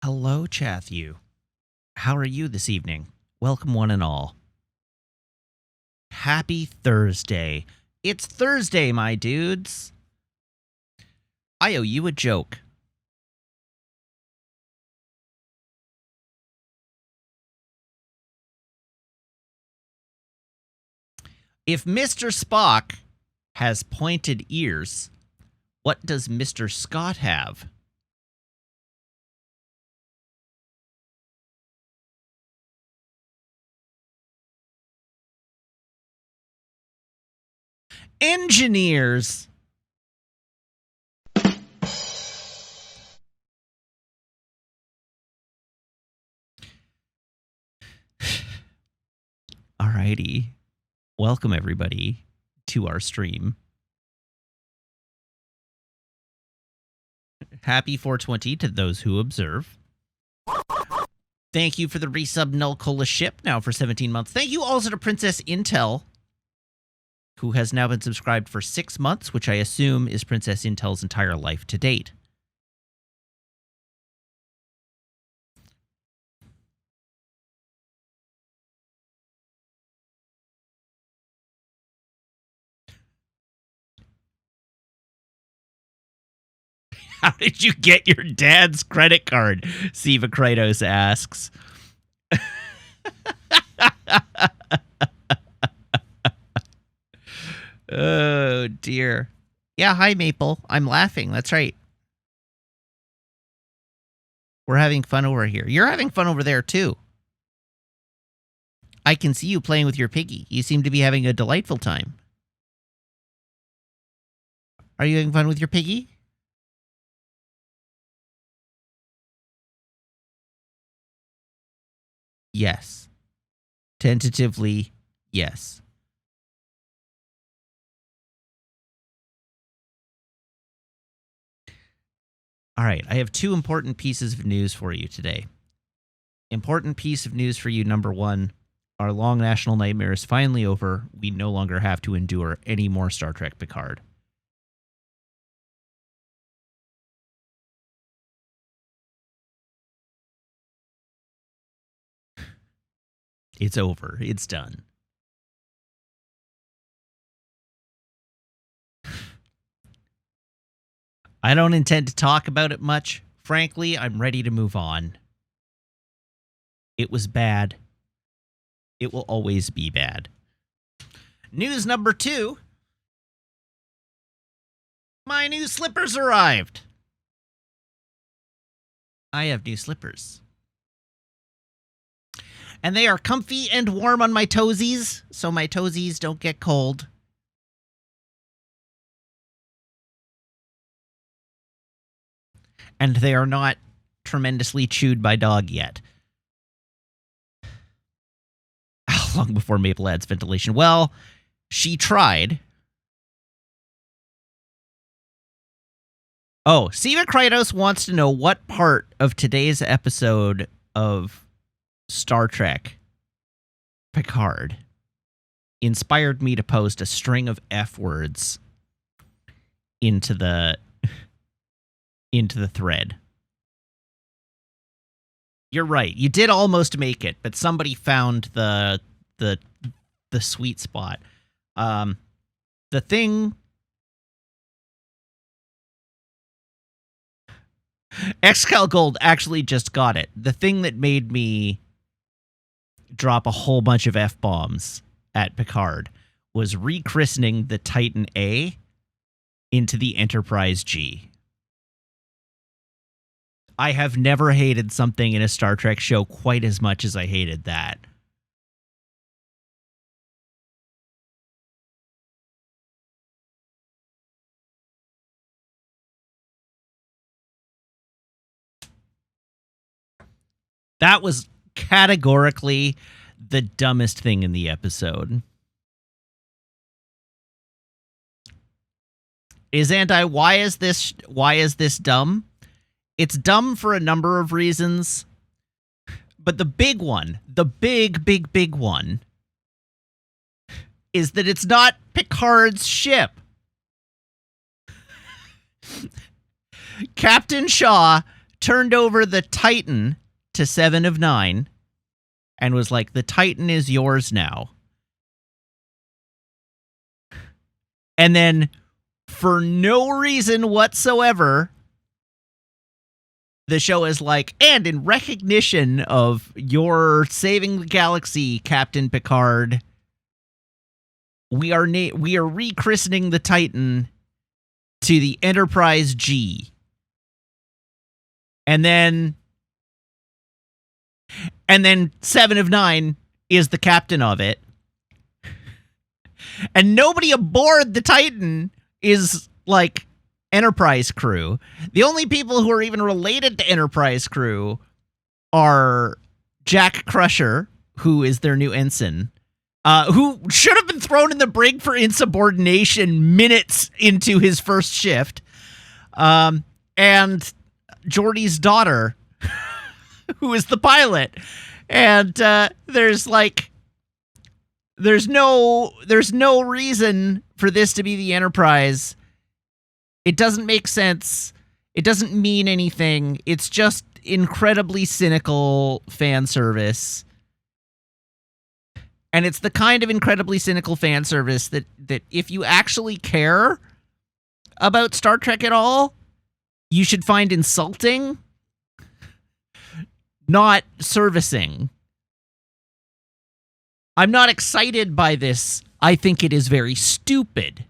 Hello, Chathew. How are you this evening? Welcome, one and all. Happy Thursday. It's Thursday, my dudes. I owe you a joke. If Mr. Spock has pointed ears, what does Mr. Scott have? Engineers. Alrighty. Welcome, everybody, to our stream. Happy 420 to those who observe. Thank you for the resub Null Cola ship, now for 17 months. Thank you also to Princess Intel, who has now been subscribed for 6 months, which I assume is Princess Intel's entire life to date. How did you get your dad's credit card? Siva Kratos asks. Oh, dear. Yeah, hi, Maple. I'm laughing. That's right. We're having fun over here. You're having fun over there, too. I can see you playing with your piggy. You seem to be having a delightful time. Are you having fun with your piggy? Yes. Tentatively, yes. All right, I have 2 important pieces of news for you today. Important piece of news for you, number 1, our long national nightmare is finally over. We no longer have to endure any more Star Trek Picard. It's over. It's done. I don't intend to talk about it much. Frankly, I'm ready to move on. It was bad. It will always be bad. News number 2. My new slippers arrived. I have new slippers. And they are comfy and warm on my toesies, so my toesies don't get cold. And they are not tremendously chewed by dog yet. How long before Maple adds ventilation? Well, she tried. Oh, Siva Kratos wants to know what part of today's episode of Star Trek Picard inspired me to post a string of F words into the thread. You're right. You did almost make it, but somebody found the sweet spot. The thing Excal Gold actually just got it. The thing that made me drop a whole bunch of F-bombs at Picard was rechristening the Titan A into the Enterprise G. I have never hated something in a Star Trek show quite as much as I hated that. That was categorically the dumbest thing in the episode. Why is this dumb? It's dumb for a number of reasons. But the big one, the big one, is that it's not Picard's ship. Captain Shaw turned over the Titan to 7 of 9 and was like, the Titan is yours now. And then, for no reason whatsoever, the show is like, and in recognition of your saving the galaxy, Captain Picard, we are rechristening the Titan to the Enterprise G. And then 7 of 9 is the captain of it. And nobody aboard the Titan is, like, Enterprise crew. The only people who are even related to Enterprise crew are Jack Crusher, who is their new ensign, who should have been thrown in the brig for insubordination minutes into his first shift, and Geordi's daughter, who is the pilot. And there's no reason for this to be the Enterprise. It doesn't make sense. It doesn't mean anything. It's just incredibly cynical fan service. And it's the kind of incredibly cynical fan service that if you actually care about Star Trek at all, you should find insulting, not servicing. I'm not excited by this. I think it is very stupid.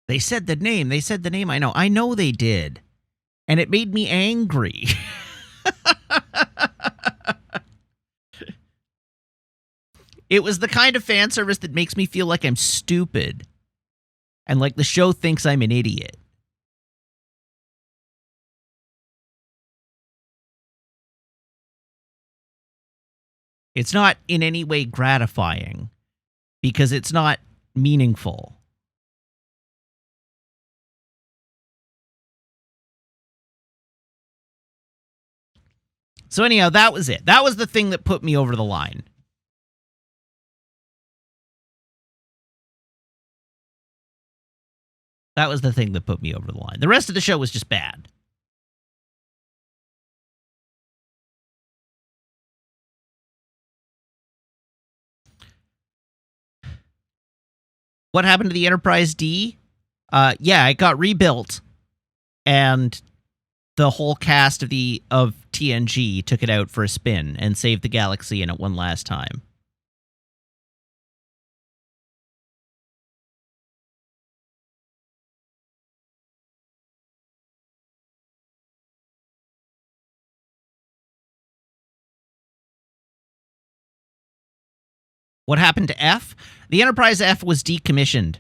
They said the name. I know they did. And it made me angry. It was the kind of fan service that makes me feel like I'm stupid. And like the show thinks I'm an idiot. It's not in any way gratifying because it's not meaningful. So anyhow, that was it. That was the thing that put me over the line. That was the thing that put me over the line. The rest of the show was just bad. What happened to the Enterprise D? Yeah, it got rebuilt, and the whole cast of TNG took it out for a spin and saved the galaxy in it one last time. What happened to F? The Enterprise F was decommissioned.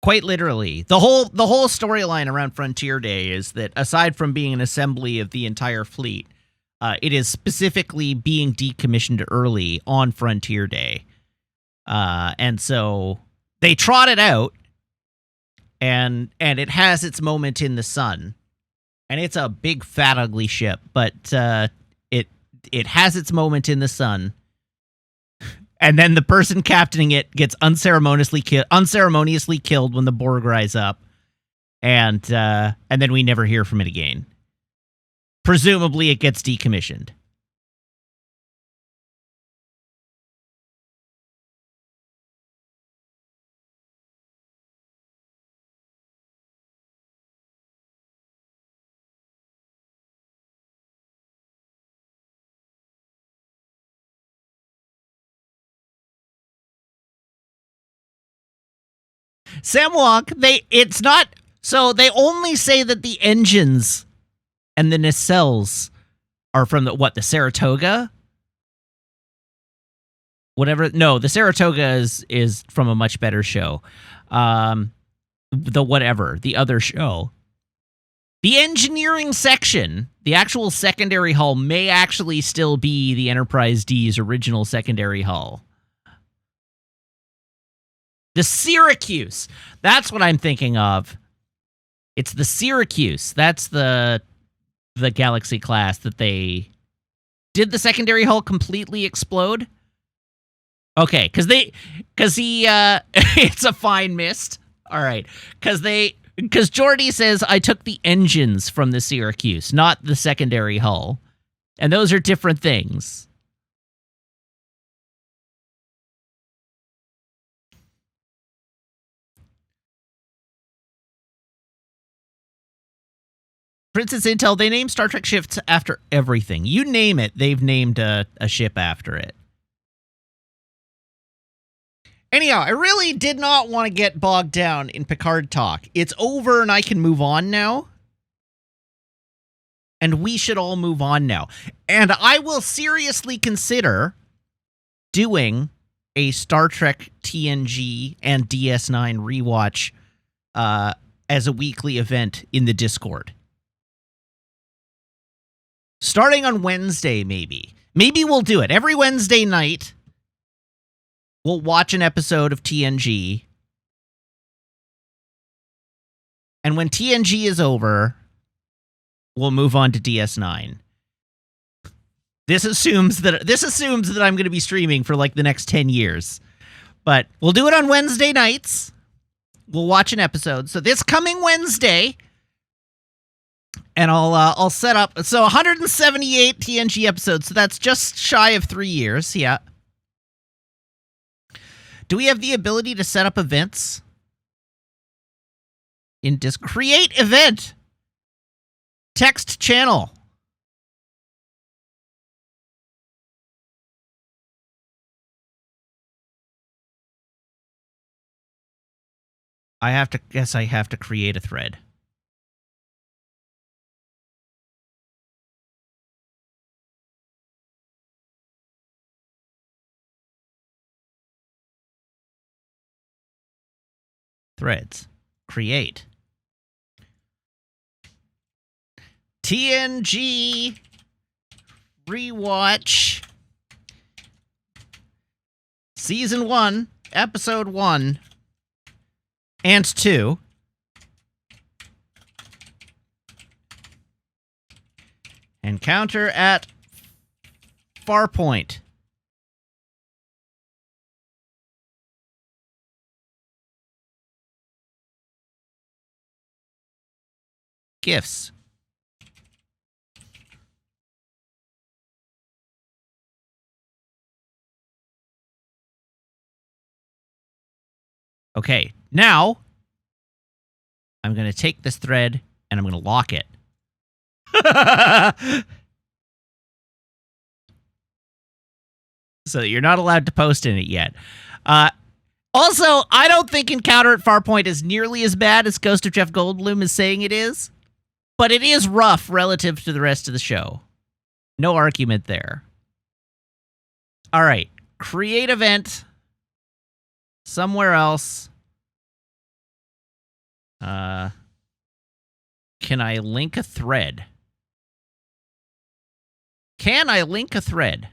Quite literally. The whole storyline around Frontier Day is that aside from being an assembly of the entire fleet, it is specifically being decommissioned early on Frontier Day. And so they trot it out, and it has its moment in the sun. And it's a big, fat, ugly ship, but it has its moment in the sun. And then the person captaining it gets unceremoniously killed when the Borg rise up, and then we never hear from it again. Presumably, it gets decommissioned. Samwalk, they only say that the engines and the nacelles are from the Saratoga? Whatever. No, the Saratoga is from a much better show. The other show. The engineering section, the actual secondary hull, may actually still be the Enterprise D's original secondary hull. The Syracuse. That's what I'm thinking of. It's the Syracuse. That's the Galaxy class that they Did the secondary hull completely explode? Okay, because he it's a fine mist. All right, because Geordi says I took the engines from the Syracuse, not the secondary hull, and those are different things. Princess Intel, they name Star Trek ships after everything. You name it, they've named a ship after it. Anyhow, I really did not want to get bogged down in Picard talk. It's over and I can move on now. And we should all move on now. And I will seriously consider doing a Star Trek TNG and DS9 rewatch as a weekly event in the Discord. Starting on Wednesday, maybe. Maybe we'll do it. Every Wednesday night, we'll watch an episode of TNG. And when TNG is over, we'll move on to DS9. This assumes that I'm going to be streaming for like the next 10 years. But we'll do it on Wednesday nights. We'll watch an episode. So this coming Wednesday, and I'll set up, so 178 TNG episodes, so that's just shy of 3 years, yeah. Do we have the ability to set up events? Create event! Text channel. I have to create a thread. Threads. Create. TNG rewatch. Season 1, Episode 1 and 2. Encounter at Farpoint. Gifts. Okay, now I'm going to take this thread and I'm going to lock it. So you're not allowed to post in it yet. Also, I don't think Encounter at Farpoint is nearly as bad as Ghost of Jeff Goldblum is saying it is, but it is rough relative to the rest of the show. No argument there. All right, create event somewhere else. Can I link a thread? Can I link a thread?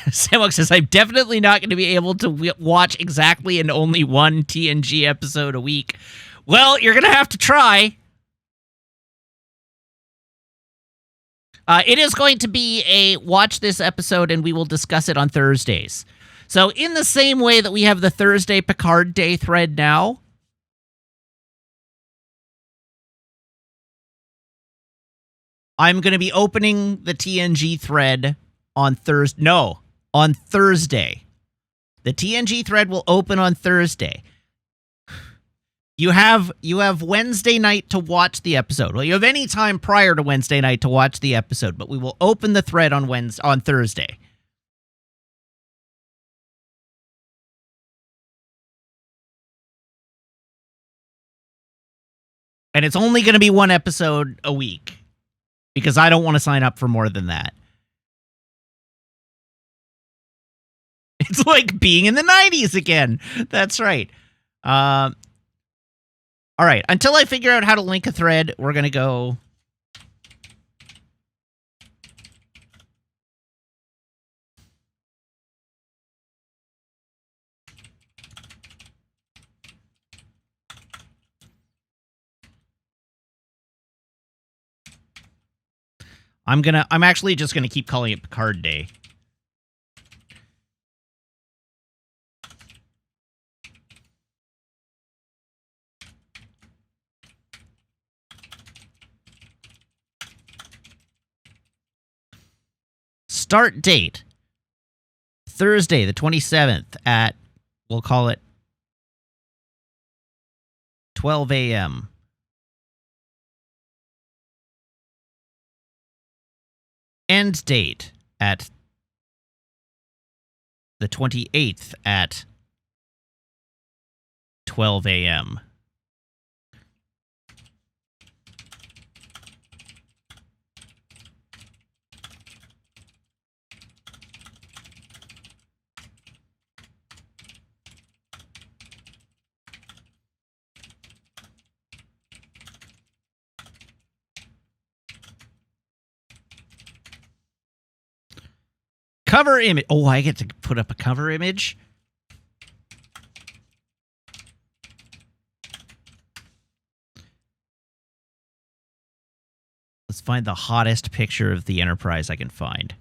Samok says, I'm definitely not going to be able to watch exactly and only one TNG episode a week. Well, you're going to have to try. It is going to be a watch this episode and we will discuss it on Thursdays. So in the same way that we have the Thursday Picard Day thread now, I'm going to be opening the TNG thread on Thursday. No, on Thursday. The TNG thread will open on Thursday. You have Wednesday night to watch the episode. Well, you have any time prior to Wednesday night to watch the episode, but we will open the thread on Thursday. And it's only going to be one episode a week because I don't want to sign up for more than that. It's like being in the 90s again. That's right. All right, until I figure out how to link a thread, we're going to go... I'm actually just gonna keep calling it Picard Day. Start date, Thursday, the 27th at, we'll call it 12 a.m. End date at the 28th at 12 a.m. Cover image. Oh, I get to put up a cover image? Let's find the hottest picture of the Enterprise I can find.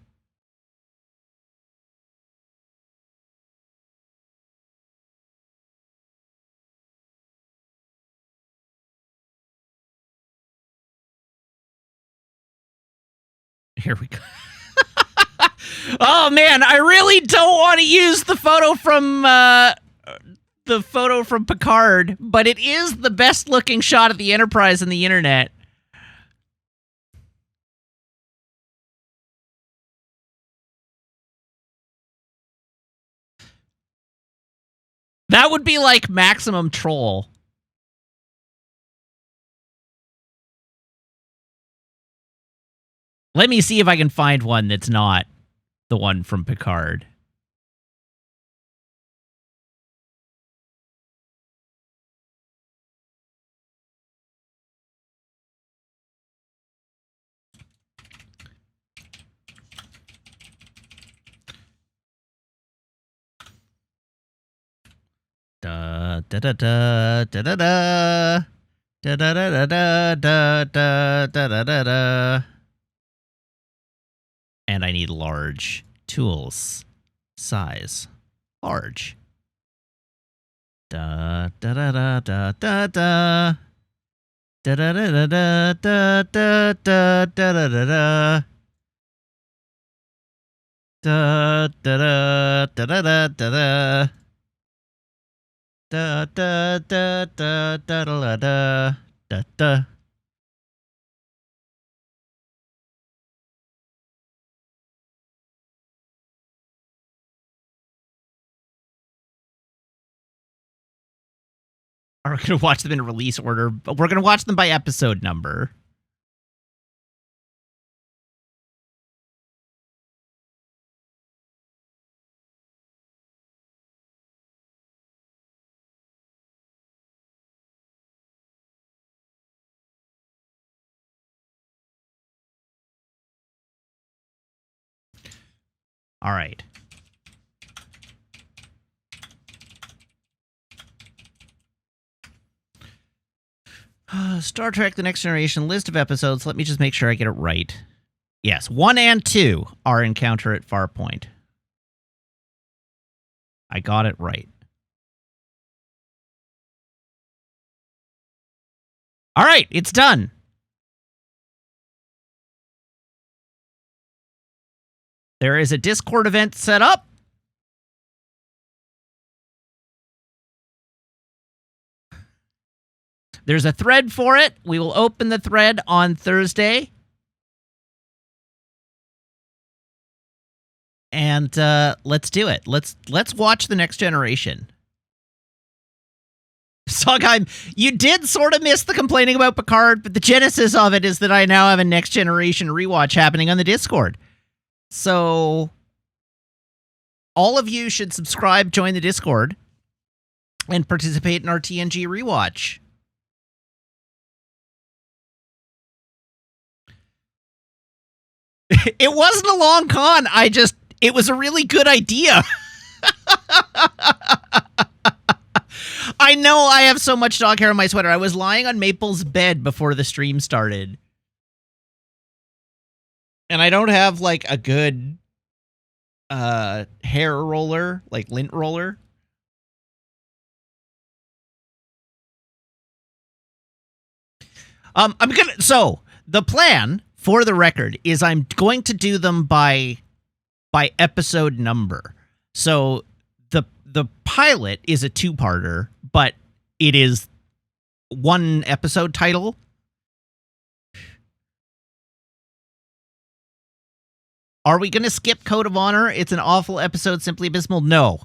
Here we go. Oh man, I really don't want to use the photo from Picard, but it is the best looking shot of the Enterprise on the internet. That would be like maximum troll. Let me see if I can find one that's not the one from Picard. Da da da da da da da da da da da da da da da da. And I need large. Tools. Size. Large. Da da da da da da da. Da da da da da da da da da da da. Da da da da da da da. Da da da da da da da da da. Are we going to watch them in release order? We're going to watch them by episode number. All right. Star Trek The Next Generation list of episodes. Let me just make sure I get it right. Yes, 1 and 2 are Encounter at Farpoint. I got it right. All right, it's done. There is a Discord event set up. There's a thread for it. We will open the thread on Thursday. And let's do it. Let's watch The Next Generation. Sogheim, you did sort of miss the complaining about Picard, but the genesis of it is that I now have a Next Generation rewatch happening on the Discord. So all of you should subscribe, join the Discord, and participate in our TNG rewatch. It wasn't a long con. It was a really good idea. I know I have so much dog hair on my sweater. I was lying on Maple's bed before the stream started. And I don't have like a good hair roller, like lint roller. So the plan, for the record, is I'm going to do them by episode number. So the pilot is a 2-parter, but it is one episode title. Are we going to skip Code of Honor? It's an awful episode, simply abysmal. No.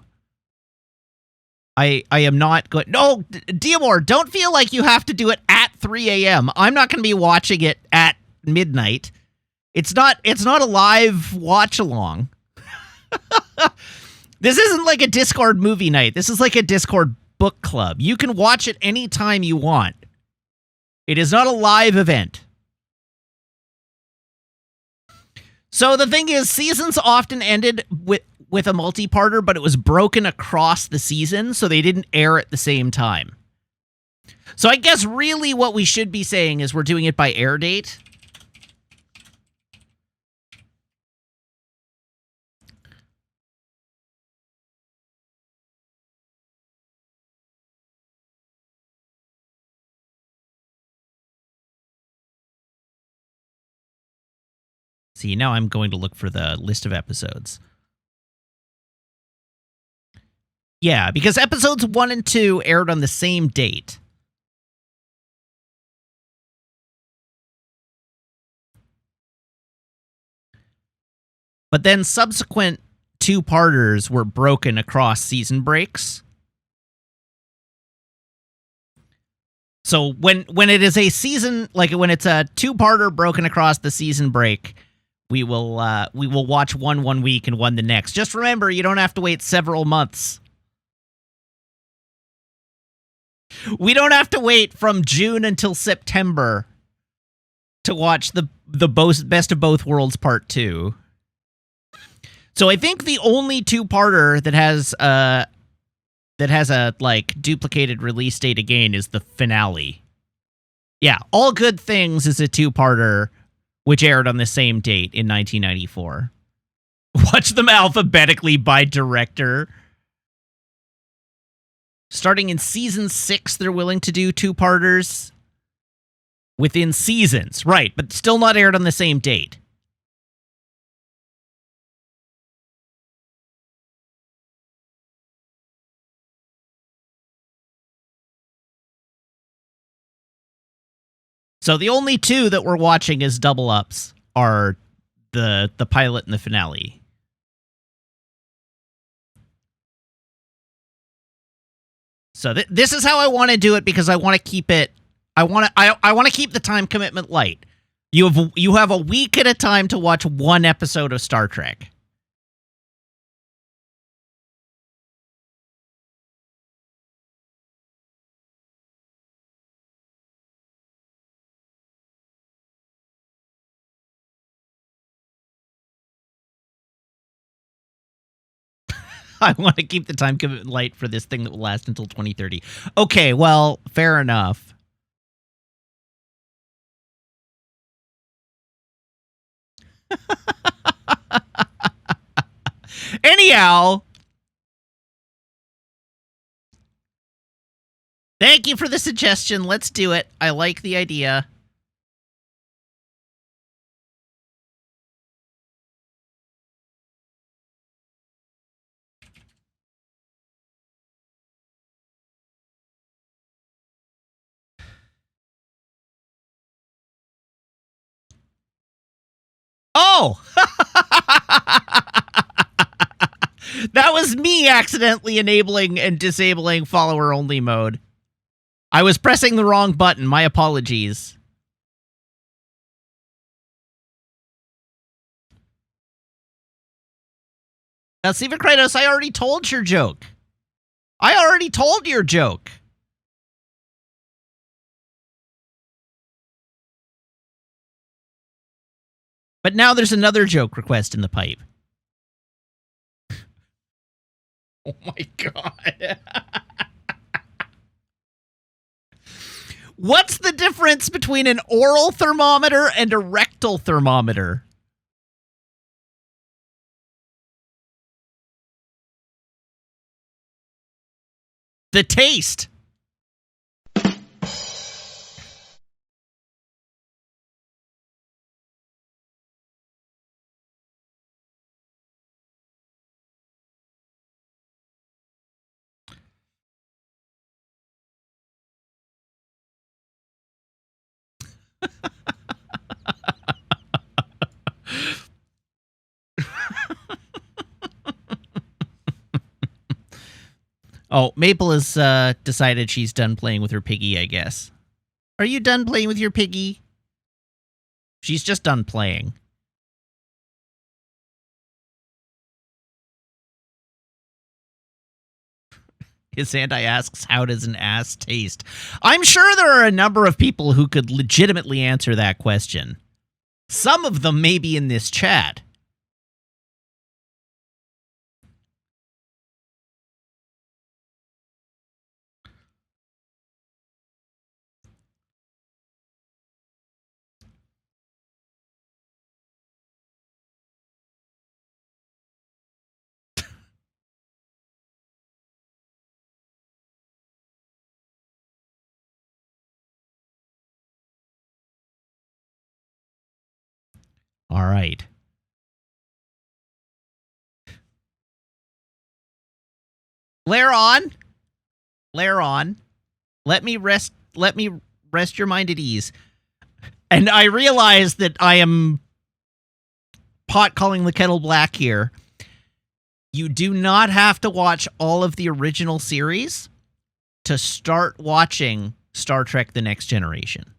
I am not going. No, Diamor, don't feel like you have to do it at 3 a.m. I'm not going to be watching it at midnight. It's not a live watch along. This isn't like a Discord movie night. This is like a Discord book club. You can watch it anytime you want. It is not a live event. So the thing is, seasons often ended with a multi-parter, but it was broken across the season, so they didn't air at the same time. So I guess really what we should be saying is we're doing it by air date. See, now I'm going to look for the list of episodes. Yeah, because episodes 1 and 2 aired on the same date. But then subsequent 2-parters were broken across season breaks. So when it is a season, like when it's a 2-parter broken across the season break, we will watch one week and one the next. Just remember, you don't have to wait several months. We don't have to wait from June until September to watch the Best of Both Worlds Part 2. So I think the only 2-parter that has a like duplicated release date again is the finale. Yeah, All Good Things is a 2-parter which aired on the same date in 1994. Watch them alphabetically by director. Starting in season 6, they're willing to do 2-parters within seasons. Right, but still not aired on the same date. So the only 2 that we're watching as double ups are the pilot and the finale. So this is how I want to do it because I want to keep it. I want to keep the time commitment light. You have a week at a time to watch one episode of Star Trek. I want to keep the time commitment light for this thing that will last until 2030. Okay, well, fair enough. Anyhow, thank you for the suggestion. Let's do it. I like the idea. Oh! That was me accidentally enabling and disabling follower-only mode. I was pressing the wrong button. My apologies. Now, Steven Kratos, I already told your joke. I already told your joke. But now there's another joke request in the pipe. Oh my god. What's the difference between an oral thermometer and a rectal thermometer? The taste. Oh, Maple has decided she's done playing with her piggy, I guess. Are you done playing with your piggy? She's just done playing. Sandai asks, how does an ass taste? I'm sure there are a number of people who could legitimately answer that question. Some of them may be in this chat. All right. Laron, let me rest your mind at ease. And I realize that I am pot calling the kettle black here. You do not have to watch all of the original series to start watching Star Trek: The Next Generation.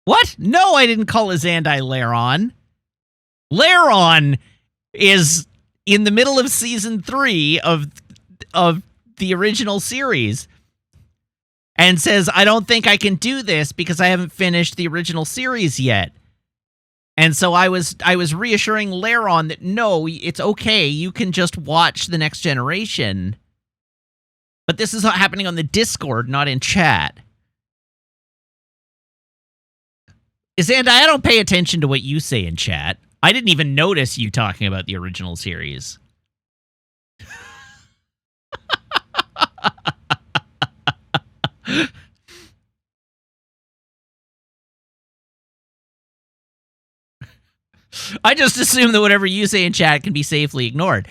What? No, I didn't call Azandai Laron. Laron is in the middle of season 3 of the original series and says, I don't think I can do this because I haven't finished the original series yet. And so I was reassuring Laron that no, it's okay. You can just watch The Next Generation. But this is happening on the Discord, not in chat. Xandai, I don't pay attention to what you say in chat. I didn't even notice you talking about the original series. I just assume that whatever you say in chat can be safely ignored.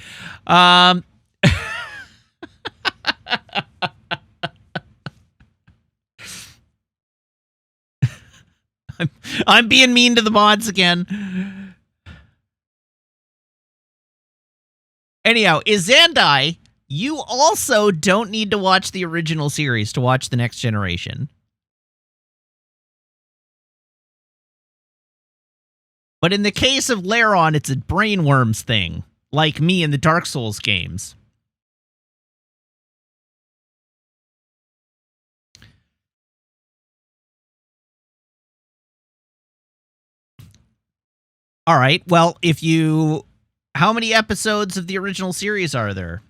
I'm being mean to the mods again. Anyhow, Izandai, you also don't need to watch the original series to watch The Next Generation. But in the case of Laron, it's a brainworms thing, like me in the Dark Souls games. All right, well, if you... How many episodes of the original series are there?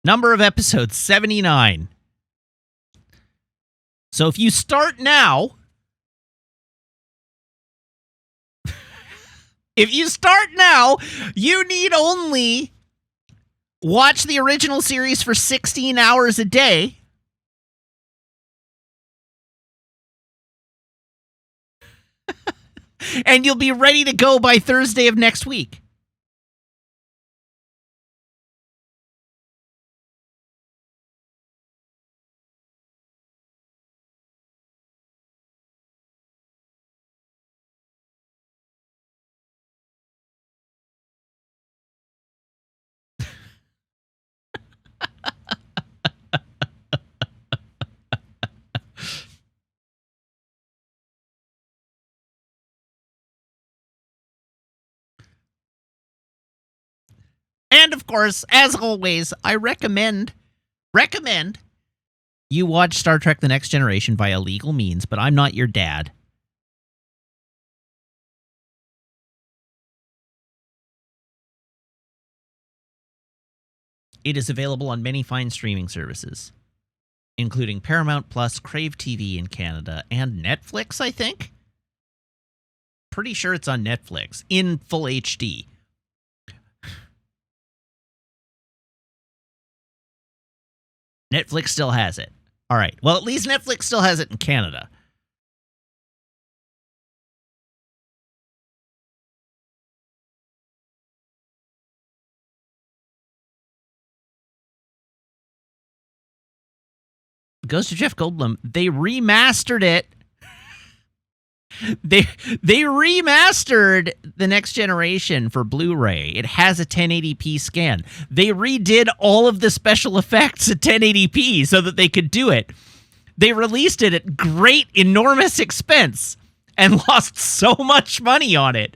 Number of episodes, 79. So if you start now... If you start now, you need only watch the original series for 16 hours a day. And you'll be ready to go by Thursday of next week. And of course, as always, I recommend You watch Star Trek The Next Generation via legal means, but I'm not your dad. It is available on many fine streaming services, including Paramount Plus, Crave TV in Canada, and Netflix, I think? Pretty sure it's on Netflix, in full HD. Netflix still has it. All right. Well, at least Netflix still has it in Canada. Goes to Jeff Goldblum. They remastered it. They remastered The Next Generation for Blu-ray. It has a 1080p scan. They redid all of the special effects at 1080p so that they could do it. They released it at great, enormous expense and lost so much money on it.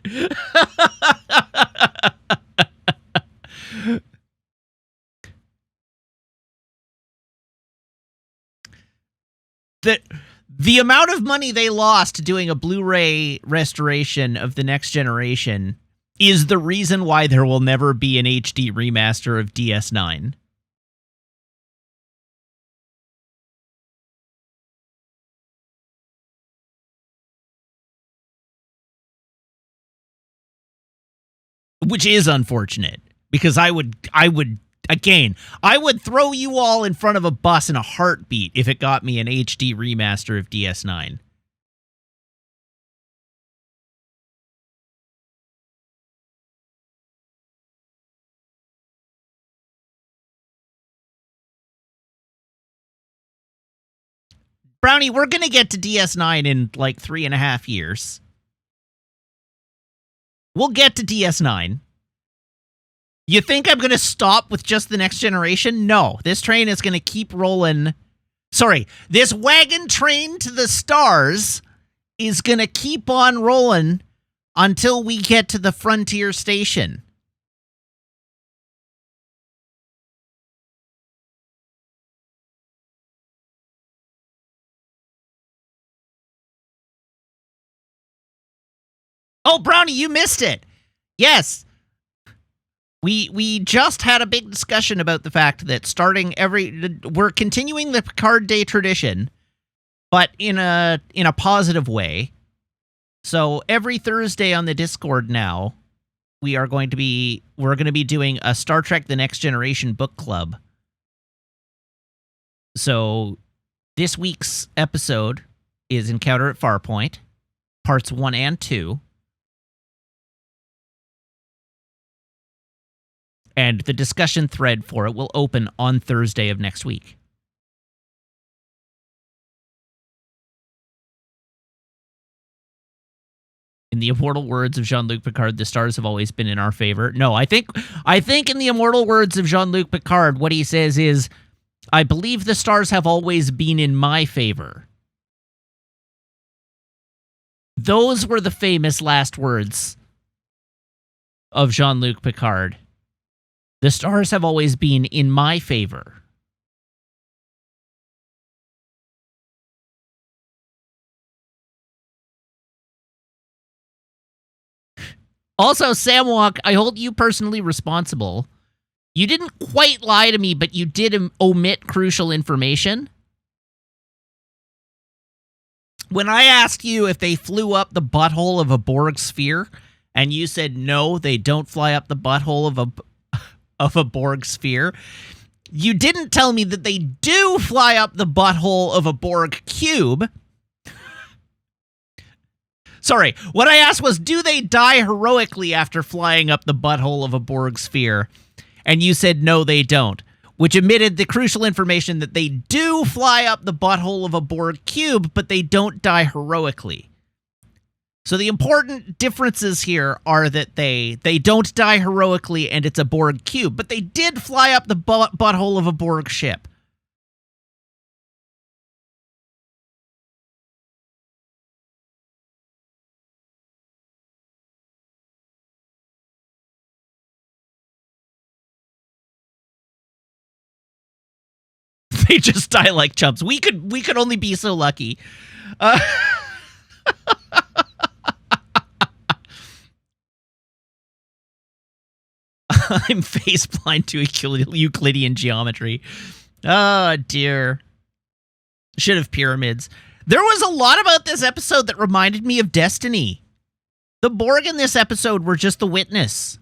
The amount of money they lost doing a Blu-ray restoration of The Next Generation is the reason why there will never be an HD remaster of DS9. Which is unfortunate, because I would throw you all in front of a bus in a heartbeat if it got me an HD remaster of DS9. Brownie, we're going to get to DS9 in like 3.5 years. We'll get to DS9. You think I'm going to stop with just The Next Generation? No. This train is going to keep rolling. Sorry. This wagon train to the stars is going to keep on rolling until we get to the Frontier Station. Oh, Brownie, you missed it. Yes. We just had a big discussion about the fact that we're continuing the Picard Day tradition, but in a positive way. So every Thursday on the Discord now, we're going to be doing a Star Trek The Next Generation book club. So this week's episode is Encounter at Farpoint, parts 1 and 2. And the discussion thread for it will open on Thursday of next week. In the immortal words of Jean-Luc Picard, the stars have always been in our favor. No, I think in the immortal words of Jean-Luc Picard, what he says is, I believe the stars have always been in my favor. Those were the famous last words of Jean-Luc Picard. The stars have always been in my favor. Also, Samwalk, I hold you personally responsible. You didn't quite lie to me, but you did omit crucial information. When I asked you if they flew up the butthole of a Borg sphere, and you said no, they don't fly up the butthole of a Borg sphere, you didn't tell me that they do fly up the butthole of a Borg cube. Sorry, what I asked was, do they die heroically after flying up the butthole of a Borg sphere? And you said no, they don't, which omitted the crucial information that they do fly up the butthole of a Borg cube, but they don't die heroically. So the important differences here are that they don't die heroically and it's a Borg cube, but they did fly up the butthole of a Borg ship. They just die like chumps. We could only be so lucky. I'm face blind to Euclidean geometry. Oh, dear. Should have pyramids. There was a lot about this episode that reminded me of Destiny. The Borg in this episode were just the witness.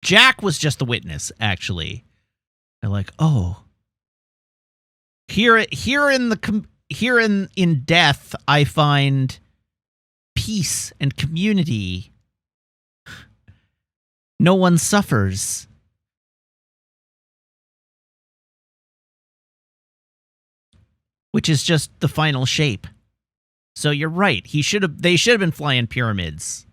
Jack was just the witness, actually. They're like, oh, here in death, I find peace and community. No one suffers. Which is just the final shape. So you're right. They should have been flying pyramids.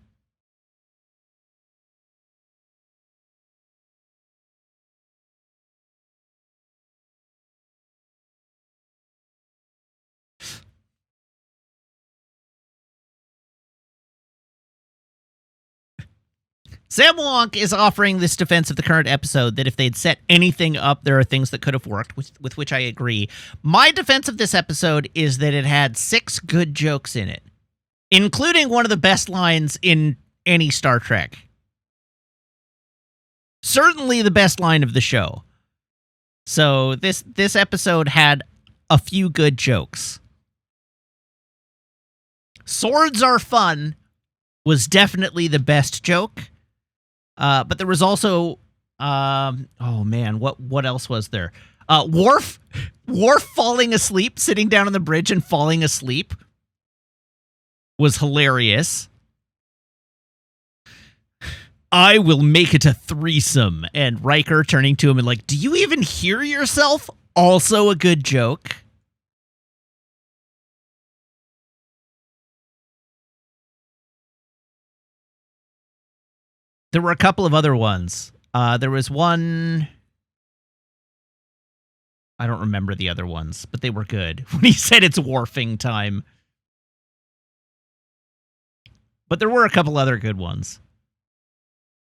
Sam Wonk is offering this defense of the current episode that if they'd set anything up, there are things that could have worked, with which I agree. My defense of this episode is that it had 6 good jokes in it, including one of the best lines in any Star Trek. Certainly the best line of the show. So this episode had a few good jokes. Swords are fun was definitely the best joke. But there was also, oh man, what else was there? Worf falling asleep, sitting down on the bridge and falling asleep was hilarious. I will make it a threesome. And Riker turning to him and like, do you even hear yourself? Also a good joke. There were a couple of other ones. There was one... I don't remember the other ones, but they were good. When he said it's wharfing time. But there were a couple other good ones.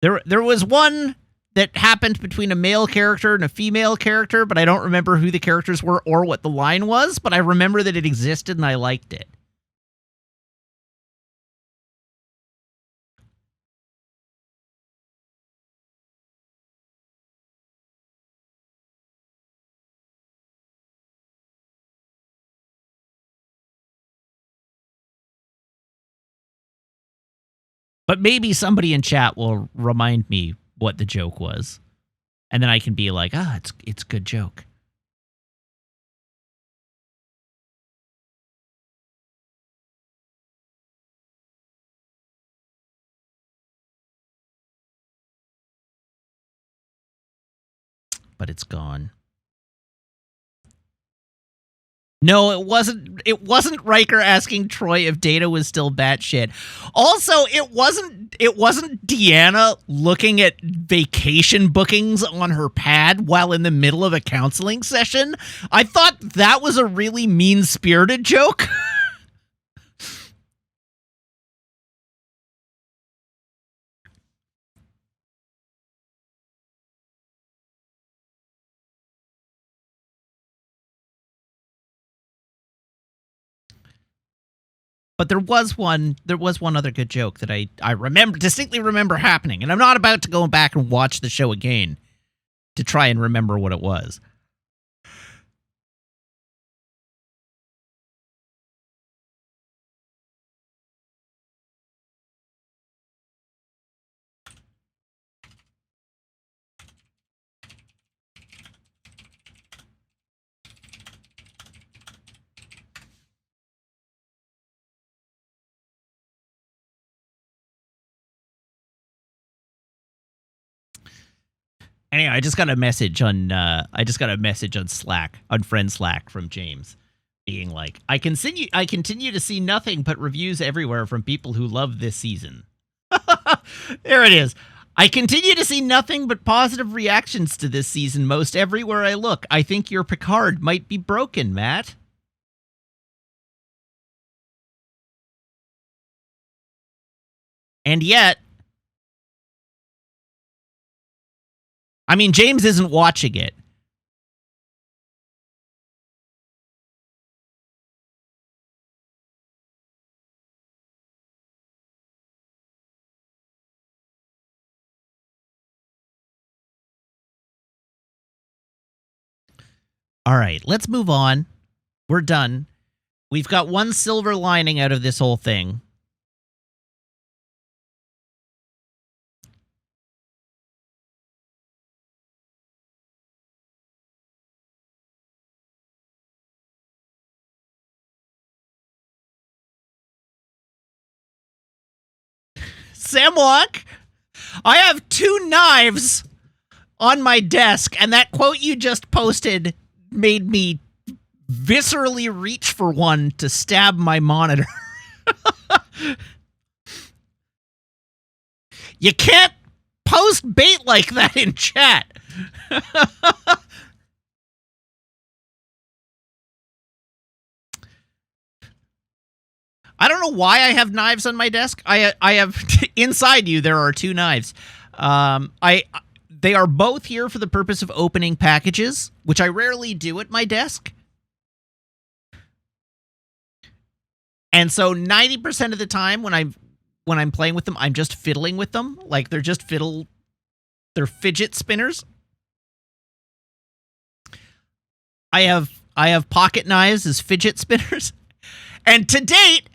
There was one that happened between a male character and a female character, but I don't remember who the characters were or what the line was, but I remember that it existed and I liked it. But maybe somebody in chat will remind me what the joke was. And then I can be like, it's a good joke. But it's gone. No, it wasn't. It wasn't Riker asking Troy if Data was still batshit. Also, it wasn't Deanna looking at vacation bookings on her pad while in the middle of a counseling session. I thought that was a really mean-spirited joke. But there was one other good joke that I distinctly remember happening, and I'm not about to go back and watch the show again to try and remember what it was. Anyway, I just got a message on Slack, on friend Slack from James, being like, I continue to see nothing but reviews everywhere from people who love this season. There it is. I continue to see nothing but positive reactions to this season most everywhere I look. I think your Picard might be broken, Matt. And yet, I mean, James isn't watching it. All right, let's move on. We're done. We've got one silver lining out of this whole thing. Samwalk, I have 2 knives on my desk, and that quote you just posted made me viscerally reach for one to stab my monitor. You can't post bait like that in chat. I don't know why I have knives on my desk. I have inside you. There are 2 knives. They are both here for the purpose of opening packages, which I rarely do at my desk. And so 90% of the time when I'm playing with them, I'm just fiddling with them. Like they're just they're fidget spinners. I have pocket knives as fidget spinners. And to date,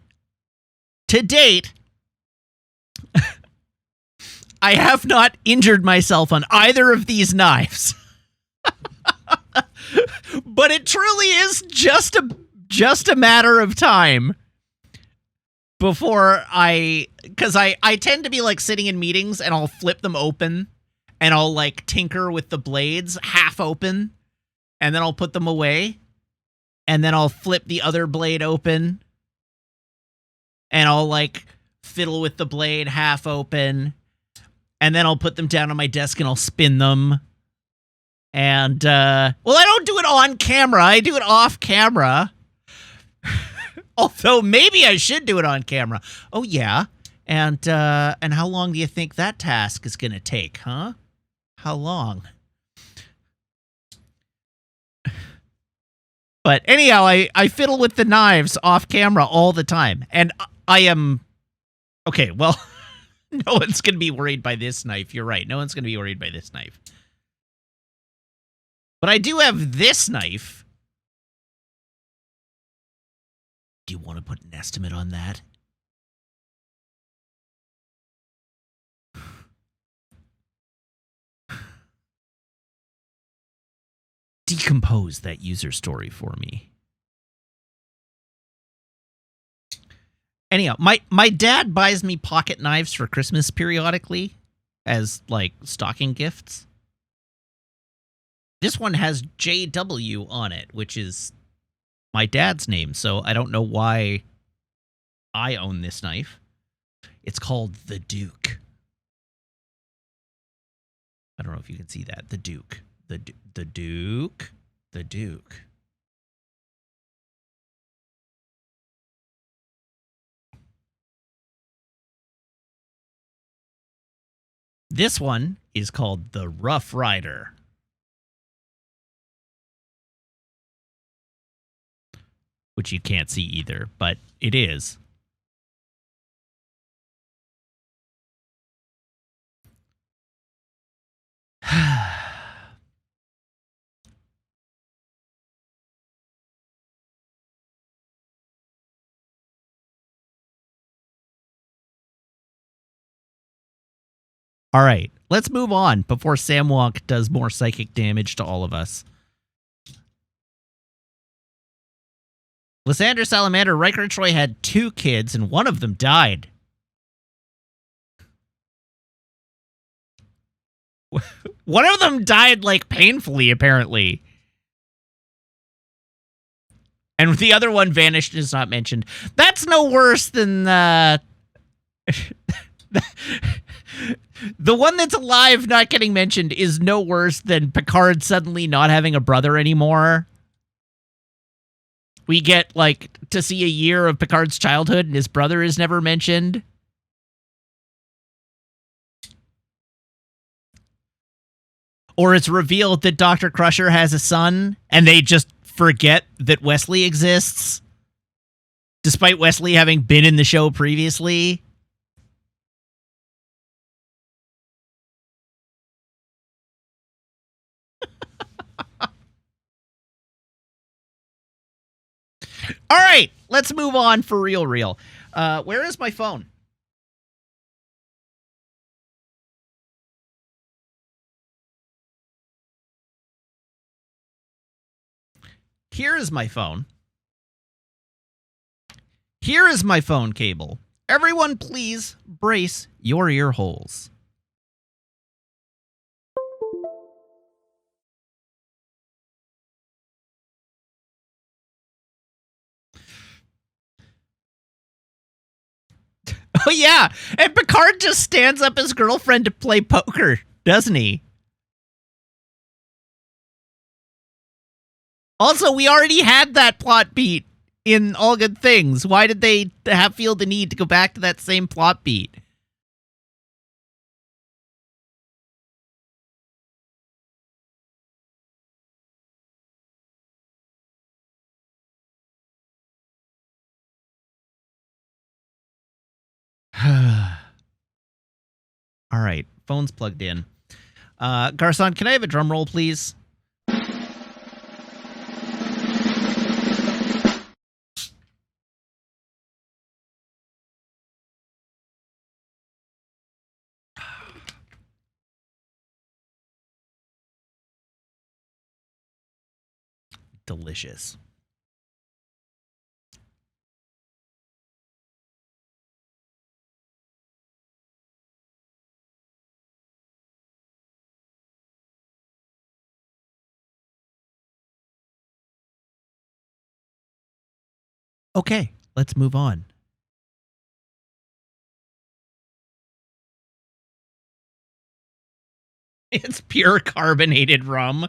I have not injured myself on either of these knives. But it truly is just a matter of time before because I tend to be like sitting in meetings and I'll flip them open and I'll like tinker with the blades half open and then I'll put them away and then I'll flip the other blade open and I'll like fiddle with the blade half open and then I'll put them down on my desk and I'll spin them. And, well, I don't do it on camera. I do it off camera. Although maybe I should do it on camera. Oh, yeah. And how long do you think that task is going to take, huh? How long? But anyhow, I fiddle with the knives off camera all the time. And I am... Okay, well, no one's going to be worried by this knife. You're right. No one's going to be worried by this knife. But I do have this knife. Do you want to put an estimate on that? Decompose that user story for me. Anyhow, my dad buys me pocket knives for Christmas periodically as, like, stocking gifts. This one has JW on it, which is my dad's name, so I don't know why I own this knife. It's called the Duke. I don't know if you can see that. The Duke. The Duke. The Duke. This one is called the Rough Rider. Which you can't see either, but it is. All right, let's move on before Samwalk does more psychic damage to all of us. Lysander Salamander, Riker and Troy had 2 kids, and one of them died. One of them died, like, painfully, apparently. And the other one vanished and is not mentioned. That's no worse than, the one that's alive not getting mentioned is no worse than Picard suddenly not having a brother anymore. We get, like, to see a year of Picard's childhood and his brother is never mentioned. Or it's revealed that Dr. Crusher has a son, and they just forget that Wesley exists, despite Wesley having been in the show previously. All right, let's move on for real. Where is my phone? Here is my phone. Here is my phone cable. Everyone, please brace your ear holes. Oh, yeah. And Picard just stands up his girlfriend to play poker, doesn't he? Also, we already had that plot beat in All Good Things. Why did they feel the need to go back to that same plot beat? All right, phone's plugged in. Garcon, can I have a drum roll, please? Delicious. Okay, let's move on. It's pure carbonated rum.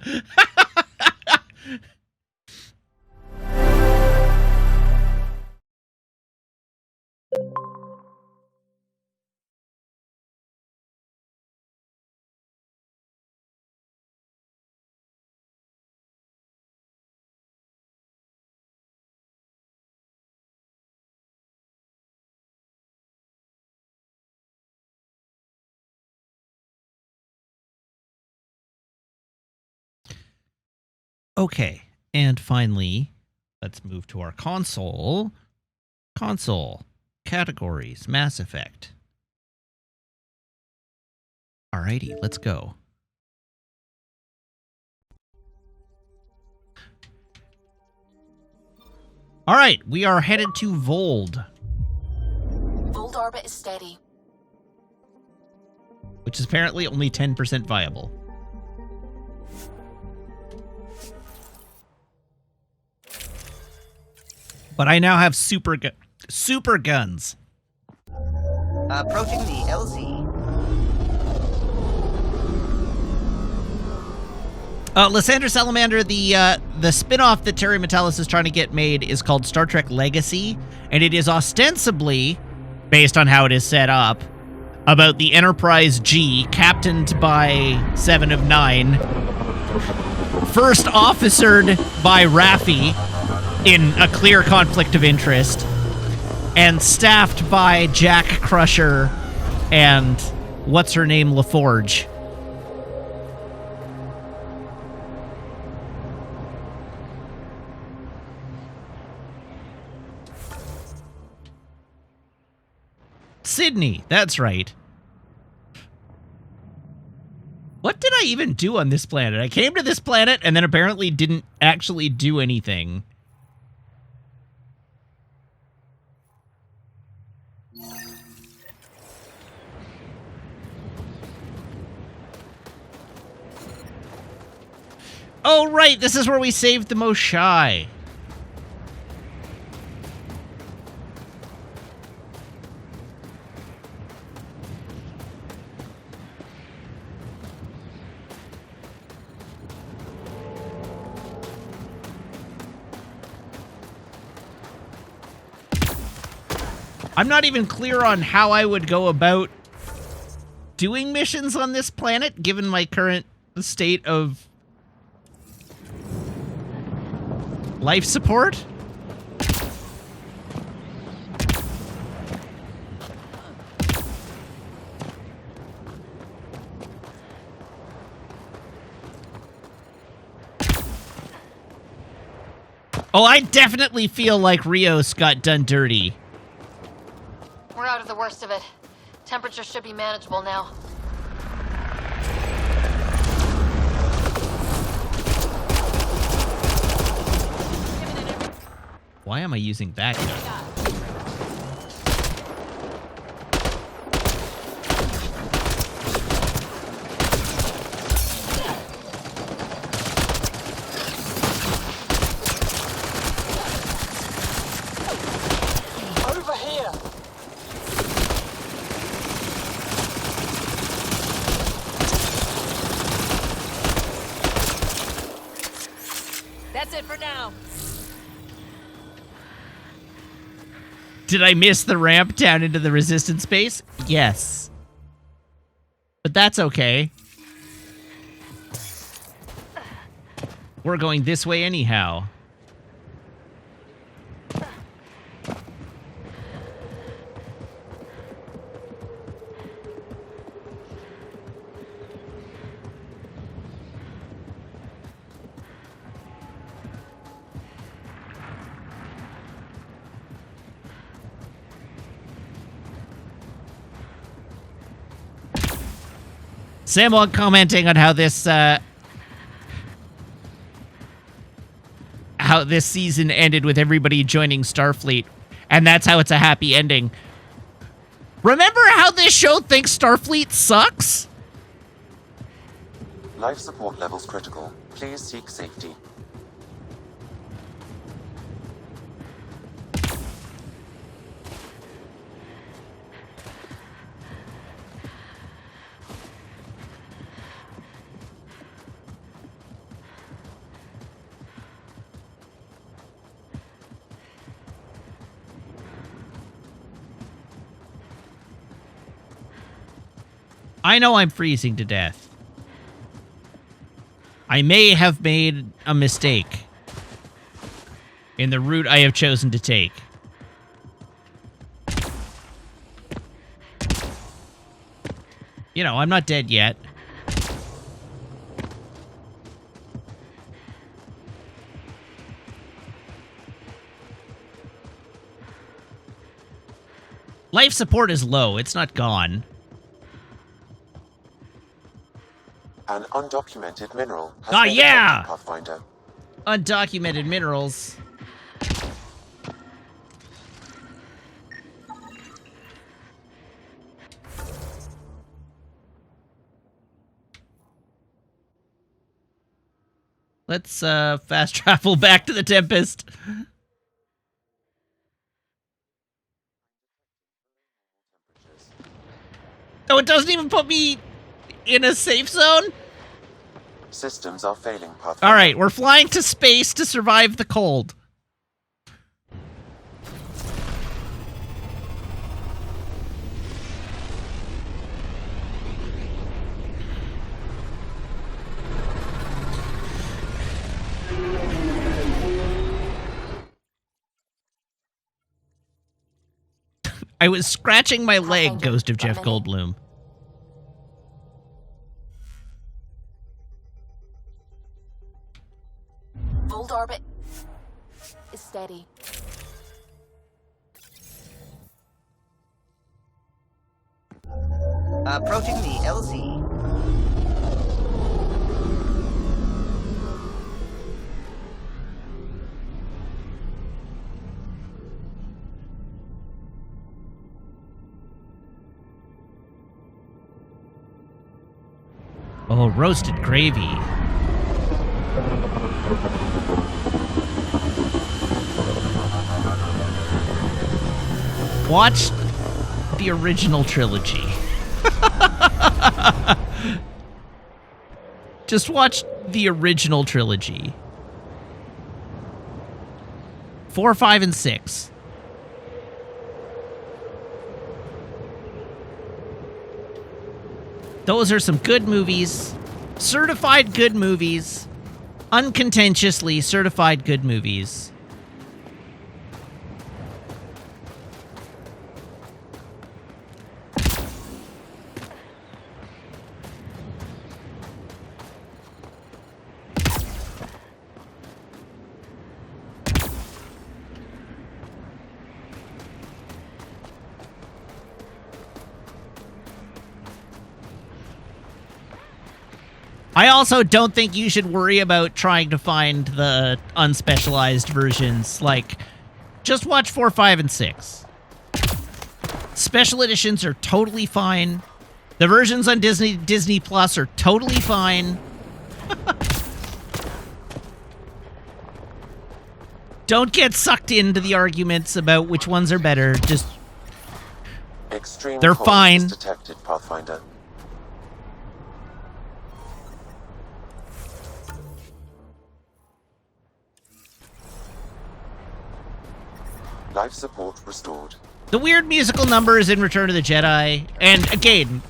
Okay, and finally, let's move to our console. Console. Categories. Mass Effect. Alrighty, let's go. Alright, we are headed to Voeld. Voeld orbit is steady. Which is apparently only 10% viable. But I now have super guns. Approaching the LZ. Lysandra Salamander, the spin-off that Terry Matalas is trying to get made is called Star Trek Legacy, and it is ostensibly, based on how it is set up, about the Enterprise G, captained by 7 of 9, first officered by Raffi in a clear conflict of interest, and staffed by Jack Crusher and what's-her-name LaForge. Sydney, that's right. What did I even do on this planet? I came to this planet and then apparently didn't actually do anything. Oh, right, this is where we saved the most shy. I'm not even clear on how I would go about doing missions on this planet, given my current state of life support? Oh, I definitely feel like Rios got done dirty. We're out of the worst of it. Temperature should be manageable now. Why am I using that gun? Over here! That's it for now. Did I miss the ramp down into the resistance base? Yes. But that's okay. We're going this way anyhow. Samuel commenting on how this season ended with everybody joining Starfleet, and that's how it's a happy ending. Remember how this show thinks Starfleet sucks? Life support levels critical. Please seek safety. I know I'm freezing to death. I may have made a mistake in the route I have chosen to take. You know, I'm not dead yet. Life support is low. It's not gone. An undocumented mineral has Ah, been yeah! detected, Pathfinder. Undocumented minerals. Let's fast travel back to the Tempest. Oh, it doesn't even put me in a safe zone? Systems are failing, Pathfinder. All right, we're flying to space to survive the cold. I was scratching my leg, Ghost of Jeff Goldblum. Voeld orbit is steady. Approaching the LZ. Oh, roasted gravy. Watch the original trilogy. Just watch the original trilogy. 4, 5, and 6. Those are some good movies. Certified good movies. Uncontentiously certified good movies. I also don't think you should worry about trying to find the unspecialized versions. Like, just watch 4, 5, and 6. Special editions are totally fine. The versions on Disney Plus are totally fine. Don't get sucked into the arguments about which ones are better. Just, Extreme they're cold fine. is detected, Pathfinder. Life support restored. The weird musical numbers in Return of the Jedi, and again,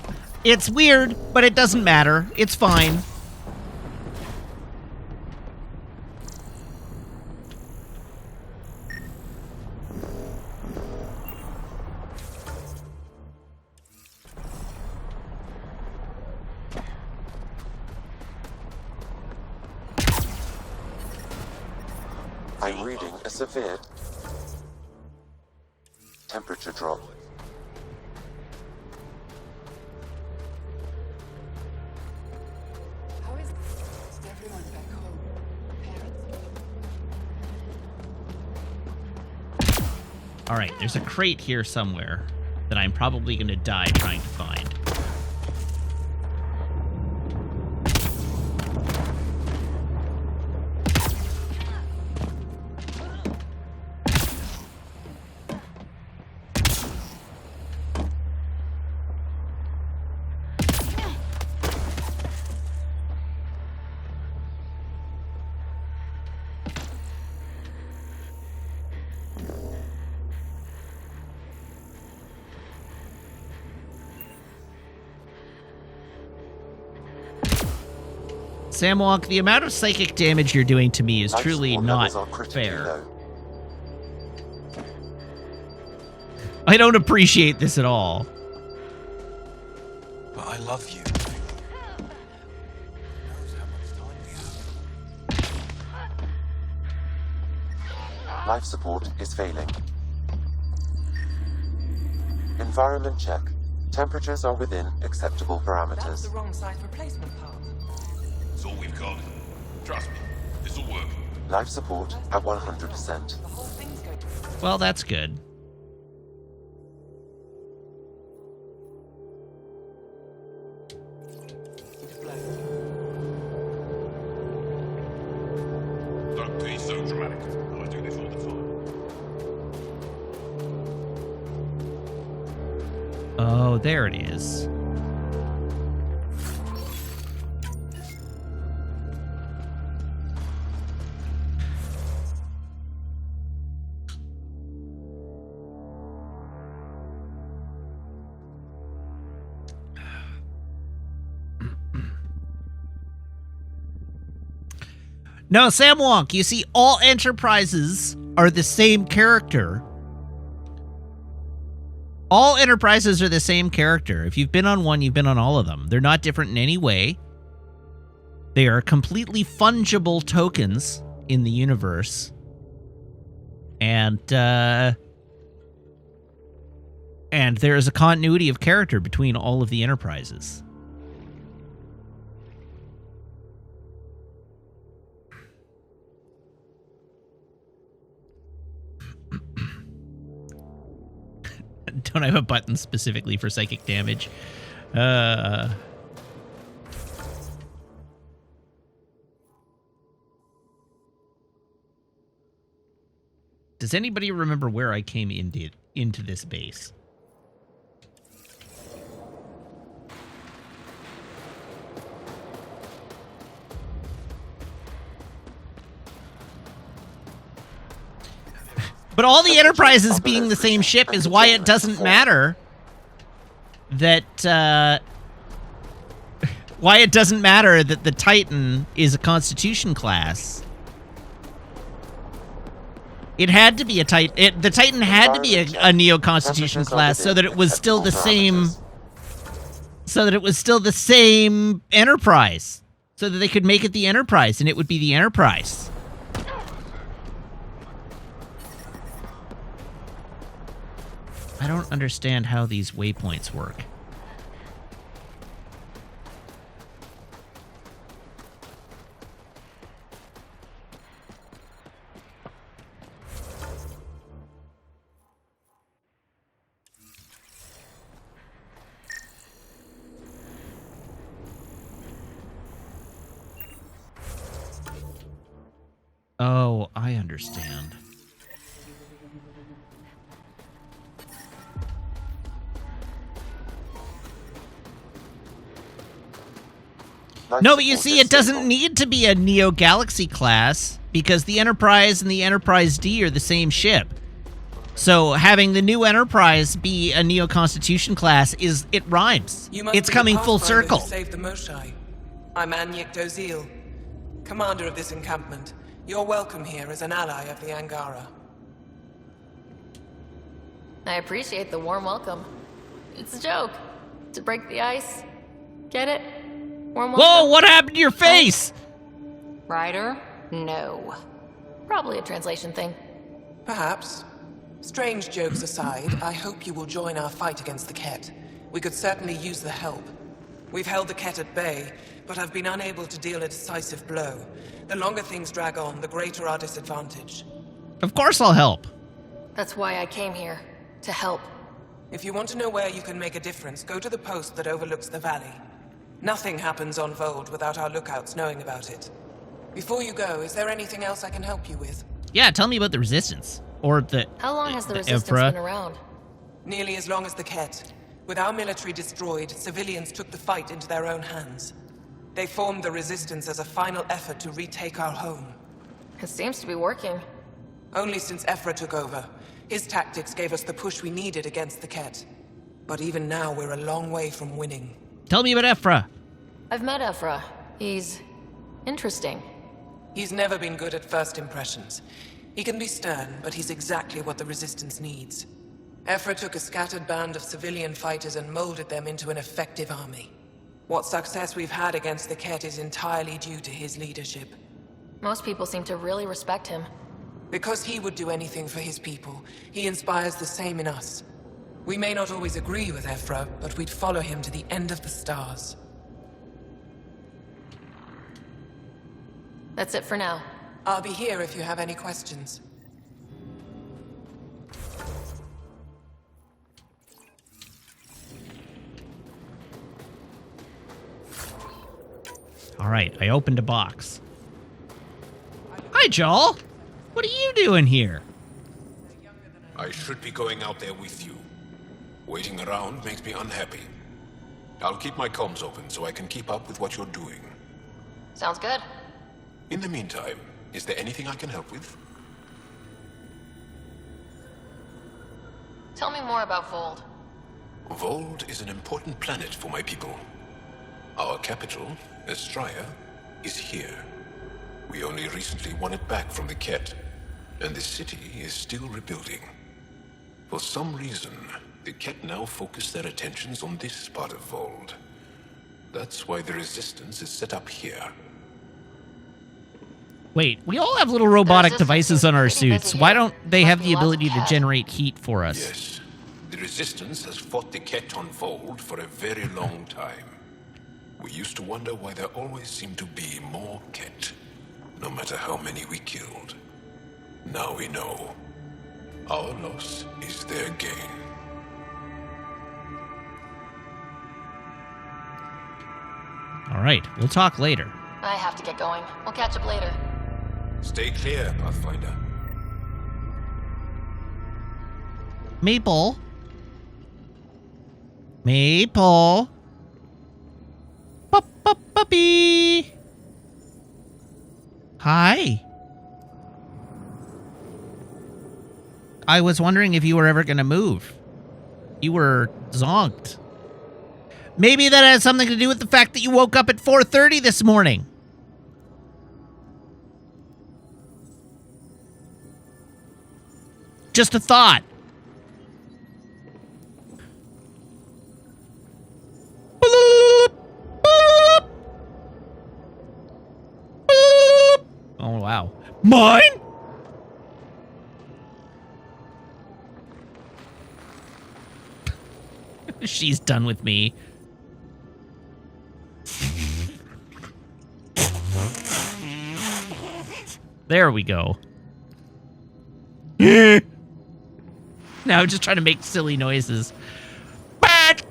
it's weird, but it doesn't matter. It's fine. I'm reading a severe temperature drop. How is everyone back home? Parents? Alright, there's a crate here somewhere that I'm probably going to die trying to find. Samwalk, the amount of psychic damage you're doing to me is Life truly support not levels are critically fair. low. I don't appreciate this at all. But I love you. Life support is failing. Environment check. Temperatures are within acceptable That's parameters. the wrong size replacement part. It's all we've got. Trust me, this'll work. Life support at 100%. The whole thing's going to... Well, that's good. Don't be so dramatic. I do this all the time. Oh, there it is. No, Sam Wonk, you see, all enterprises are the same character. All enterprises are the same character. If you've been on one, you've been on all of them. They're not different in any way. They are completely fungible tokens in the universe. And there is a continuity of character between all of the enterprises. Don't have a button specifically for psychic damage. Does anybody remember where I came into this base? But all the enterprises being the same ship is why it doesn't matter that why it doesn't matter that the Titan is a Constitution class. It had to be a Titan. The Titan had to be a Neo-Constitution class so that it was still the same. So that it was still the same Enterprise. So that they could make it the Enterprise, and it would be the Enterprise. I don't understand how these waypoints work. Oh, I understand. No, but you see, it doesn't need to be a Neo Galaxy class because the Enterprise and the Enterprise D are the same ship. So having the new Enterprise be a Neo Constitution class it rhymes. It's coming full circle. Save the Moshai. I'm Anyik Dozil, commander of this encampment. You're welcome here as an ally of the Angara. I appreciate the warm welcome. It's a joke. To break the ice. Get it? Warm welcome. Whoa, what happened to your face? Ryder? No. Probably a translation thing. Perhaps. Strange jokes aside, I hope you will join our fight against the Ket. We could certainly use the help. We've held the Ket at bay, but have been unable to deal a decisive blow. The longer things drag on, the greater our disadvantage. Of course I'll help. That's why I came here. To help. If you want to know where you can make a difference, go to the post that overlooks the valley. Nothing happens on Voeld without our lookouts knowing about it. Before you go, is there anything else I can help you with? Yeah, tell me about the Resistance. Or the How long has the Resistance Evra. been around? Nearly as long as the Ket. With our military destroyed, civilians took the fight into their own hands. They formed the Resistance as a final effort to retake our home. It seems to be working. Only since Ephra took over. His tactics gave us the push we needed against the Ket. But even now, we're a long way from winning. Tell me about Ephra. I've met Ephra. He's interesting. He's never been good at first impressions. He can be stern, but he's exactly what the Resistance needs. Ephra took a scattered band of civilian fighters and molded them into an effective army. What success we've had against the Ket is entirely due to his leadership. Most people seem to really respect him. Because he would do anything for his people, he inspires the same in us. We may not always agree with Ephra, but we'd follow him to the end of the stars. That's it for now. I'll be here if you have any questions. All right, I opened a box. Hi, Joel. What are you doing here? I should be going out there with you. Waiting around makes me unhappy. I'll keep my comms open so I can keep up with what you're doing. Sounds good. In the meantime, is there anything I can help with? Tell me more about Voeld. Voeld is an important planet for my people. Our capital, Estraya, is here. We only recently won it back from the Ket, and the city is still rebuilding. For some reason, the Ket now focus their attentions on this part of Voeld. That's why the Resistance is set up here. Wait, we all have little robotic Resistance devices is on our pretty busy suits. here. Why don't they Must have be the lots of ability to cash. generate heat for us? Yes, the Resistance has fought the Ket on Voeld for a very long time. We used to wonder why there always seemed to be more Ket, no matter how many we killed. Now we know. Our loss is their gain. All right, we'll talk later. I have to get going. We'll catch up later. Stay clear, Pathfinder. Maple. Maple. Puppy. Hi. I was wondering if you were ever going to move. You were zonked. Maybe that has something to do with the fact that you woke up at 4:30 this morning. Just a thought. Oh, wow. Mine? She's done with me. There we go. Now just trying to make silly noises. But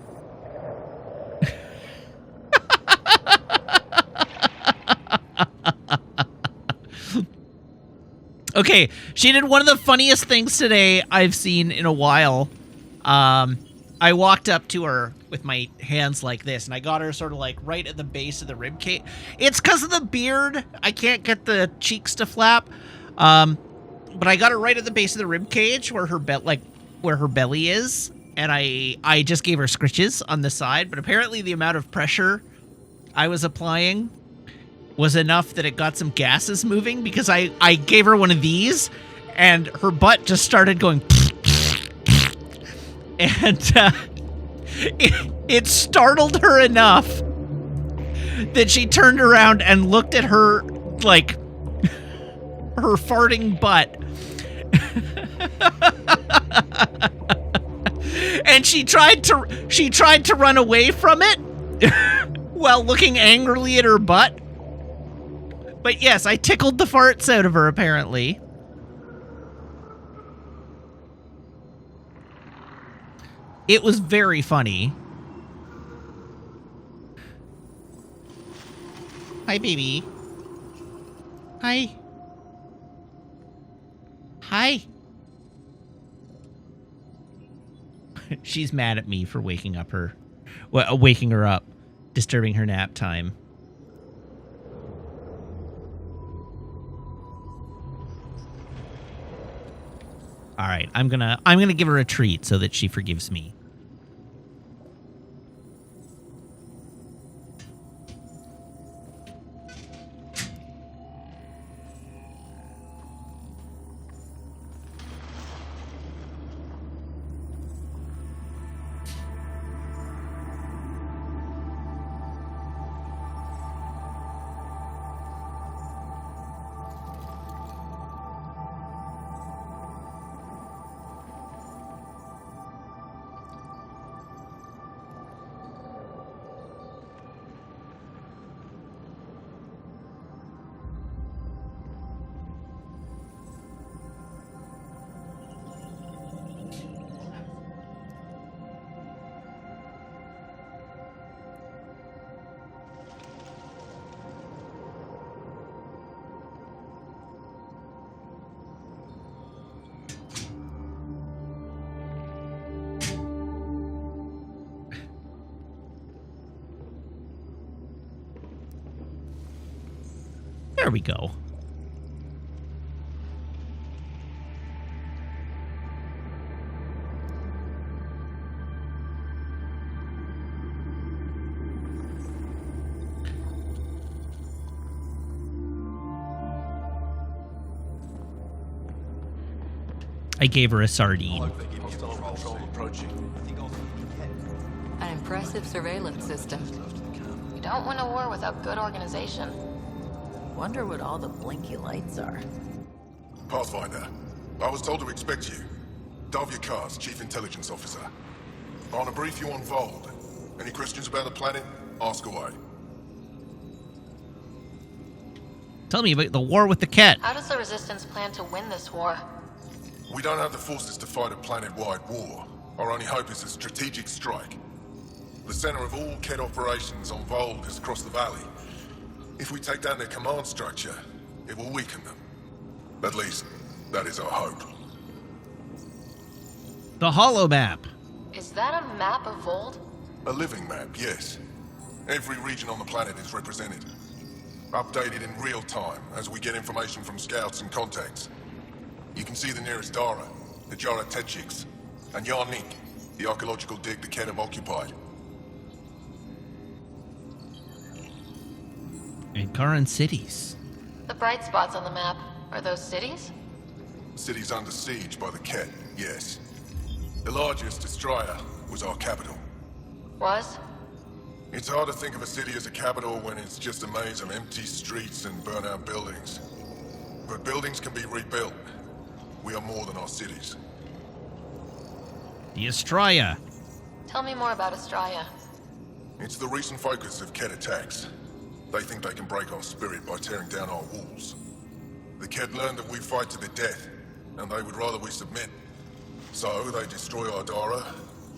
okay, she did one of the funniest things today I've seen in a while. I walked up to her with my hands like this, and I got her sort of like right at the base of the rib cage. It's because of the beard. I can't get the cheeks to flap. But I got her right at the base of the rib cage where her where her belly is, and I just gave her scritches on the side. But apparently, the amount of pressure I was applying was enough that it got some gases moving, because I gave her one of these, and her butt just started going. And it startled her enough that she turned around and looked at her, like, her farting butt. And she tried to run away from it while looking angrily at her butt. But yes, I tickled the farts out of her, apparently. It was very funny. Hi, baby. Hi. Hi. She's mad at me for waking her up, disturbing her nap time. All right, I'm gonna give her a treat so that she forgives me. There we go. I gave her a sardine. An impressive surveillance system. You don't win a war without good organization. Wonder what all the blinky lights are. Pathfinder, I was told to expect you. Davia Kars, Chief Intelligence Officer. I want to brief you on Voeld. Any questions about the planet? Ask away. Tell me about the war with the cat. How does the Resistance plan to win this war? We don't have the forces to fight a planet-wide war. Our only hope is a strategic strike. The center of all Ket operations on Voeld is across the valley. If we take down their command structure, it will weaken them. At least, that is our hope. The holo map. Is that a map of Voeld? A living map, yes. Every region on the planet is represented. Updated in real time as we get information from scouts and contacts. You can see the nearest Dara, the Jara Tetchiks, and Yarnik, the archaeological dig the Ket have occupied. Ankaran cities. The bright spots on the map, are those cities? City's under siege by the Ket, yes. The largest, Destroyer, was our capital. Was? It's hard to think of a city as a capital when it's just a maze of empty streets and burnt-out buildings. But buildings can be rebuilt. We are more than our cities. The Estraya. Tell me more about Estraya. It's the recent focus of Ket attacks. They think they can break our spirit by tearing down our walls. The Ket learned that we fight to the death, and they would rather we submit. So they destroy our Dara,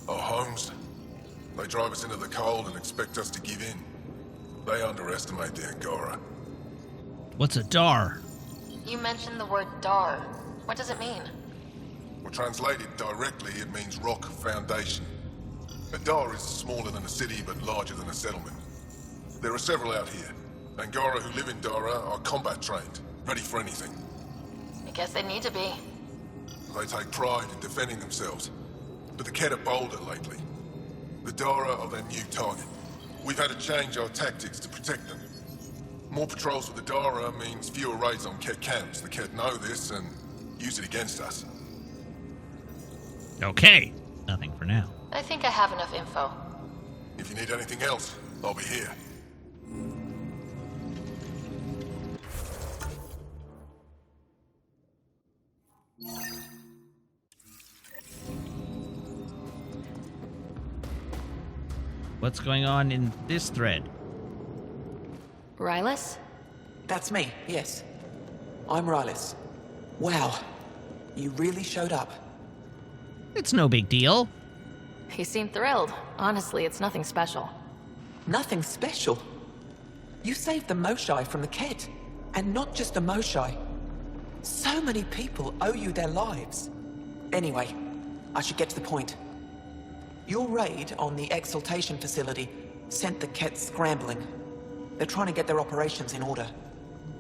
our homes. They drive us into the cold and expect us to give in. They underestimate the Angara. What's a Dar? You mentioned the word Dar. What does it mean? Well, translated directly, it means rock foundation. A Dar is smaller than a city, but larger than a settlement. There are several out here. Angara who live in Dara are combat trained, ready for anything. I guess they need to be. They take pride in defending themselves. But the Ket are bolder lately. The Dara are their new target. We've had to change our tactics to protect them. More patrols with the Dara means fewer raids on Ket camps. The Ket know this and use it against us. Okay. Nothing for now. I think I have enough info. If you need anything else, I'll be here. What's going on in this thread? Rylus? That's me, yes. I'm Rylus. Wow. You really showed up. It's no big deal. He seemed thrilled. Honestly, it's nothing special. Nothing special. You saved the Moshai from the Ket. And not just the Moshai. So many people owe you their lives. Anyway, I should get to the point. Your raid on the Exaltation facility sent the Ket scrambling. They're trying to get their operations in order.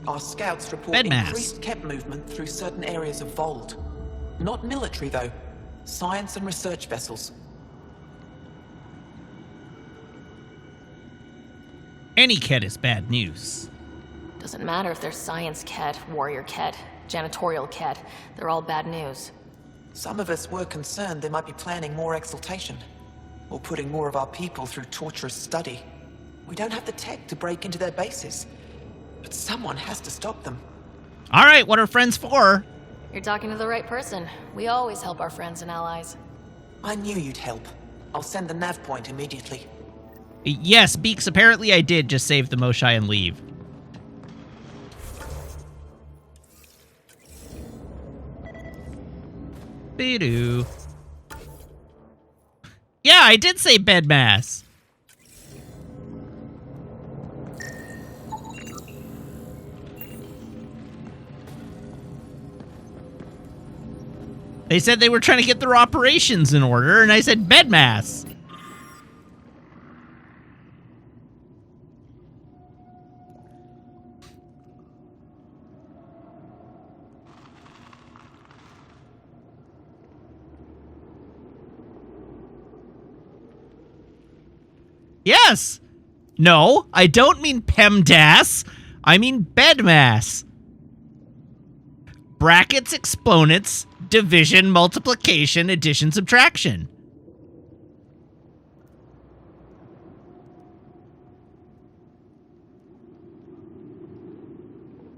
Our scouts report Bedmass. increased Ket movement through certain areas of Voeld. Not military, though. Science and research vessels. Any Ket is bad news. Doesn't matter if they're science Ket, warrior Ket, janitorial Ket. They're all bad news. Some of us were concerned they might be planning more exaltation, or putting more of our people through torturous study. We don't have the tech to break into their bases, but someone has to stop them. All right, what are friends for? You're talking to the right person. We always help our friends and allies. I knew you'd help. I'll send the nav point immediately. Yes, Beaks, apparently I did just save the Moshai and leave. Be-doo. Yeah, I did say Bedmass. They said they were trying to get their operations in order, and I said Bedmass. Yes. No, I don't mean PEMDAS. I mean Bedmass. Brackets, exponents, division, multiplication, addition, subtraction.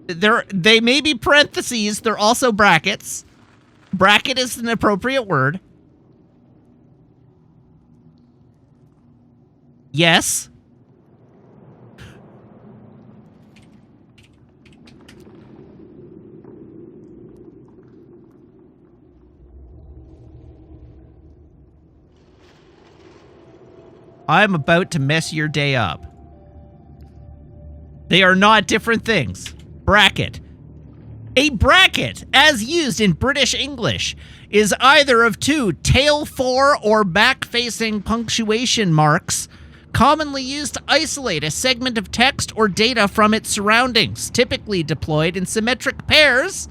They may be parentheses, they're also brackets. Bracket is an appropriate word. Yes. I'm about to mess your day up. They are not different things. Bracket. A bracket, as used in British English, is either of two tail-for or back-facing punctuation marks, commonly used to isolate a segment of text or data from its surroundings, typically deployed in symmetric pairs.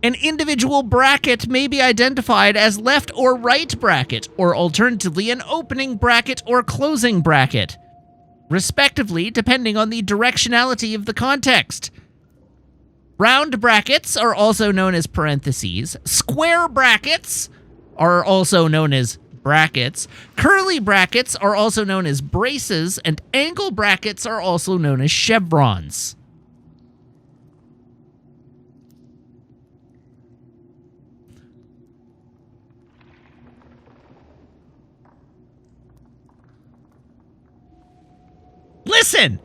An individual bracket may be identified as left or right bracket, or alternatively an opening bracket or closing bracket. respectively, depending on the directionality of the context. Round brackets are also known as parentheses. Square brackets are also known as brackets. Curly brackets are also known as braces, and angle brackets are also known as chevrons. Listen!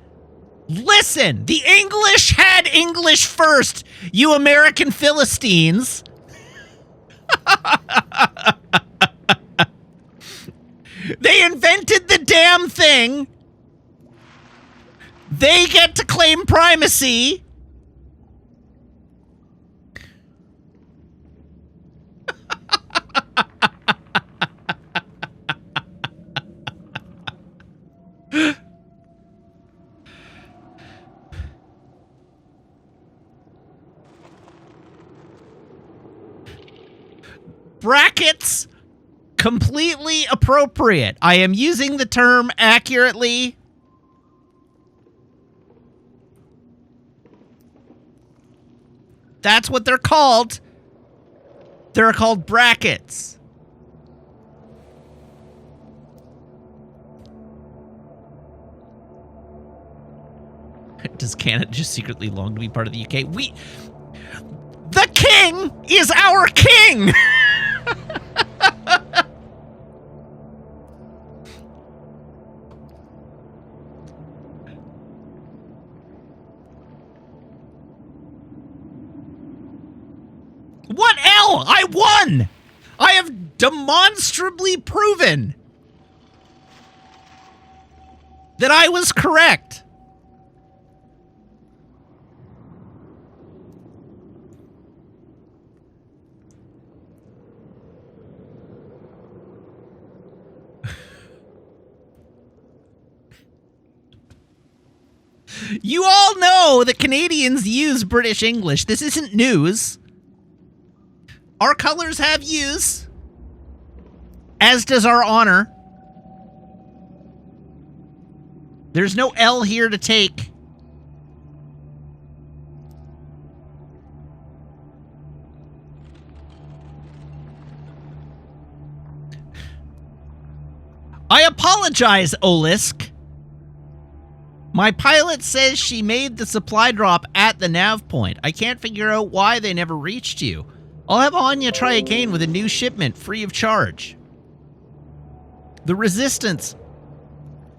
Listen! The English had English first, you American Philistines! They invented the damn thing! They get to claim primacy! Brackets, completely appropriate. I am using the term accurately. That's what they're called. They're called brackets. Does Canada just secretly long to be part of the UK? The king is our king! What L? I won! I have demonstrably proven that I was correct. You all know that Canadians use British English. This isn't news. Our colors have use, as does our honor. There's no L here to take. I apologize, Olisk. My pilot says she made the supply drop at the nav point. I can't figure out why they never reached you. I'll have Anya try again with a new shipment, free of charge. The Resistance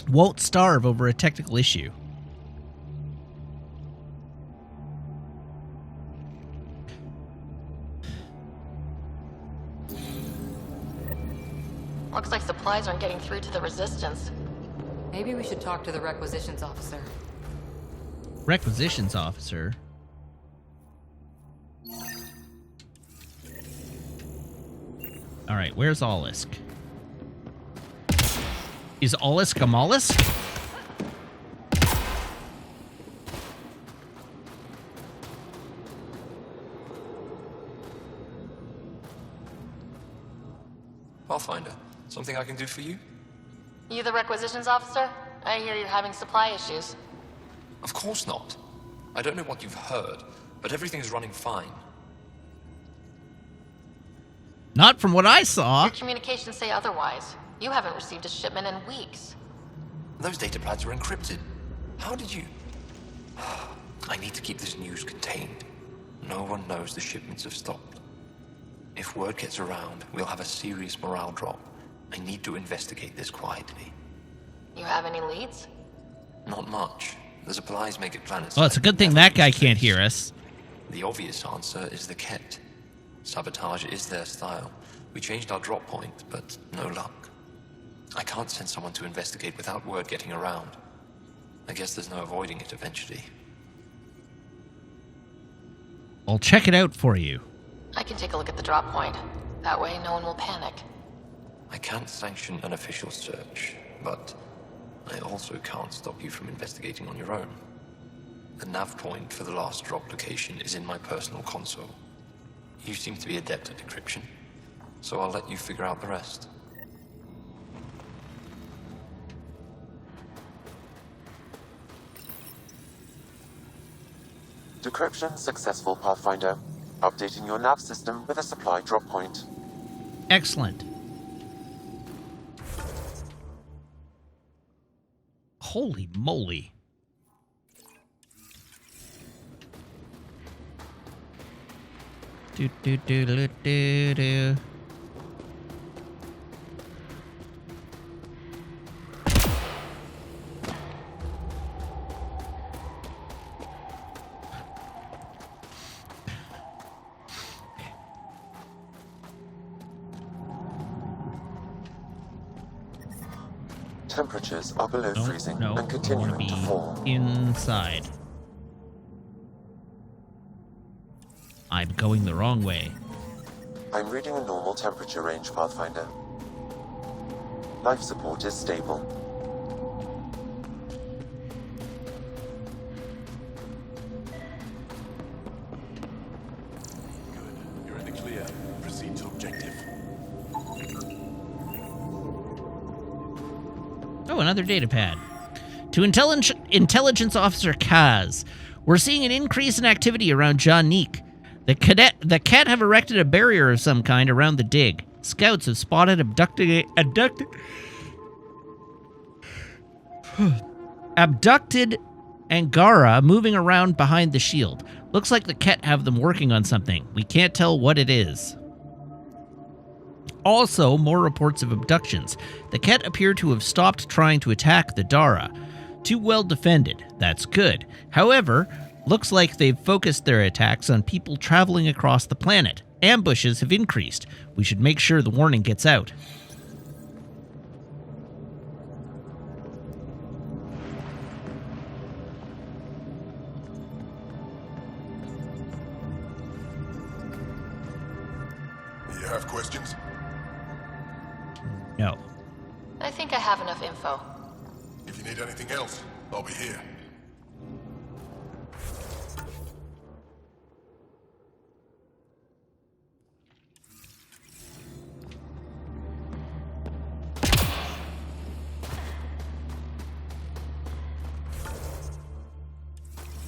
won't starve over a technical issue. Looks like supplies aren't getting through to the Resistance. Maybe we should talk to the requisitions officer. Requisitions officer? Alright, where's Olisk? Is Olisk a mollusk? Pathfinder, something I can do for you? You the requisitions officer? I hear you're having supply issues. Of course not. I don't know what you've heard, but everything's running fine. Not from what I saw. Your communications say otherwise. You haven't received a shipment in weeks. Those data pads were encrypted. How did you... I need to keep this news contained. No one knows the shipments have stopped. If word gets around, we'll have a serious morale drop. I need to investigate this quietly. You have any leads? Not much. The supplies make it planet. Well, it's a good thing that guy can't hear us. The obvious answer is the Ket. Sabotage is their style. We changed our drop point, but no luck. I can't send someone to investigate without word getting around. I guess there's no avoiding it eventually. I'll check it out for you. I can take a look at the drop point. That way, no one will panic. I can't sanction an official search, but I also can't stop you from investigating on your own. The nav point for the last drop location is in my personal console. You seem to be adept at decryption, so I'll let you figure out the rest. Decryption successful, Pathfinder. Updating your nav system with a supply drop point. Excellent. Holy moly. Do do do do do do. Temperatures are below freezing No, and I want to continuing be to fall. inside. I'm going the wrong way. I'm reading a normal temperature range, Pathfinder. Life support is stable. Good. You're in the clear. Proceed to objective. Oh, another data pad. To Intelligence Officer Kaz, we're seeing an increase in activity around John-Neek. The Ket have erected a barrier of some kind around the dig. Scouts have spotted abducted Angara moving around behind the shield. Looks like the Ket have them working on something. We can't tell what it is. Also, more reports of abductions. The Ket appear to have stopped trying to attack the Dara. Too well defended. That's good. However, looks like they've focused their attacks on people traveling across the planet. Ambushes have increased. We should make sure the warning gets out. You have questions? No. I think I have enough info. If you need anything else, I'll be here.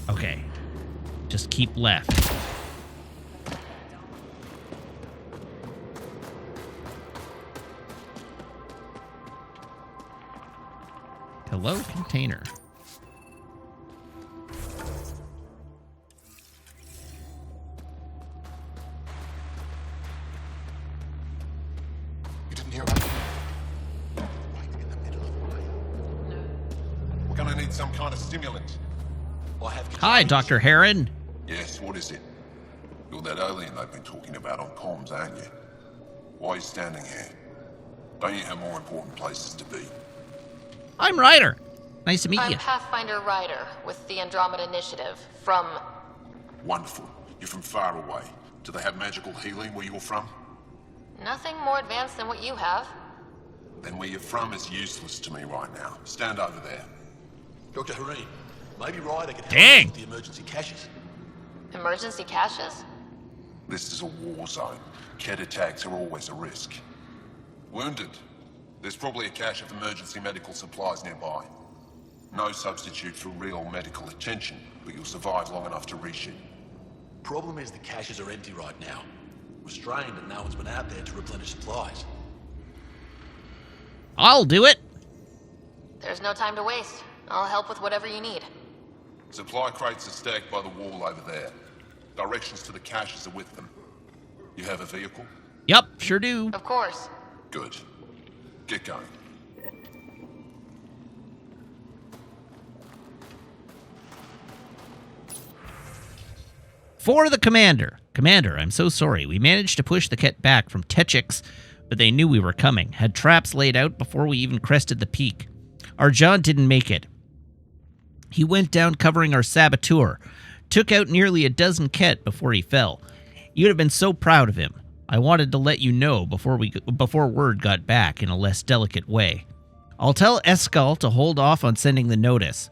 Okay. Just keep left. Hello, container. You didn't hear that? Right in the middle of the way. We're gonna need some kind of stimulant. I have Hi, Dr. Heron. Yes, what is it? You're that alien they've been talking about on comms, aren't you? Why are you standing here? Don't you have more important places to be? I'm Ryder. Nice to meet I'm you. Pathfinder Ryder with the Andromeda Initiative from... Wonderful. You're from far away. Do they have magical healing where you're from? Nothing more advanced than what you have. Then where you're from is useless to me right now. Stand over there. Dr. Hareen, maybe Ryder could help Dang. us with the emergency caches. Emergency caches? This is a war zone. Ket attacks are always a risk. Wounded? There's probably a cache of emergency medical supplies nearby. No substitute for real medical attention, but you'll survive long enough to reshoot. Problem is the caches are empty right now. We're strained and no one's been out there to replenish supplies. I'll do it. There's no time to waste. I'll help with whatever you need. Supply crates are stacked by the wall over there. Directions to the caches are with them. You have a vehicle? Yep, sure do. Of course. Good. Get going. For the commander. Commander, I'm so sorry. We managed to push the Ket back from Techix, but they knew we were coming. Had traps laid out before we even crested the peak. Our John didn't make it. He went down covering our saboteur. Took out nearly a dozen Ket before he fell. You'd have been so proud of him. I wanted to let you know before word got back in a less delicate way. I'll tell Escal to hold off on sending the notice.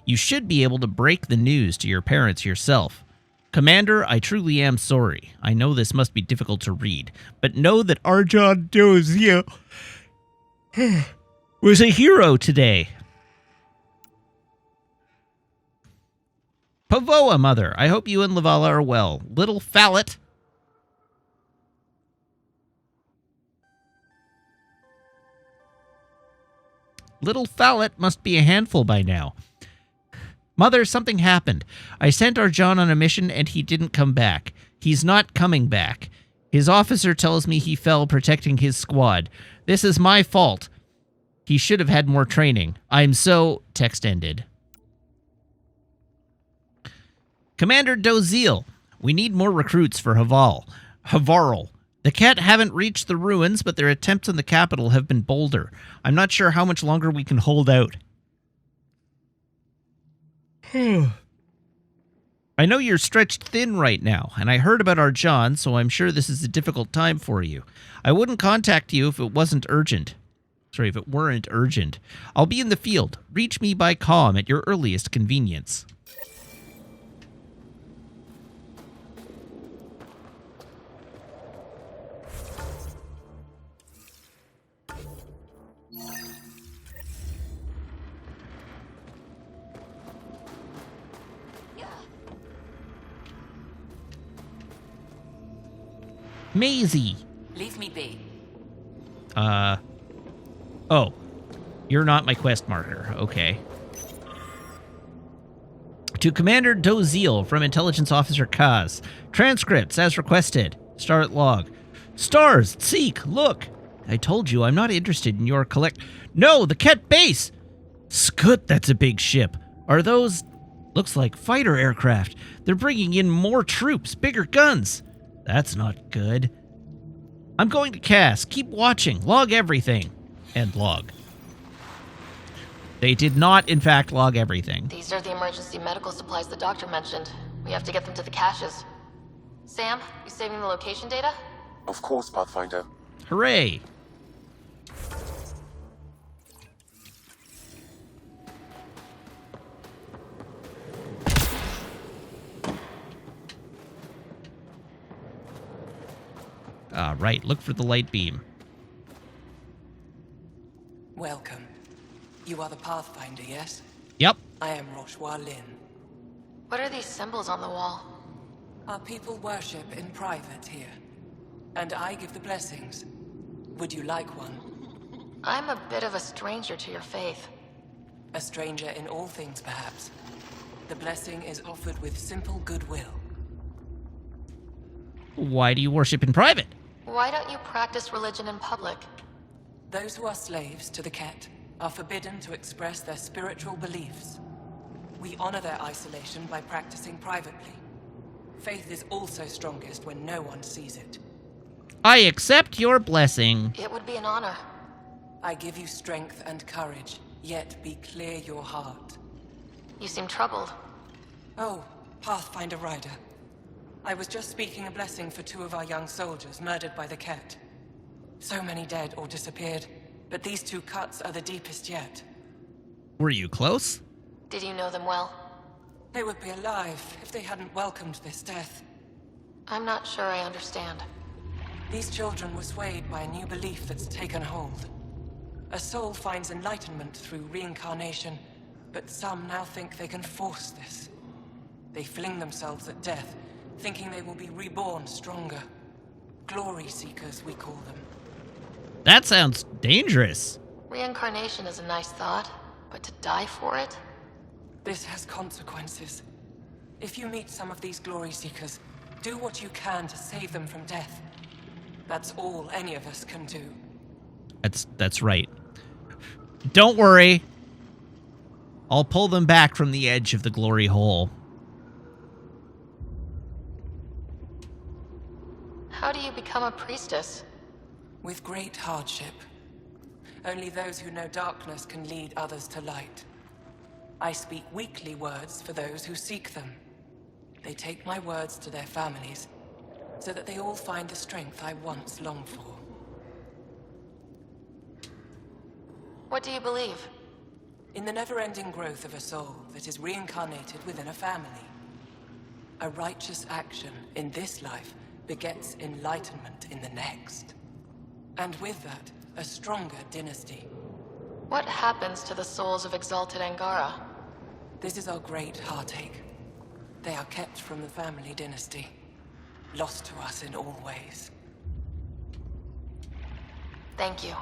You should be able to break the news to your parents yourself. Commander, I truly am sorry. I know this must be difficult to read, but know that Arjan Dozier was a hero today. Pavoa, Mother. I hope you and Lavala are well. Little Fallet. Little Fallet must be a handful by now. Mother, something happened. I sent our John on a mission and he didn't come back. He's not coming back. His officer tells me he fell protecting his squad. This is my fault. He should have had more training. I'm so... Text ended. Commander Dozil, we need more recruits for Havarl. The Ket haven't reached the ruins, but their attempts on the capital have been bolder. I'm not sure how much longer we can hold out. I know you're stretched thin right now, and I heard about our John, so I'm sure this is a difficult time for you. I wouldn't contact you if it weren't urgent. I'll be in the field. Reach me by comm at your earliest convenience. Maisie. Leave me be. Oh. You're not my quest marker. Okay. To Commander Dozil from Intelligence Officer Kaz. Transcripts as requested. Start log. Stars! Seek! Look! I told you I'm not interested in your No! The Ket base! Scut, that's a big ship. Are those... Looks like fighter aircraft. They're bringing in more troops, bigger guns. That's not good. I'm going to Cass. Keep watching. Log everything. End log. They did not, in fact, log everything. These are the emergency medical supplies the doctor mentioned. We have to get them to the caches. Sam, you saving the location data? Of course, Pathfinder. Hooray! Right, look for the light beam. Welcome. You are the Pathfinder, yes? Yep. I am Roshua Lin. What are these symbols on the wall? Our people worship in private here, and I give the blessings. Would you like one? I'm a bit of a stranger to your faith. A stranger in all things, perhaps. The blessing is offered with simple goodwill. Why do you worship in private? Why don't you practice religion in public? Those who are slaves to the Ket are forbidden to express their spiritual beliefs. We honor their isolation by practicing privately. Faith is also strongest when no one sees it. I accept your blessing. It would be an honor. I give you strength and courage, yet be clear your heart. You seem troubled. Oh, Pathfinder Rider. I was just speaking a blessing for 2 of our young soldiers murdered by the Ket. So many dead or disappeared, but these 2 cuts are the deepest yet. Were you close? Did you know them well? They would be alive if they hadn't welcomed this death. I'm not sure I understand. These children were swayed by a new belief that's taken hold. A soul finds enlightenment through reincarnation, but some now think they can force this. They fling themselves at death, thinking they will be reborn stronger. Glory seekers, we call them. That sounds dangerous. Reincarnation is a nice thought, but to die for it? This has consequences. If you meet some of these glory seekers, do what you can to save them from death. That's all any of us can do. That's right. Don't worry. I'll pull them back from the edge of the glory hole. How do you become a priestess? With great hardship. Only those who know darkness can lead others to light. I speak weekly words for those who seek them. They take my words to their families, so that they all find the strength I once longed for. What do you believe? In the never-ending growth of a soul that is reincarnated within a family. A righteous action in this life begets enlightenment in the next. And with that, a stronger dynasty. What happens to the souls of exalted Angara? This is our great heartache. They are kept from the family dynasty. Lost to us in all ways. Thank you.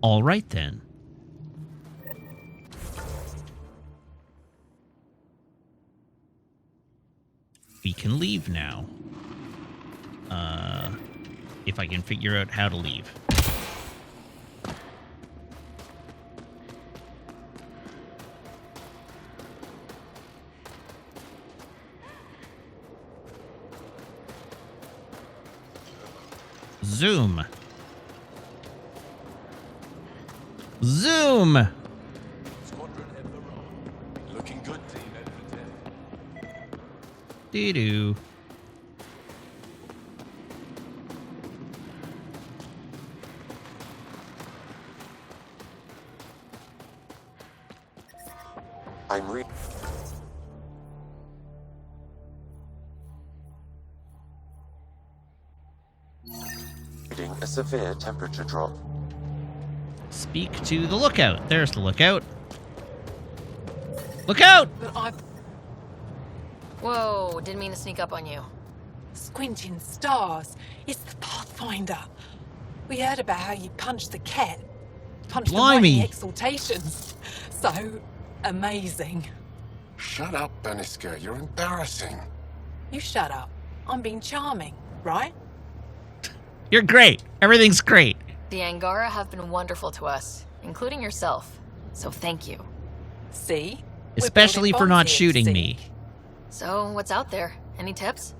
All right, then. We can leave now. If I can figure out how to leave. Zoom. Zoom! Squadron Emperor. Looking good, team Emperor 10. Doo-doo. I'm reading a severe temperature drop. Speak to the lookout. There's the lookout. Look out! But I'm Whoa, didn't mean to sneak up on you. squinting stars. It's the Pathfinder. We heard about how you punched the cat. Punched the Blimey. mighty exaltations. So amazing. Shut up, Beniska. You're embarrassing. You shut up. I'm being charming, right? You're great. Everything's great. The Angara have been wonderful to us, including yourself. So thank you. See? We're Especially building for not bonds here, shooting see? me. So, what's out there? Any tips?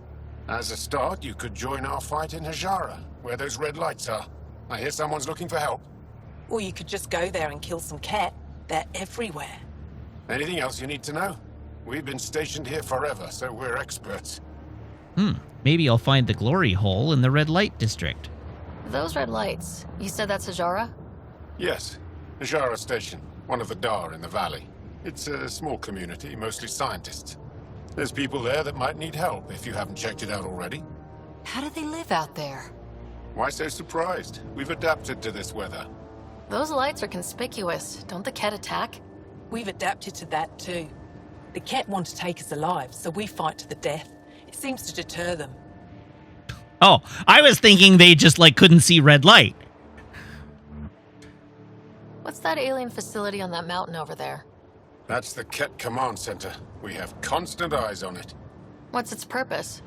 As a start, you could join our fight in Hajara, where those red lights are. I hear someone's looking for help. Or you could just go there and kill some cat. They're everywhere. Anything else you need to know? We've been stationed here forever, so we're experts. Maybe I'll find the glory hole in the red light district. Those red lights. You said that's Hajara? Yes, Hajara Station, one of the Dar in the valley. It's a small community, mostly scientists. There's people there that might need help if you haven't checked it out already. How do they live out there? Why so surprised? We've adapted to this weather. Those lights are conspicuous. Don't the Ket attack? We've adapted to that too. The cat want to take us alive, so we fight to the death. It seems to deter them. Oh, I was thinking they just, couldn't see red light. What's that alien facility on that mountain over there? That's the Ket Command Center. We have constant eyes on it. What's its purpose?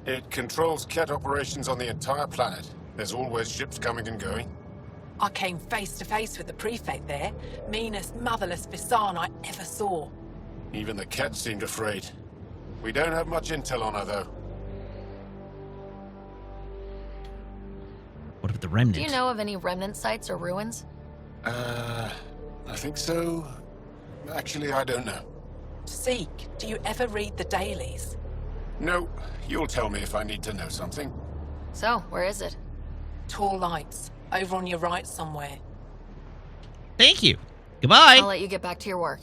It controls Ket operations on the entire planet. There's always ships coming and going. I came face to face with the prefect there. Meanest, motherless Bisan I ever saw. Even the Ket seemed afraid. We don't have much intel on her, though. What about the remnant? Do you know of any remnant sites or ruins? I think so. Actually, I don't know. Seek, do you ever read the dailies? No, you'll tell me if I need to know something. So, where is it? Tall lights, over on your right somewhere. Thank you. Goodbye. I'll let you get back to your work.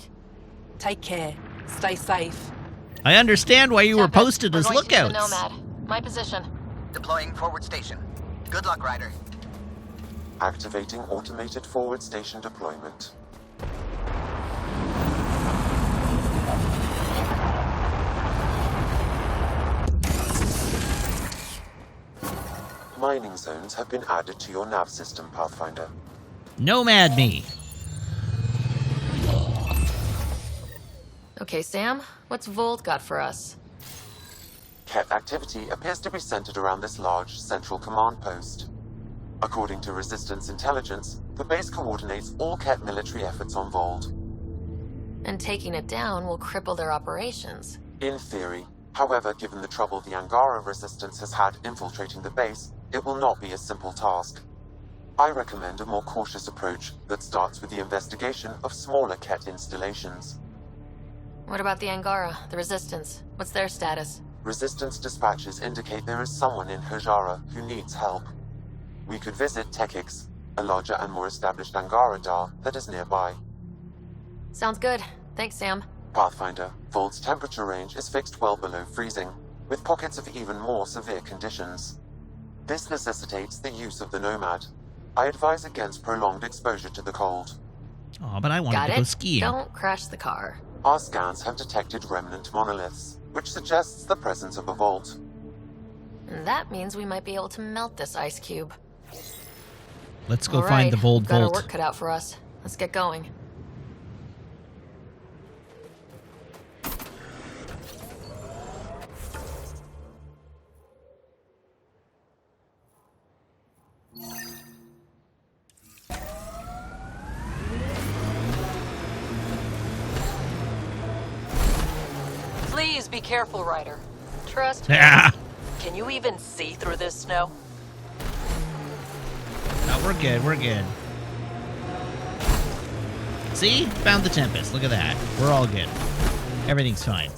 Take care. Stay safe. I understand why you were Tempest, posted we're as going to the lookouts. Nomad. My position. Deploying forward station. Good luck, Ryder. Activating automated forward station deployment. Mining zones have been added to your nav system, Pathfinder. Nomad me. Okay, Sam, what's Voeld got for us? Ket activity appears to be centered around this large central command post. According to Resistance intelligence, the base coordinates all Ket military efforts on Voeld. And taking it down will cripple their operations. In theory. However, given the trouble the Angara Resistance has had infiltrating the base, it will not be a simple task. I recommend a more cautious approach that starts with the investigation of smaller Ket installations. What about the Angara, the Resistance? What's their status? Resistance dispatches indicate there is someone in Hajara who needs help. We could visit Tekix, a larger and more established Angara Dar that is nearby. Sounds good. Thanks, Sam. Pathfinder, Vold's temperature range is fixed well below freezing, with pockets of even more severe conditions. This necessitates the use of the Nomad. I advise against prolonged exposure to the cold. Oh, but I wanted Got to it? go skiing. Don't crash the car. Our scans have detected remnant monoliths, which suggests the presence of a vault. That means we might be able to melt this ice cube. Let's go All find right, the Voeld we've got our vault. work cut out for us. Let's get going. Please be careful, Ryder. Trust me. Ah, Can you even see through this snow? no, we're good. We're good. See? Found the Tempest. Look at that. We're all good. Everything's fine.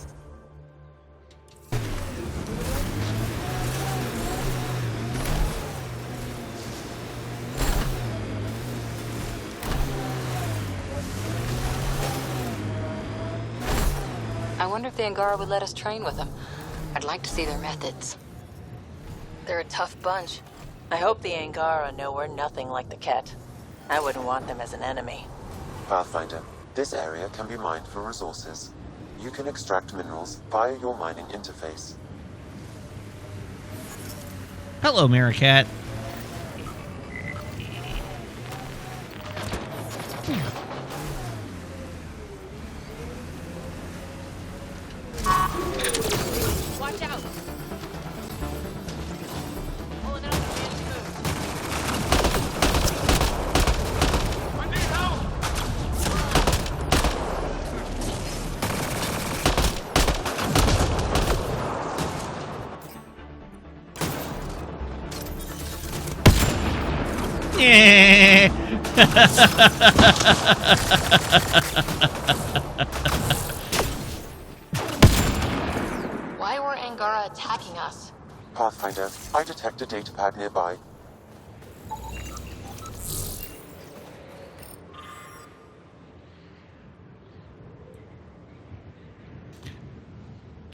I wonder if the Angara would let us train with them. I'd like to see their methods. They're a tough bunch. I hope the Angara know we're nothing like the Ket. I wouldn't want them as an enemy. Pathfinder, this area can be mined for resources. You can extract minerals via your mining interface. Hello, Maricat. Watch out! Pulling out the man's move. I need help! Yeah. Why were Angara attacking us? Pathfinder, I detect a datapad nearby.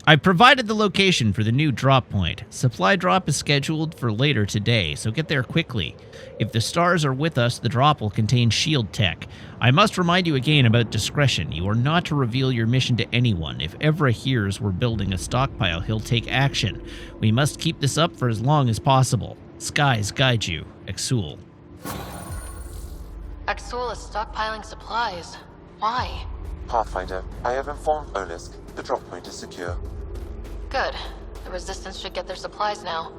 I provided the location for the new drop point. Supply drop is scheduled for later today, so get there quickly. If the stars are with us, the drop will contain shield tech. I must remind you again about discretion. You are not to reveal your mission to anyone. If Evra hears we're building a stockpile, he'll take action. We must keep this up for as long as possible. Skies guide you. Exul. Exul is stockpiling supplies. Why? Pathfinder, I have informed Olisk. The drop point is secure. Good. The Resistance should get their supplies now.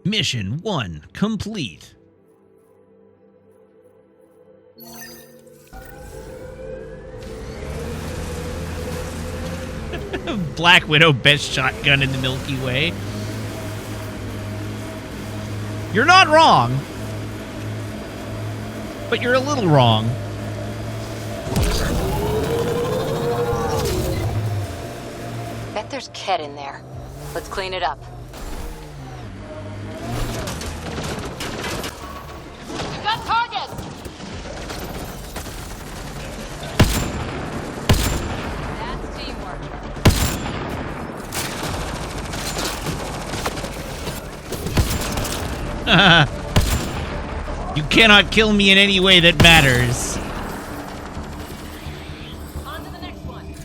Mission 1 complete. Black Widow best shotgun in the Milky Way. You're not wrong, but you're a little wrong. Bet there's Ket in there. Let's clean it up. We got targets! That's teamwork. You cannot kill me in any way that matters. On to the next one.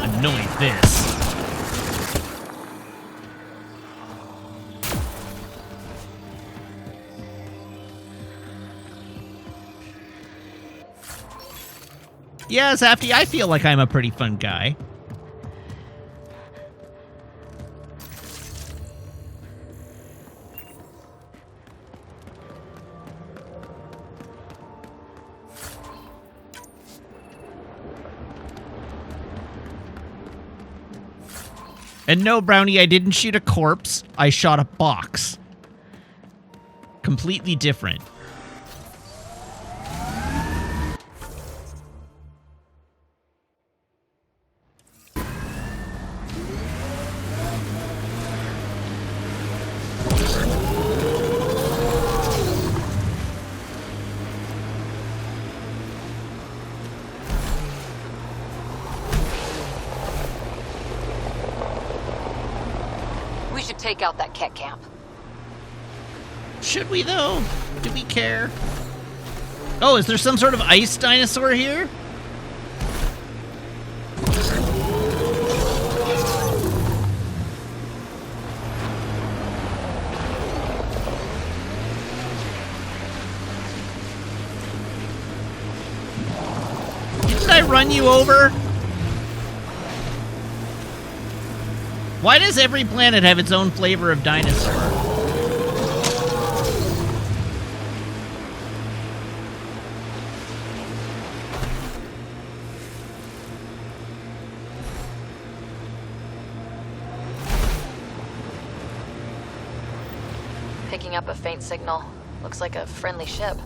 Annoy this. Yeah, Zafty, I feel like I'm a pretty fun guy. And no, Brownie, I didn't shoot a corpse. I shot a box. Completely different. should take out that Ket camp. Should we, though? Do we care? Oh, is there some sort of ice dinosaur here? Did I run you over? Why does every planet have its own flavor of dinosaur? Picking up a faint signal. Looks like a friendly ship.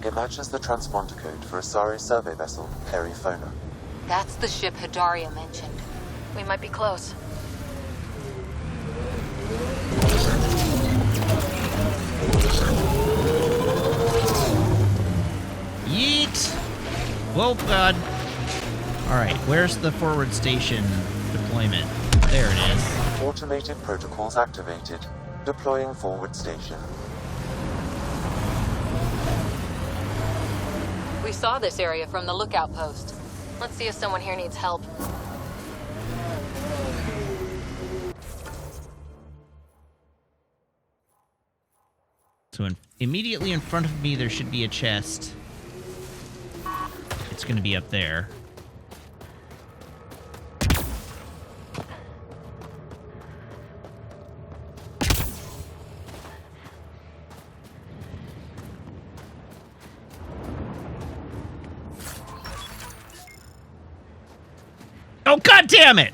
It matches the transponder code for a Asari survey vessel, Perifona. That's the ship Hidaria mentioned. We might be close. Yeet! Whoa, God. Alright, where's the forward station deployment? There it is. Automated protocols activated. Deploying forward station. We saw this area from the lookout post. Let's see if someone here needs help. So immediately in front of me, there should be a chest. It's going to be up there. Oh, God damn it!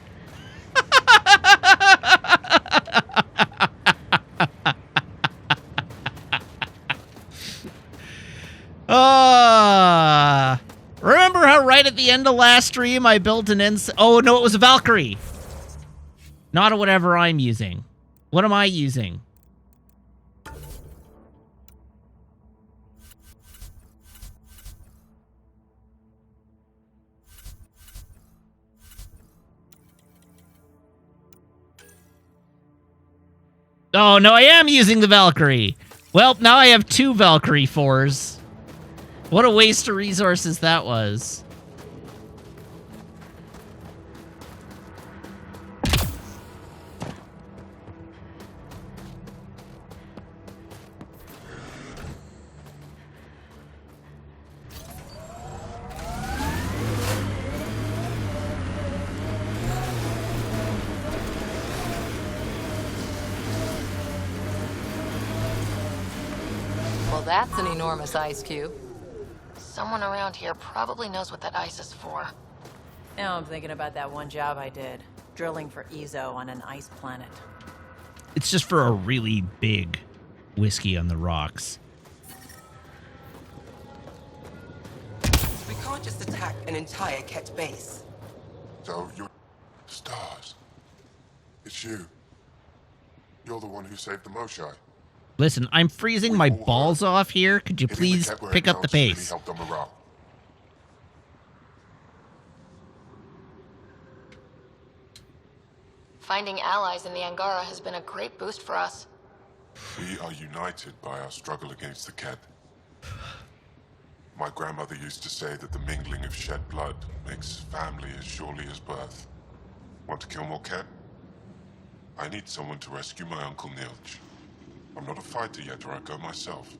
Remember how right at the end of last stream I built an oh, no, it was a Valkyrie. Not a whatever I'm using. What am I using? Oh, no, I am using the Valkyrie. Well, now I have 2 Valkyrie 4s. What a waste of resources that was. Well, that's an enormous ice cube. Someone around here probably knows what that ice is for. Now I'm thinking about that one job I did, drilling for Ezo on an ice planet. It's just for a really big whiskey on the rocks. We can't just attack an entire Ket base. So you're Stars. It's you. You're the one who saved the Moshai. Listen, I'm freezing my balls off here. Could you please pick up the pace? Really helped on morale. Finding allies in the Angara has been a great boost for us. We are united by our struggle against the Ket. My grandmother used to say that the mingling of shed blood makes family as surely as birth. Want to kill more Ket? I need someone to rescue my Uncle Nilch. I'm not a fighter yet, or I'd go myself.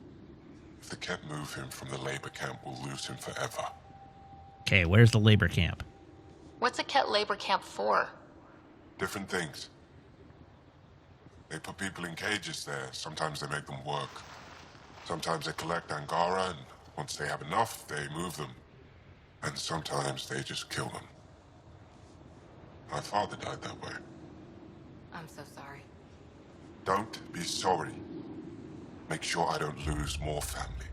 If the Ket move him from the labor camp, we'll lose him forever. Okay, where's the labor camp? What's a Ket labor camp for? Different things. They put people in cages there. Sometimes they make them work. Sometimes they collect Angara, and once they have enough, they move them. And sometimes they just kill them. My father died that way. I'm so sorry. Don't be sorry. Make sure I don't lose more family.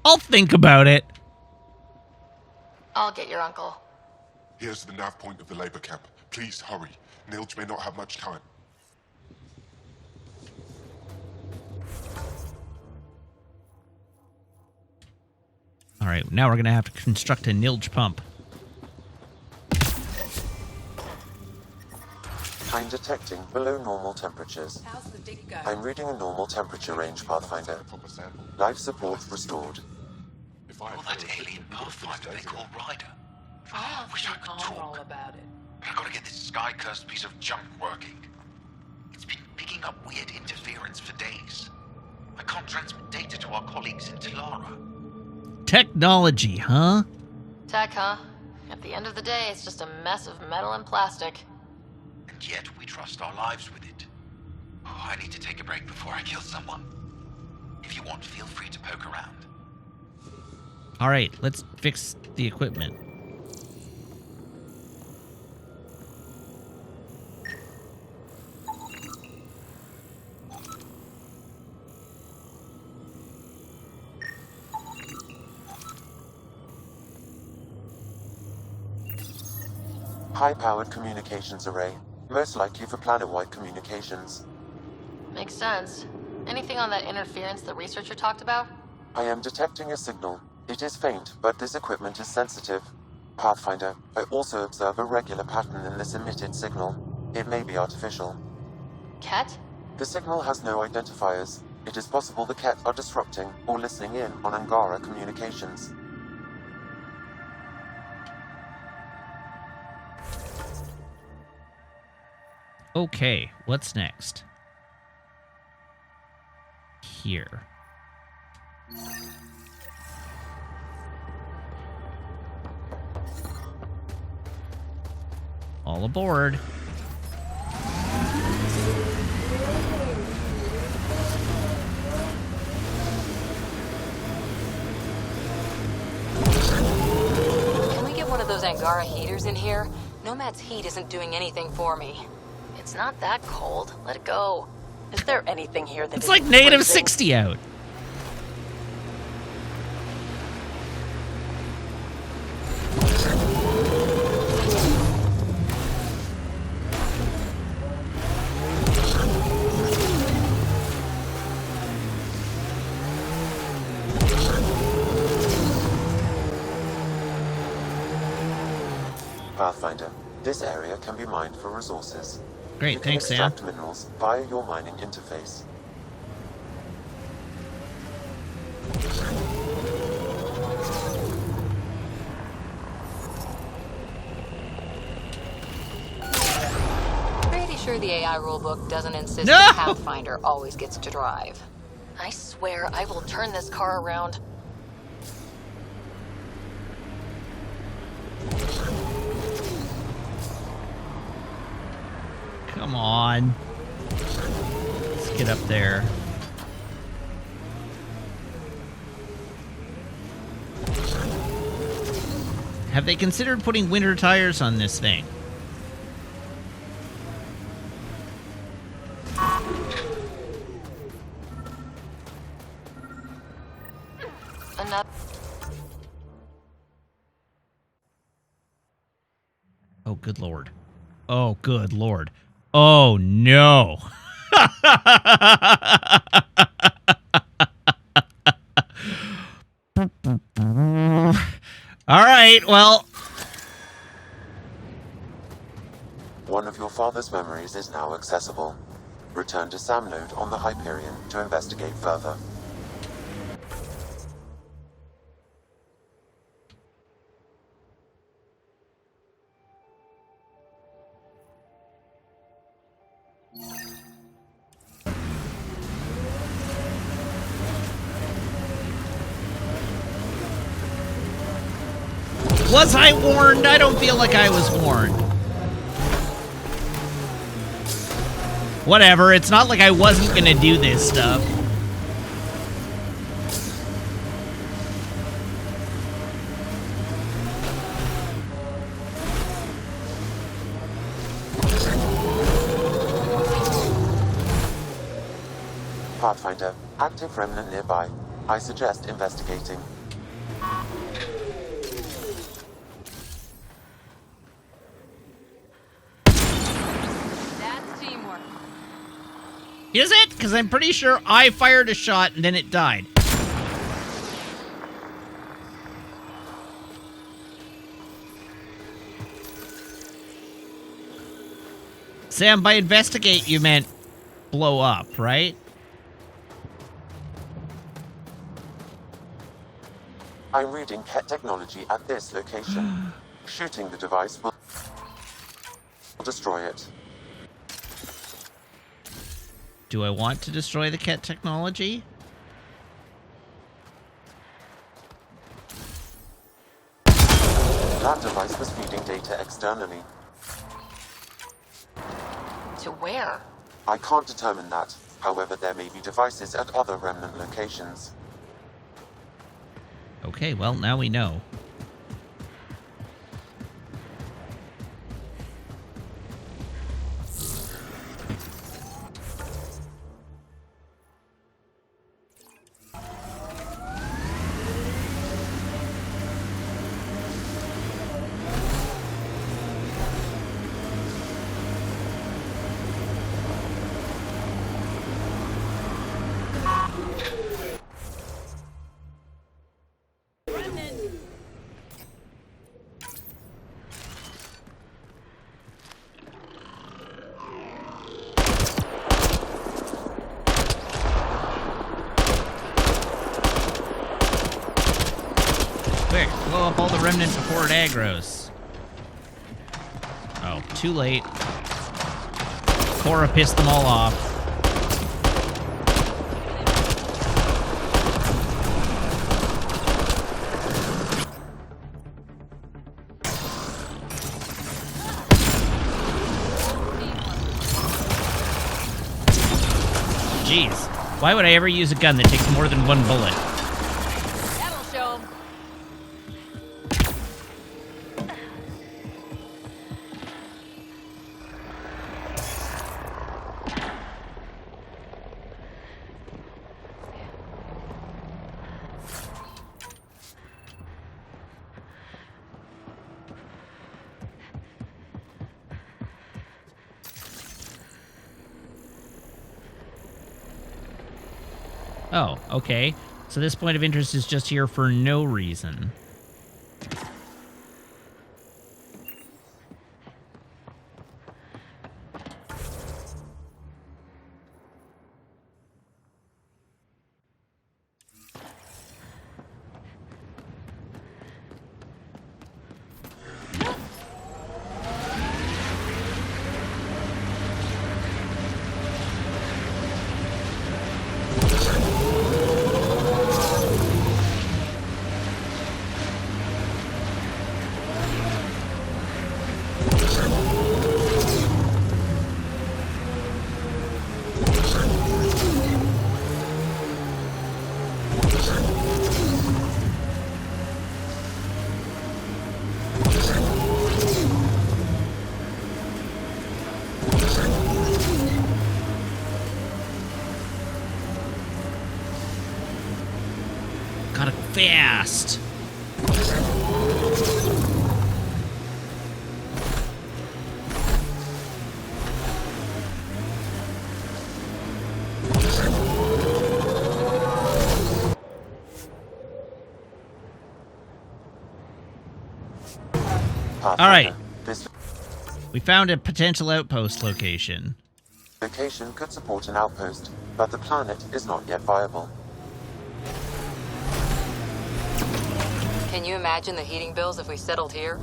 I'll think about it. I'll get your uncle. Here's the nav point of the labor camp. Please hurry. Nilch may not have much time. All right, now we're going to have to construct a Nilch pump. I'm detecting below normal temperatures. How's the dig going? I'm reading a normal temperature range, Pathfinder. Life support restored. Oh, that alien Pathfinder they call Ryder. I wish I could talk. all about it. But I've got to get this sky-cursed piece of junk working. It's been picking up weird interference for days. I can't transmit data to our colleagues in Tilara. Technology, huh? Tech, huh? At the end of the day, it's just a mess of metal and plastic. And yet we trust our lives with it. Oh, I need to take a break before I kill someone. If you want, feel free to poke around. All right, let's fix the equipment. High-powered communications array, most likely for planet-wide communications. Makes sense. Anything on that interference the researcher talked about? I am detecting a signal. It is faint, but this equipment is sensitive. Pathfinder, I also observe a regular pattern in this emitted signal. It may be artificial. Ket? The signal has no identifiers. It is possible the Ket are disrupting or listening in on Angara communications. Okay, what's next? Here. All aboard. Can we get one of those Angara heaters in here? Nomad's heat isn't doing anything for me. It's not that cold. Let it go. Is there anything here that It's like negative 60 out. Pathfinder, this area can be mined for resources. Great, You can thanks, Sam. extract minerals via your mining interface. Pretty sure the AI rulebook doesn't insist No! the Pathfinder always gets to drive. I swear I will turn this car around. Come on. Let's get up there. Have they considered putting winter tires on this thing? Another. Oh, good lord. Oh, good lord. Oh, no. All right, well. One of your father's memories is now accessible. Return to Sam Node on the Hyperion to investigate further. Was I warned? I don't feel like I was warned. Whatever, it's not like I wasn't gonna do this stuff. Pathfinder, active remnant nearby. I suggest investigating. That's teamwork. Is it? Because I'm pretty sure I fired a shot and then it died. Sam, by investigate, you meant blow up, right? I'm reading Ket technology at this location. Shooting the device will destroy it. Do I want to destroy the Ket technology? That device was feeding data externally. To where? I can't determine that. However, there may be devices at other remnant locations. Okay, well, now we know. Quick, blow up all the remnant before it aggroes. Oh, too late. Cora pissed them all off. Jeez, why would I ever use a gun that takes more than one bullet? That'll show 'em. Oh, okay. So this point of interest is just here for no reason. Gotta go fast. All right. This We found a potential outpost location. location could support an outpost, but the planet is not yet viable. Can you imagine the heating bills if we settled here?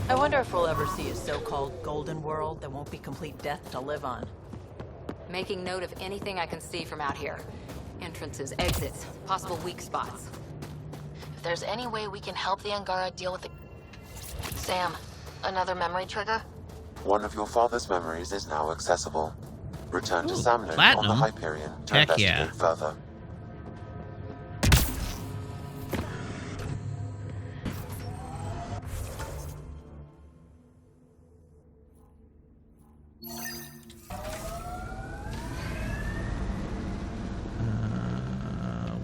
I wonder if we'll ever see a so-called golden world that won't be complete death to live on. Making note of anything I can see from out here. Entrances, exits, possible weak spots. If there's any way we can help the Angara deal with the... Sam, another memory trigger? One of your father's memories is now accessible. Return to Samno on the platinum? Hyperion to Heck investigate yeah. further.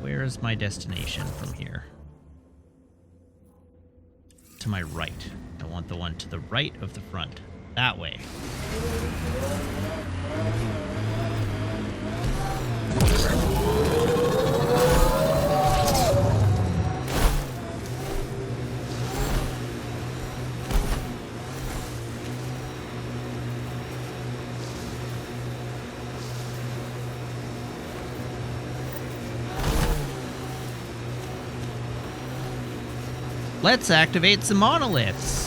Where is my destination from here? To my right. I want the one to the right of the front. That way. Let's activate some monoliths.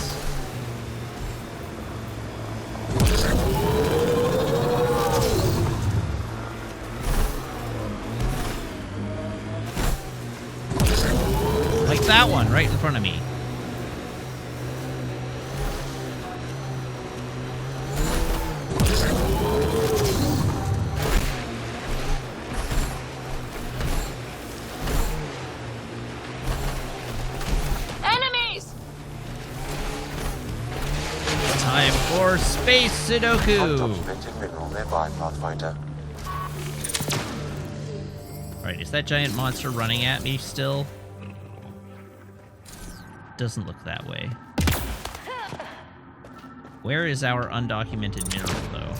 Like that one right in front of me. Enemies! Time for space Sudoku. Undocumented mineral nearby, Pathfinder. Alright, is that giant monster running at me still? Doesn't look that way. Where is our undocumented mineral, though?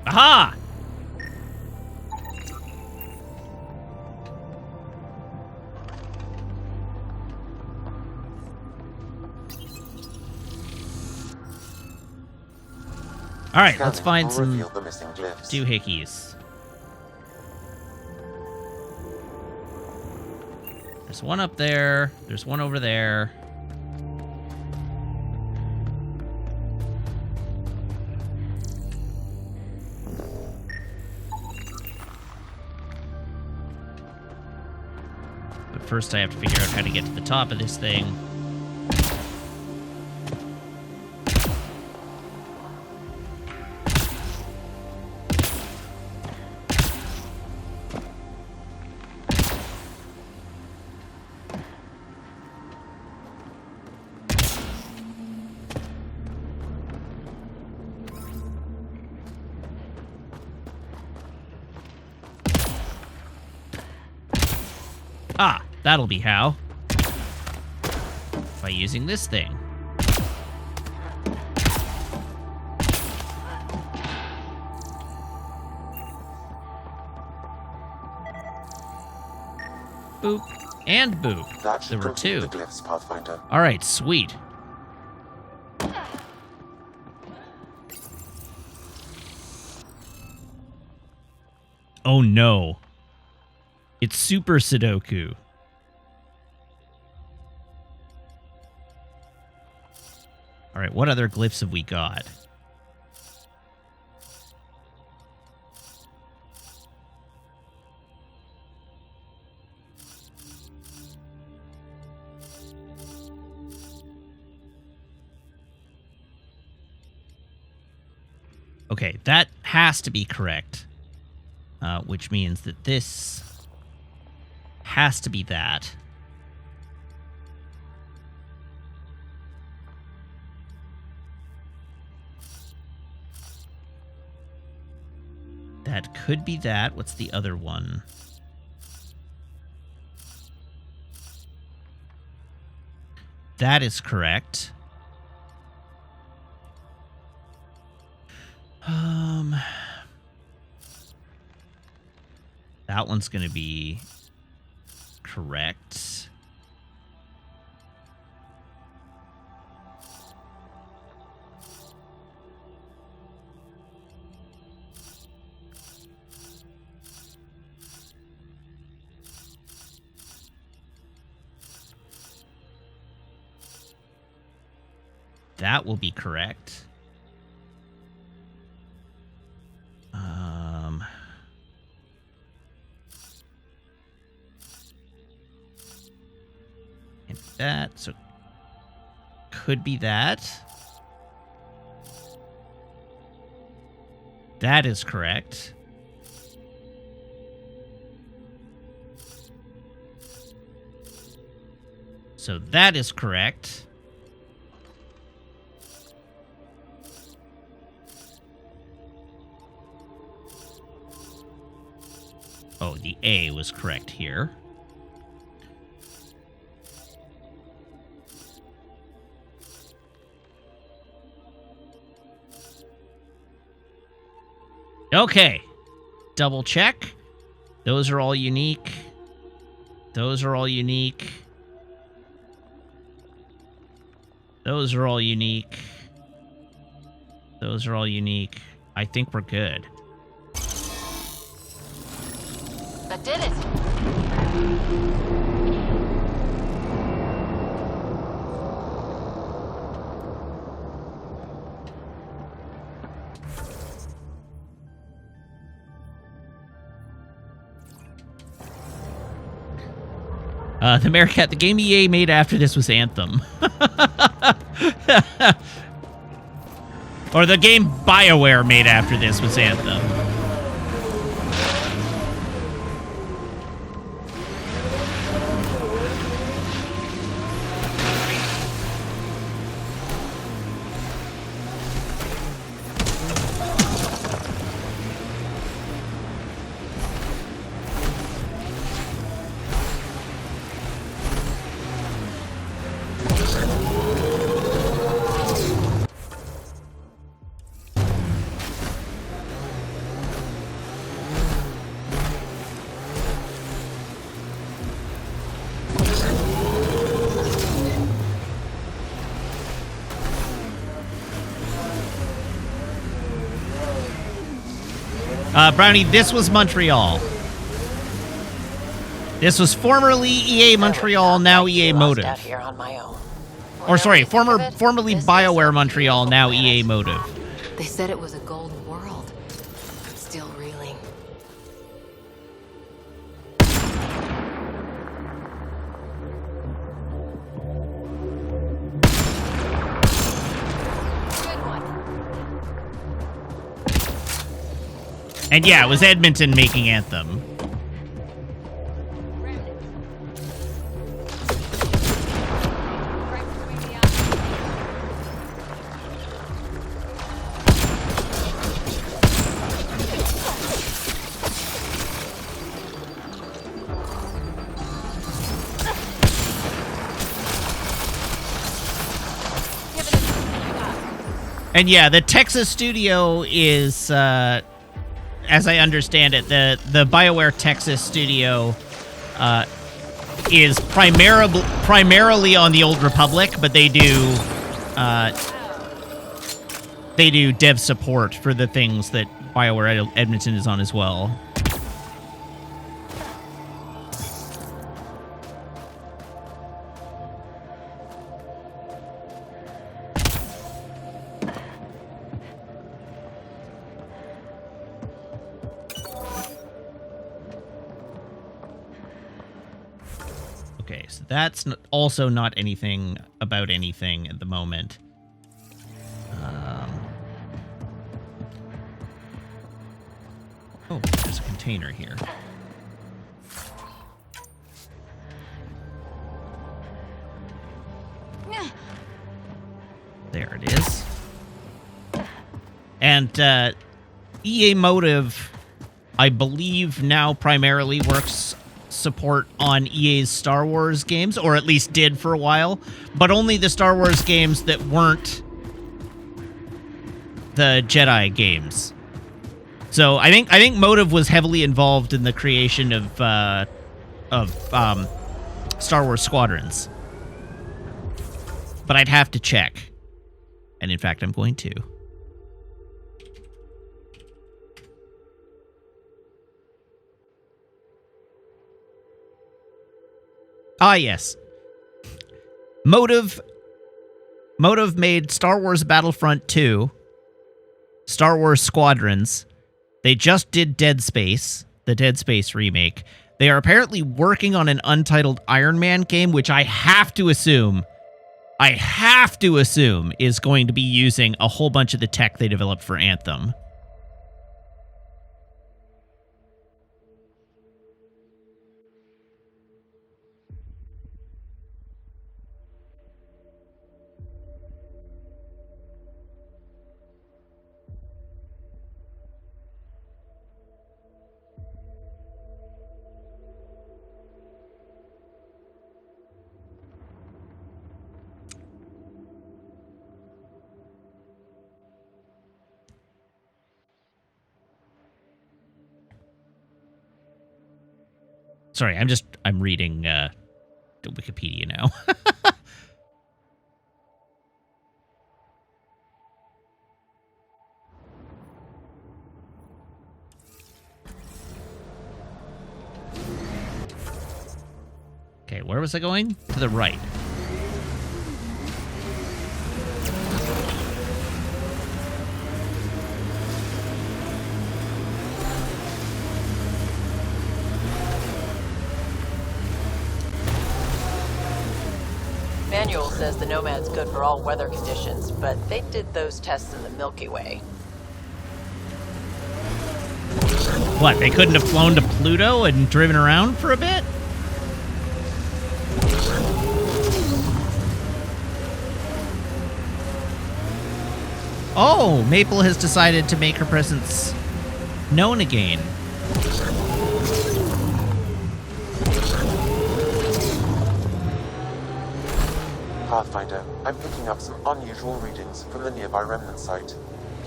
Aha! Alright, let's find some doohickeys. There's one up there. There's one over there. But first I have to figure out how to get to the top of this thing. Ah, that'll be how. By using this thing. Boop. And boop. There were two. The glyphs, Pathfinder. Alright, sweet. Oh no. It's Super Sudoku. Alright, what other glyphs have we got? Okay, that has to be correct. Which means that this has to be that. That could be that. What's the other one? That is correct. That one's going to be correct. That will be correct. And that, so could be that. That is correct. So that is correct. Oh, the A was correct here. Okay. Double check. Those are all unique. Those are all unique. Those are all unique. Those are all unique. I think we're good. That did it. The Meerkat, the game EA made after this was Anthem. Or the game BioWare made after this was Anthem. Brownie, this was Montreal. This was formerly EA Montreal, now EA Motive. Out here on my own. Or sorry, formerly BioWare Montreal, now EA Motive. They said it was a golden world. I'm still reeling. Good one. And yeah, it was Edmonton making Anthem. And yeah, the Texas studio is, as I understand it, the BioWare Texas studio is primarily on the Old Republic, but they do dev support for the things that BioWare Edmonton is on as well. Okay, so that's also not anything about anything at the moment. Oh, there's a container here. There it is. And EA Motive, I believe, now primarily works support on EA's Star Wars games, or at least did for a while, but only the Star Wars games that weren't the Jedi games. So I think Motive was heavily involved in the creation of Star Wars Squadrons. But I'd have to check. And in fact, I'm going to. Ah, yes. Motive made Star Wars Battlefront 2, Star Wars Squadrons. They just did Dead Space, the Dead Space remake. They are apparently working on an untitled Iron Man game, which I have to assume is going to be using a whole bunch of the tech they developed for Anthem. Sorry, I'm reading Wikipedia now. Where was I going? To the right. Manual says the Nomad's good for all weather conditions, but they did those tests in the Milky Way. What, they couldn't have flown to Pluto and driven around for a bit? Oh, Maple has decided to make her presence known again. Pathfinder, I'm picking up some unusual readings from the nearby remnant site.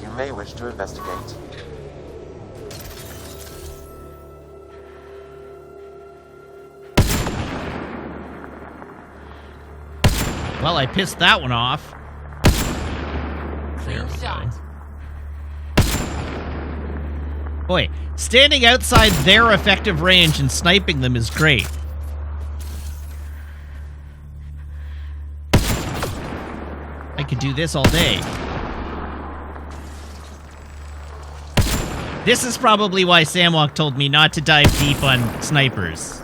You may wish to investigate. Well, I pissed that one off. There we go. Boy, standing outside their effective range and sniping them is great. I could do this all day. This is probably why Samwalk told me not to dive deep on snipers.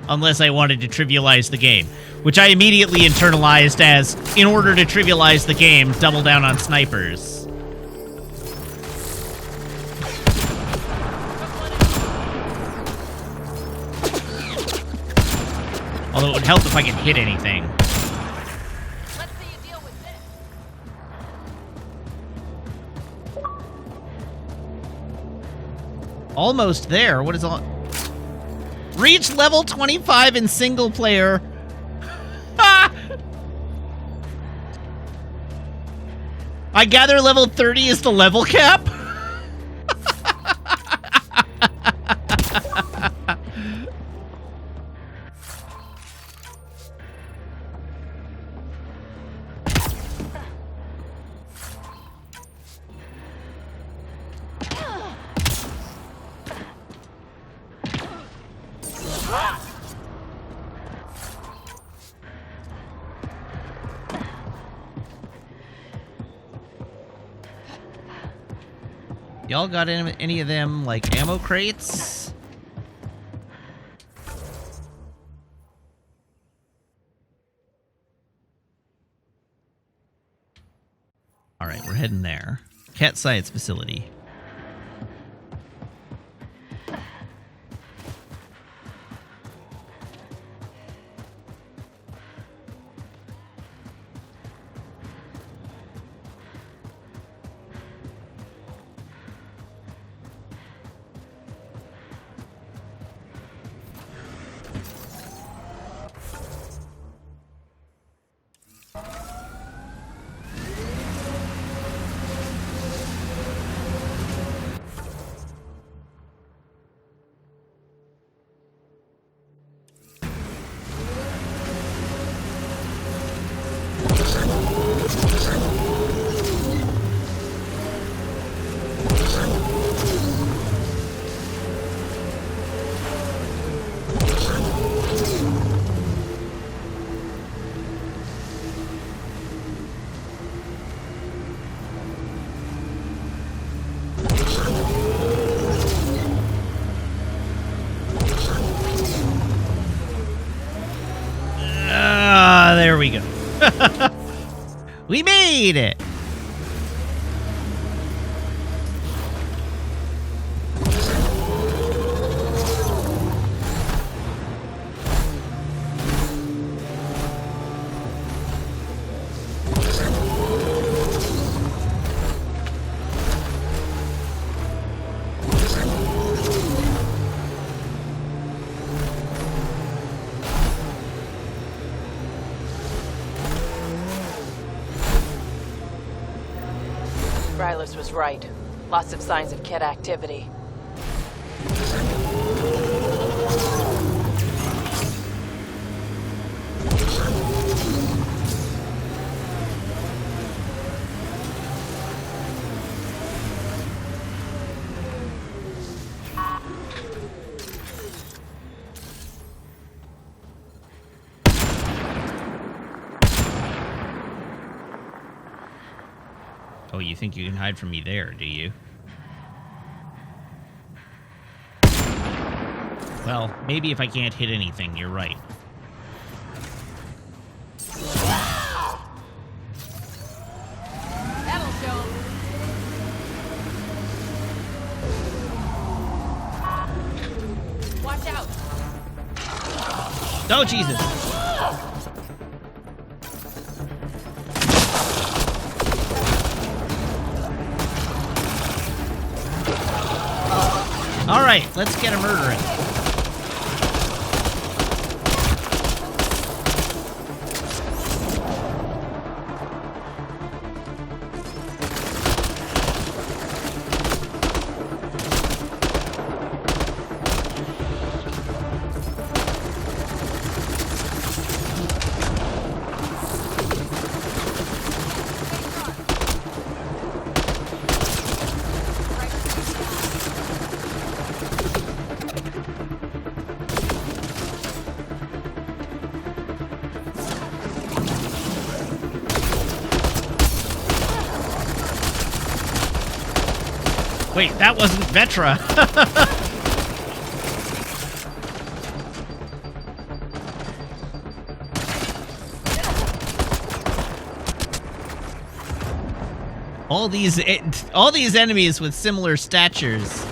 Unless I wanted to trivialize the game. Which I immediately internalized as, in order to trivialize the game, double down on snipers. Although it would help if I could hit anything. Let's see you deal with this. Almost there. What is all... Reach level 25 in single player. I gather level 30 is the level cap? Y'all got any of them, like, ammo crates? Alright, we're heading there. Cat Science Facility. There we go. We made it! Rylas was right. Lots of signs of Kett activity. Oh, you think you can hide from me there, do you? Well, maybe if I can't hit anything, you're right. That'll show 'em. Watch out. Oh, Jesus. All right, let's get a murdering. Wait, that wasn't Vetra. all these enemies with similar statures.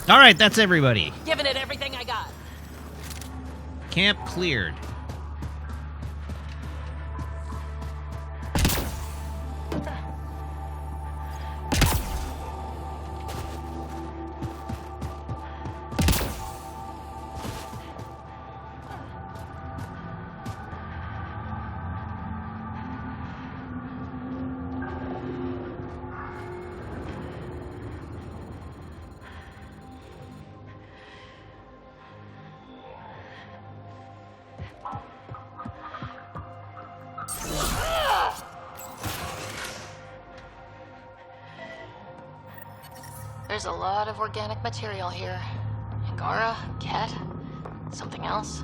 All right, that's everybody. Giving it everything I got. Camp cleared. There's a lot of organic material here. Angara, Ket, something else?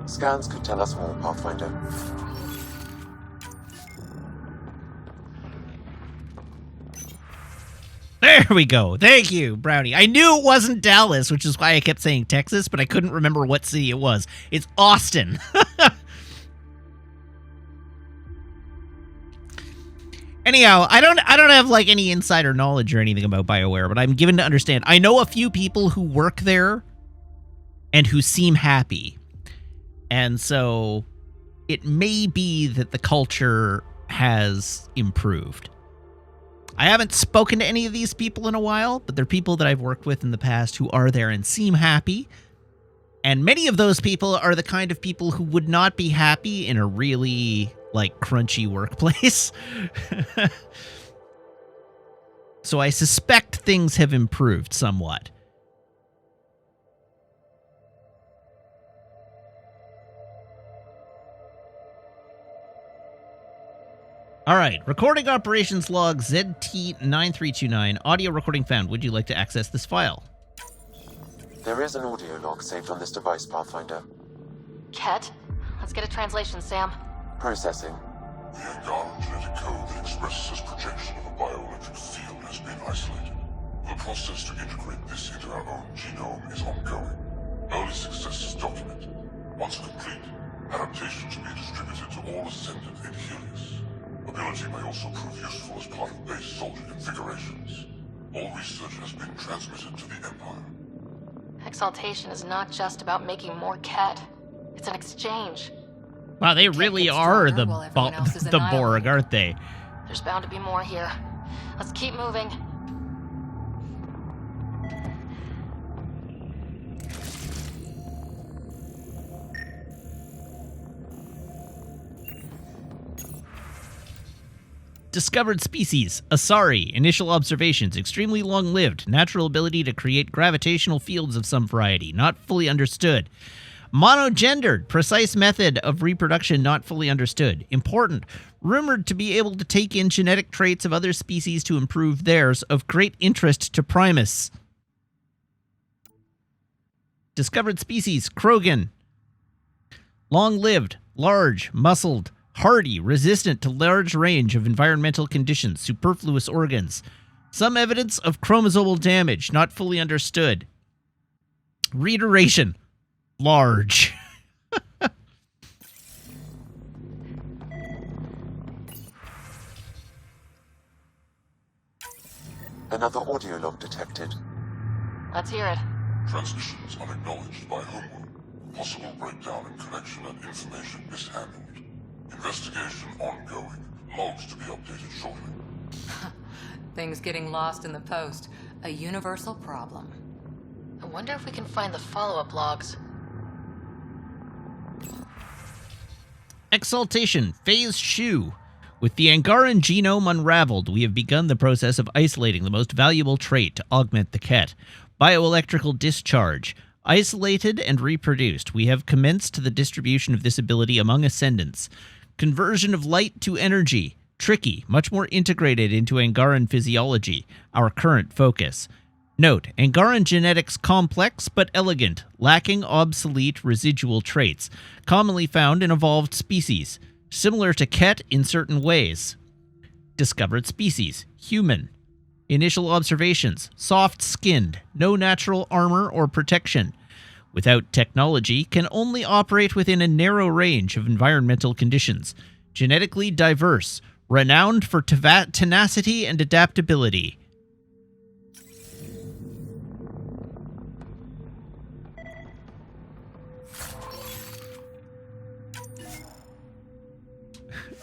Scans could tell us more, Pathfinder. There we go. Thank you, Brownie. I knew it wasn't Dallas, which is why I kept saying Texas, but I couldn't remember what city it was. It's Austin. Anyhow, I don't have like any insider knowledge or anything about BioWare, but I'm given to understand. I know a few people who work there and who seem happy. And so it may be that the culture has improved. I haven't spoken to any of these people in a while, but they're people that I've worked with in the past who are there and seem happy. And many of those people are the kind of people who would not be happy in a really, like, crunchy workplace. So I suspect things have improved somewhat. All right, recording operations log ZT9329, audio recording found. Would you like to access this file? There is an audio log saved on this device, Pathfinder. Ket, let's get a translation, Sam. Processing. The Angaran genetic code that expresses this projection of a bioelectric field has been isolated. The process to integrate this into our own genome is ongoing. Early success is documented. Once complete, adaptations will be distributed to all ascendant in Helios. Ability may also prove useful as part of base soldier configurations. All research has been transmitted to the Empire. Exaltation is not just about making more Ket. It's an exchange. Wow, they really are the Borg, aren't they? There's bound to be more here. Let's keep moving. Discovered species, Asari. Initial observations, extremely long-lived. Natural ability to create gravitational fields of some variety, not fully understood. Monogendered, precise method of reproduction not fully understood. Important, rumored to be able to take in genetic traits of other species to improve theirs, of great interest to Primus. Discovered species, Krogan. Long-lived, large, muscled, hardy, resistant to large range of environmental conditions, superfluous organs. Some evidence of chromosomal damage, not fully understood. Reiteration, large. Another audio log detected. Let's hear it. Transmissions unacknowledged by Homeworld. Possible breakdown in connection and information mishandled. Investigation ongoing. Logs to be updated shortly. Things getting lost in the post. A universal problem. I wonder if we can find the follow-up logs. Exaltation, Phase Shu. With the Angaran genome unraveled, we have begun the process of isolating the most valuable trait to augment the Ket. Bioelectrical discharge. Isolated and reproduced, we have commenced the distribution of this ability among ascendants. Conversion of light to energy. Tricky, much more integrated into Angaran physiology, our current focus. Note, Angaran genetics complex but elegant, lacking obsolete residual traits, commonly found in evolved species, similar to Ket in certain ways. Discovered species, human. Initial observations, soft-skinned, no natural armor or protection. Without technology, can only operate within a narrow range of environmental conditions. Genetically diverse, renowned for tenacity and adaptability.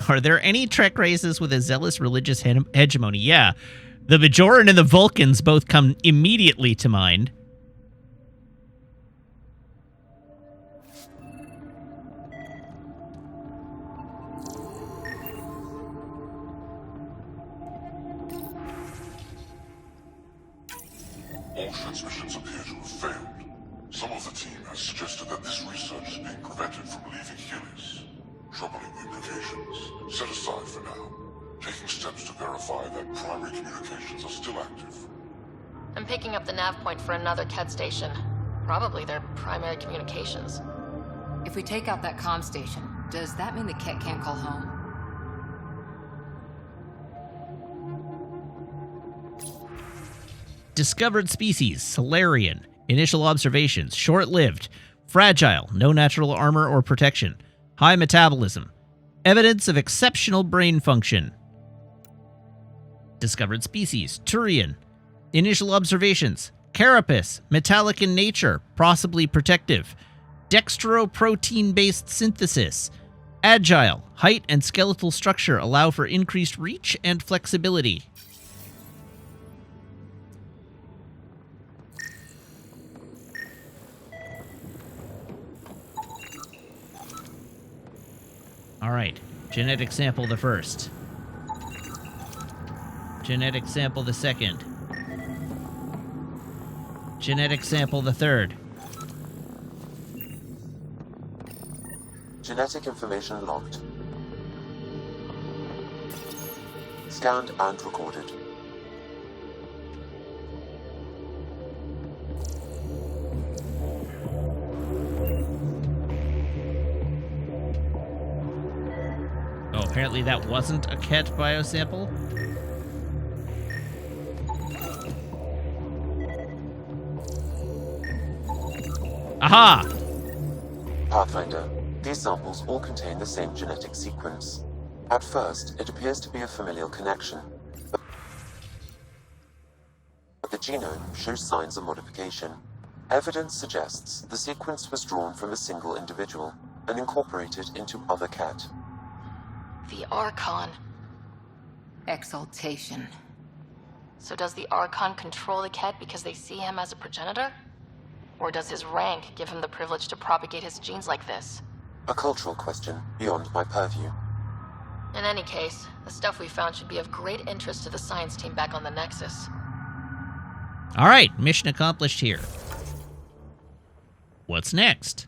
Are there any Trek races with a zealous religious hegemony? Yeah. The Bajoran and the Vulcans both come immediately to mind. All transmissions appear to have failed. Some of the team has suggested that this research is being prevented from leaving Helios. Troubling implications. Set aside for now. Taking steps to verify that primary communications are still active. I'm picking up the nav point for another Ket station. Probably their primary communications. If we take out that comm station, does that mean the Ket can't call home? Discovered species, Solarian. Initial observations, short-lived. Fragile, no natural armor or protection. High metabolism. Evidence of exceptional brain function. Discovered species, Turian. Initial observations, carapace, metallic in nature, possibly protective. Dextroprotein-based synthesis. Agile, height and skeletal structure allow for increased reach and flexibility. All right, genetic sample the first. Genetic sample the second. Genetic sample the third. Genetic information logged. Scanned and recorded. Oh, apparently that wasn't a Ket biosample? Aha! Pathfinder, these samples all contain the same genetic sequence. At first, it appears to be a familial connection, but the genome shows signs of modification. Evidence suggests the sequence was drawn from a single individual and incorporated into other Ket. The Archon. Exaltation. So does the Archon control the Ket because they see him as a progenitor? Or does his rank give him the privilege to propagate his genes like this? A cultural question beyond my purview. In any case, the stuff we found should be of great interest to the science team back on the Nexus. All right, mission accomplished here. What's next?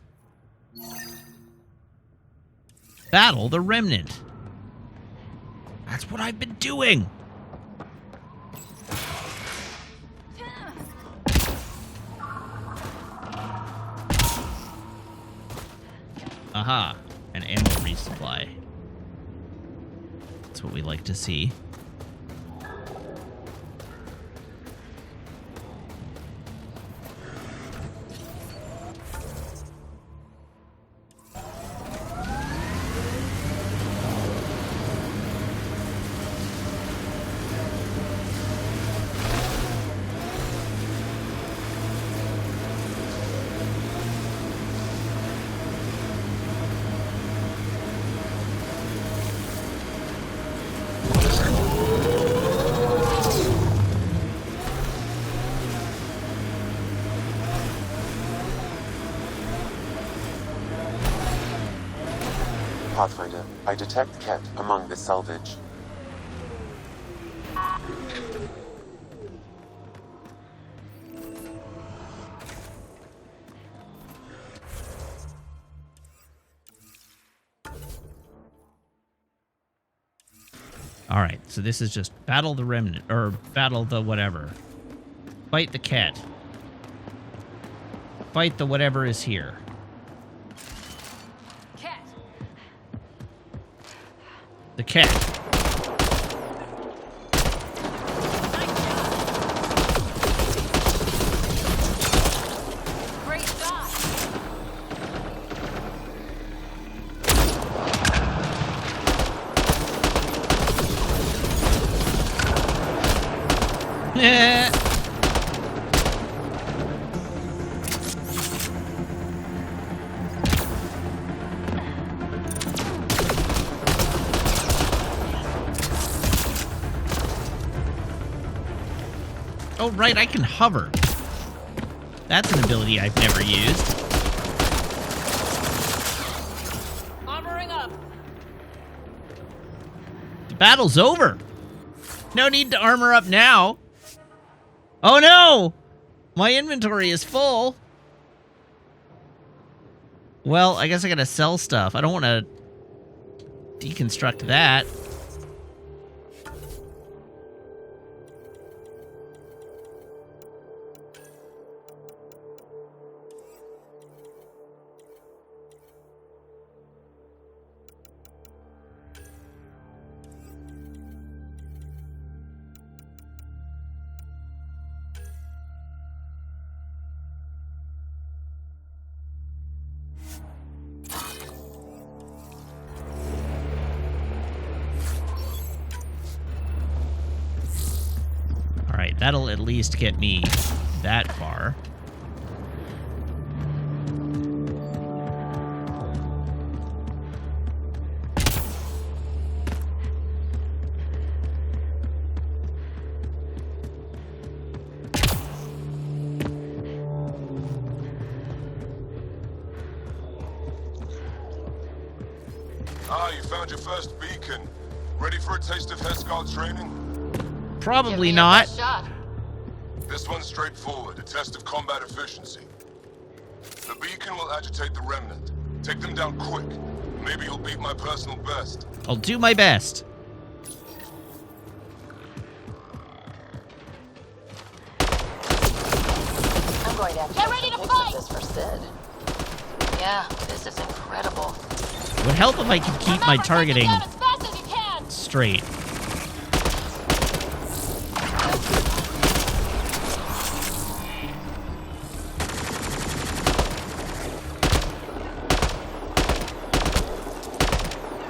Battle the Remnant. That's what I've been doing. Aha, an ammo resupply. That's what we like to see. Pathfinder, I detect Ket among this salvage. Alright, so this is just battle the Remnant, or battle the whatever. Fight the Ket. Fight the whatever is here. The Ket. Great shot. Yeah. Oh, right, I can hover. That's an ability I've never used. Armoring up. The battle's over. No need to armor up now. Oh, no! My inventory is full. Well, I guess I gotta sell stuff. I don't want to deconstruct that. Alright, that'll at least get me that far. Ah, you found your first beacon. Ready for a taste of Heskar training? Probably not. This one's straightforward, a test of combat efficiency. The beacon will agitate the Remnant. Take them down quick. Maybe you'll beat my personal best. I'll do my best. I'm going to have to get ready to fight this for Sid. Yeah, this is incredible. It would help if I could keep my targeting straight.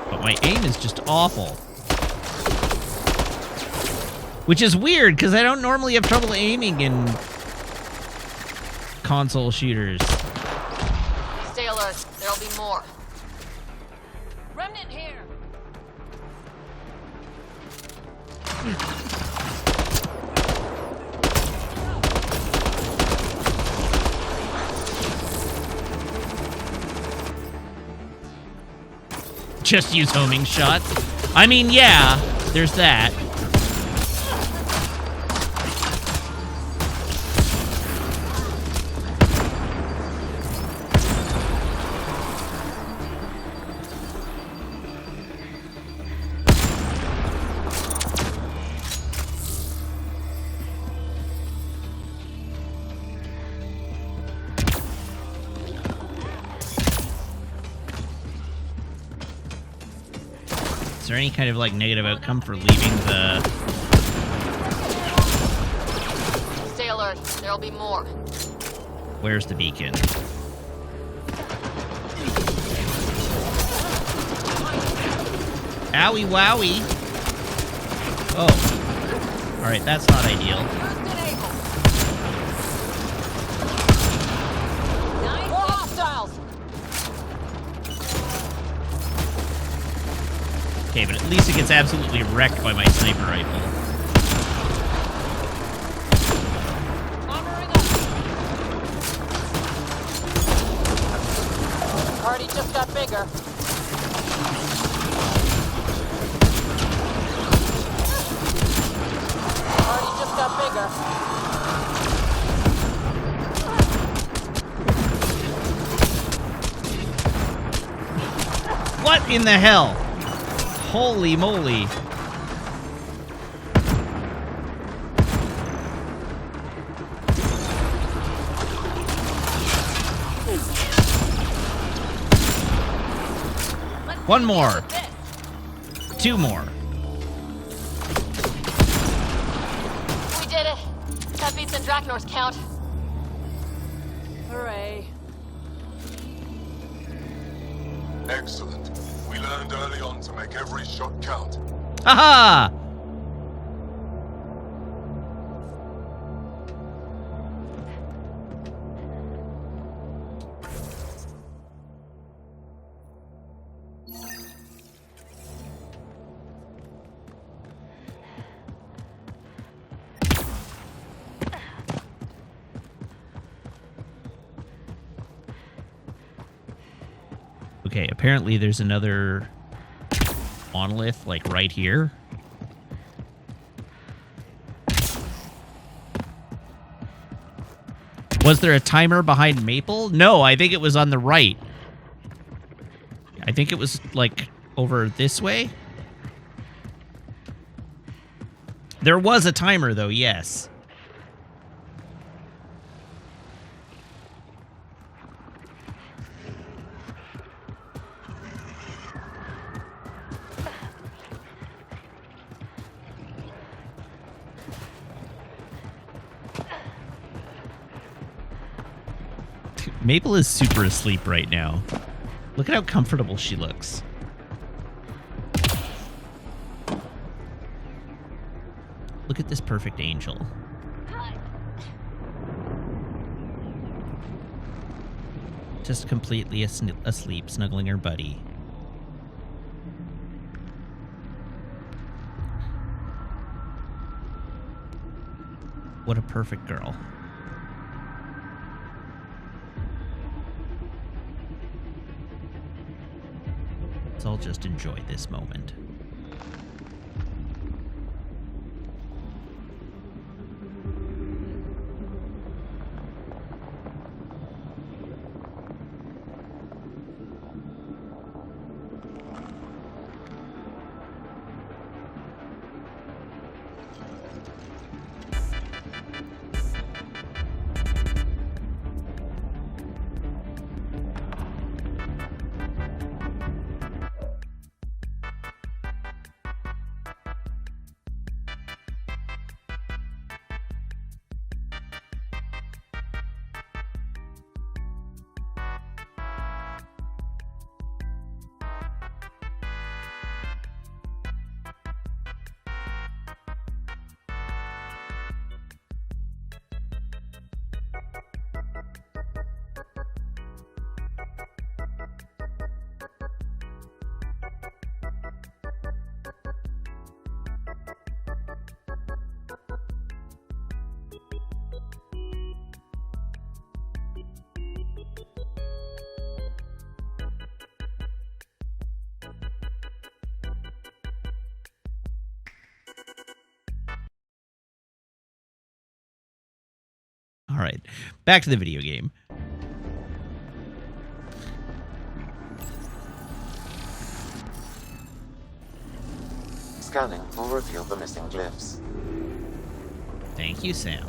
But my aim is just awful. Which is weird, because I don't normally have trouble aiming in console shooters. Stay alert. There'll be more. Remnant here. Just use homing shots. I mean, yeah, there's that. Is there any kind of, like, negative outcome for leaving the... Stay alert. There'll be more. Where's the beacon? Owie wowie. Oh. Alright, that's not ideal. More hostiles. Okay, but at least it gets absolutely wrecked by my sniper rifle. Party just got bigger. Party just got bigger. What in the hell? Holy moly. One more. Two more. We did it. That beats Draknor's count. Hooray. Excellent. We learned early on to make every shot count. Haha! Okay, apparently there's another monolith, like, right here. Was there a timer behind Maple? No, I think it was on the right. I think it was, like, over this way. There was a timer, though, yes. Maple is super asleep right now. Look at how comfortable she looks. Look at this perfect angel. Just completely asleep, snuggling her buddy. What a perfect girl. I'll just enjoy this moment. All right, back to the video game. Scanning will reveal the missing glyphs. Thank you, Sam.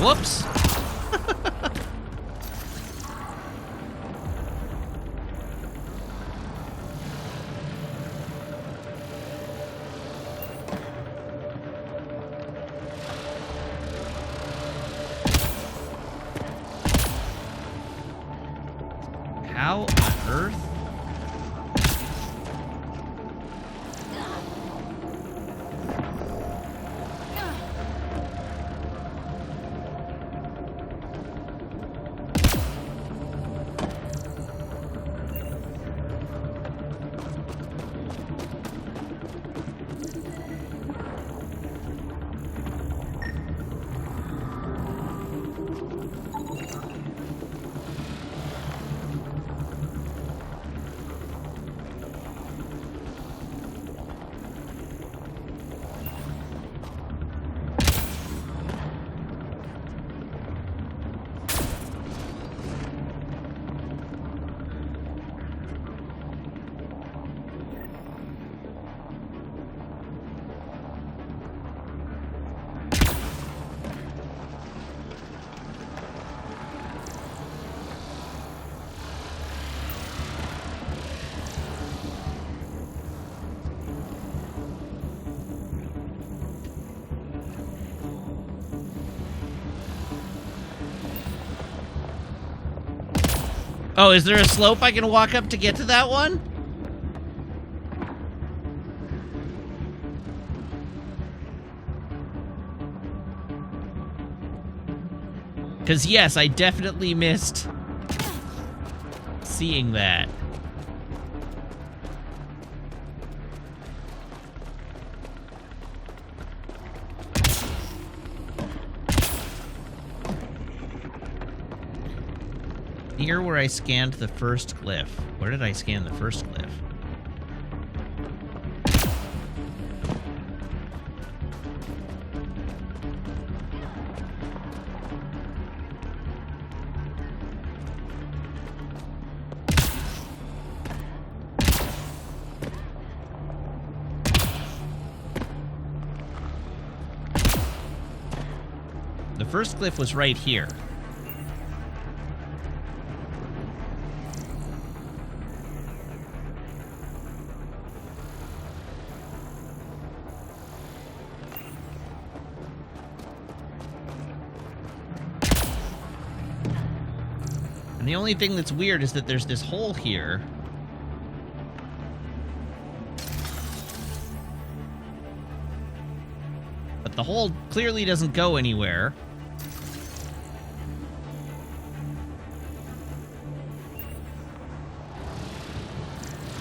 Whoops. How on earth? Oh, is there a slope I can walk up to get to that one? Because, yes, I definitely missed seeing that. Here where I scanned the first glyph. Where did I scan the first glyph? The first glyph was right here. And the only thing that's weird is that there's this hole here. But the hole clearly doesn't go anywhere.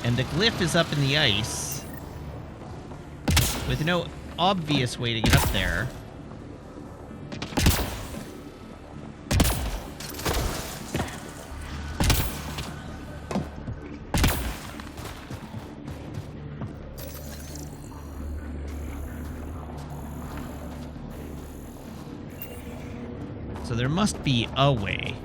And the glyph is up in the ice, with no obvious way to get up there. So there must be a way.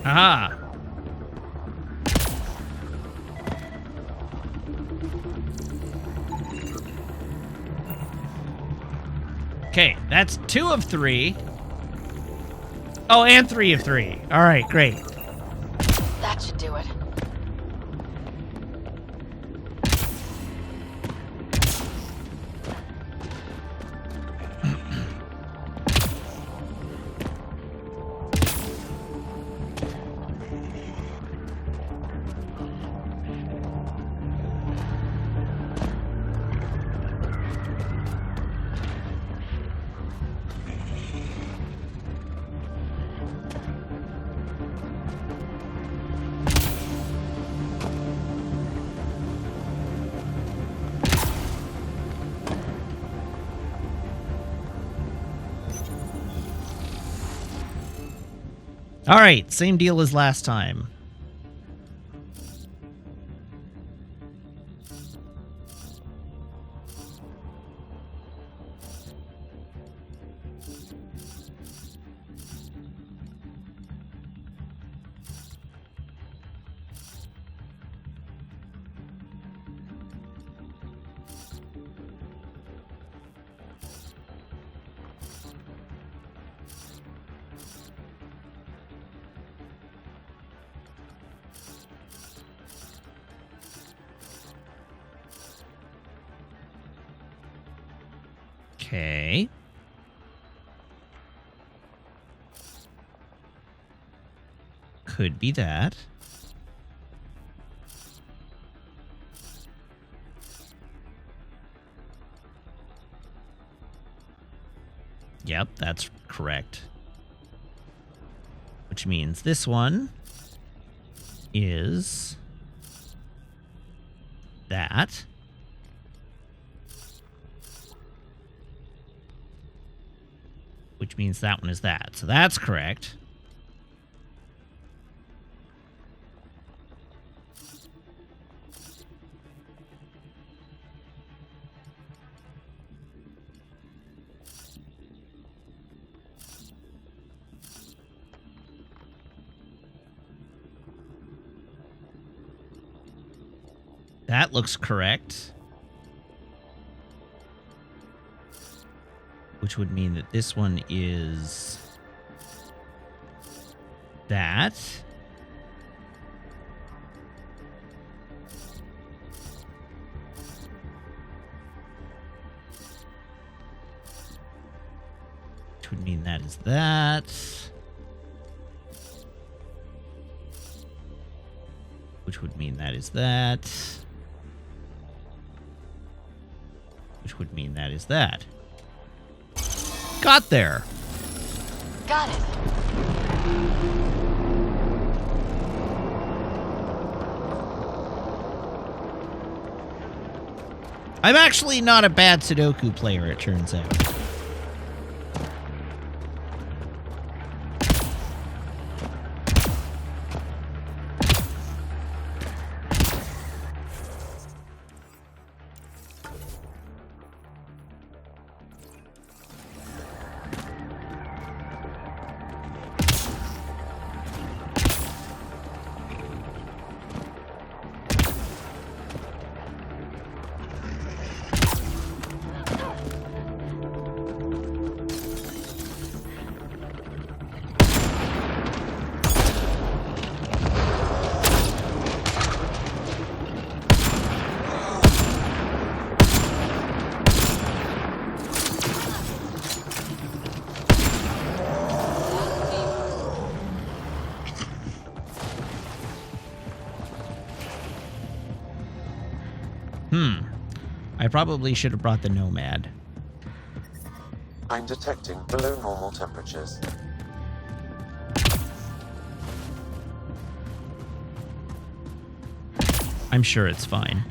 Aha! Okay, that's 2 of 3. Oh, and 3 of 3. All right, great. That should do it. All right, same deal as last time. Okay. Could be that. Yep, that's correct. Which means this one is that. Which means that one is that. So that's correct. That looks correct. Which would mean that this one is that. Which would mean that is that. Which would mean that is that. Which would mean that is that. Got there. Got it. I'm actually not a bad Sudoku player, it turns out. I probably should have brought the Nomad. I'm detecting below normal temperatures. I'm sure it's fine.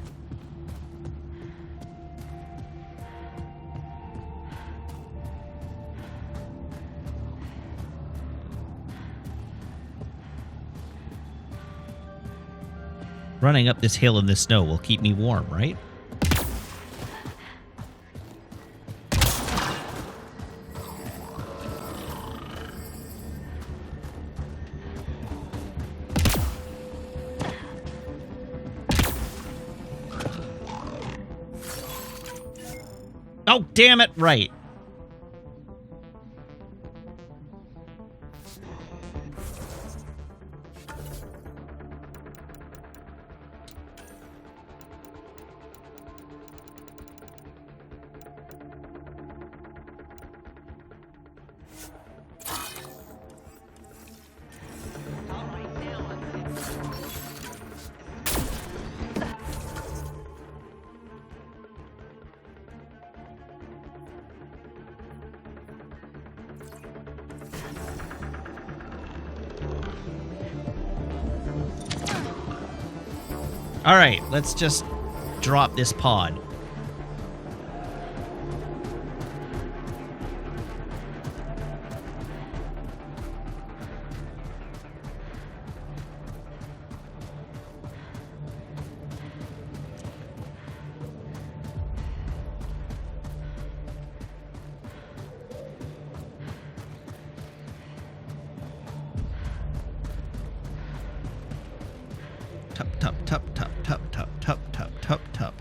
Running up this hill in the snow will keep me warm, right? Oh, damn it, right. All right, let's just drop this pod. Tup, tup, tup, tup, tup, tup, tup, tup, tup, tup.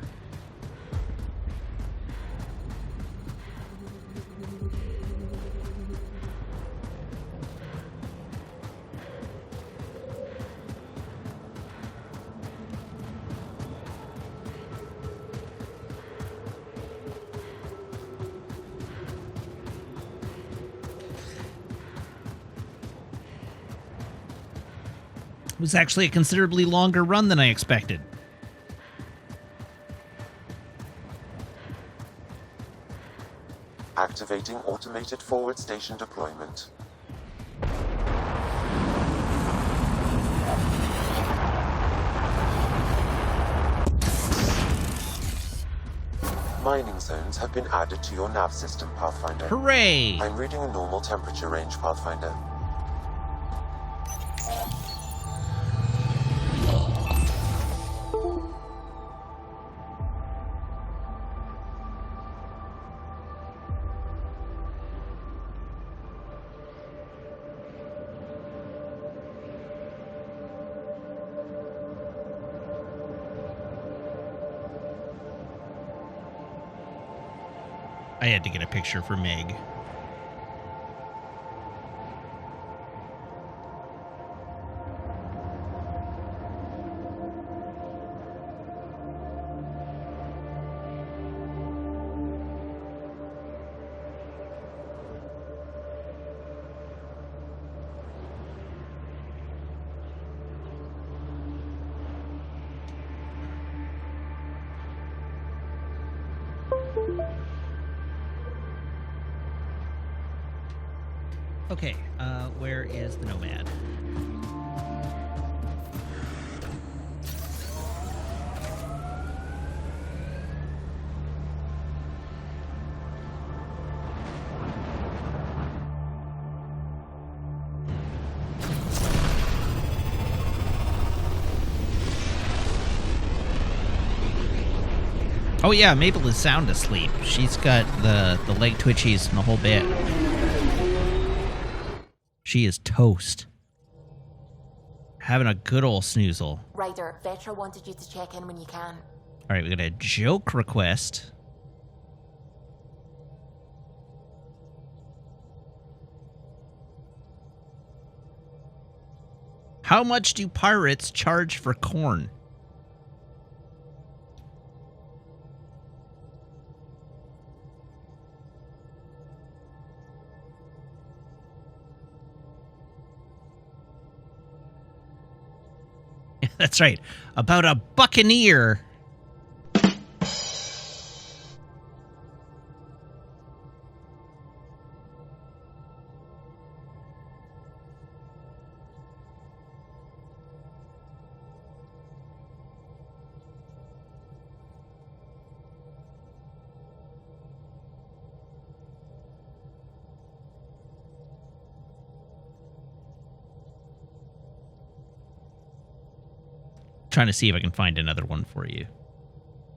It was actually a considerably longer run than I expected. Activating automated forward station deployment. Mining zones have been added to your nav system, Pathfinder. Hooray! I'm reading a normal temperature range, Pathfinder. I had to get a picture for Meg. Okay, where is the Nomad? Oh yeah, Mabel is sound asleep. She's got the leg twitchies and the whole bit. She is toast. Having a good old snoozle. Ryder, Vetra wanted you to check in when you can. All right, we got a joke request. How much do pirates charge for corn? That's right. About a buccaneer. Trying to see if I can find another one for you.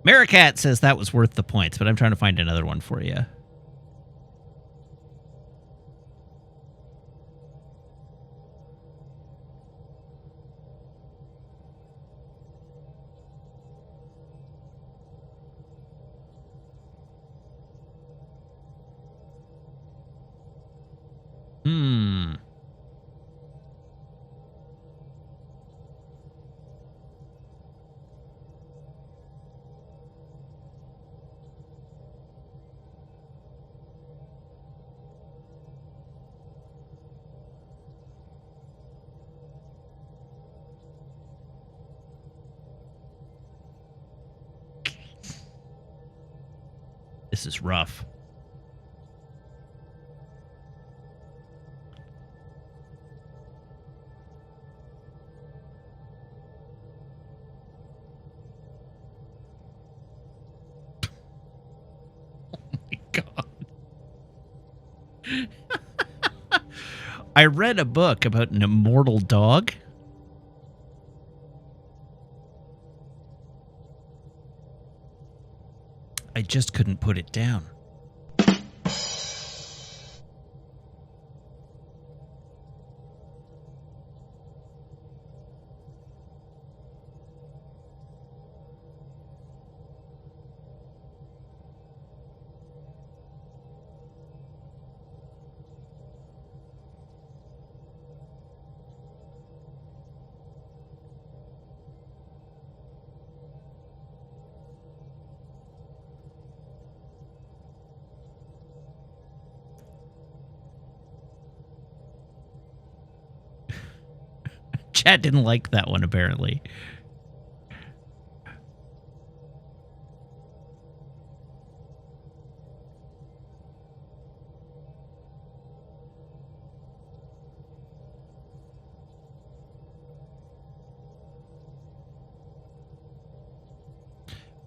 Maricat says that was worth the points, but I'm trying to find another one for you. This is rough. I read a book about an immortal dog. I just couldn't put it down. Chat didn't like that one, apparently.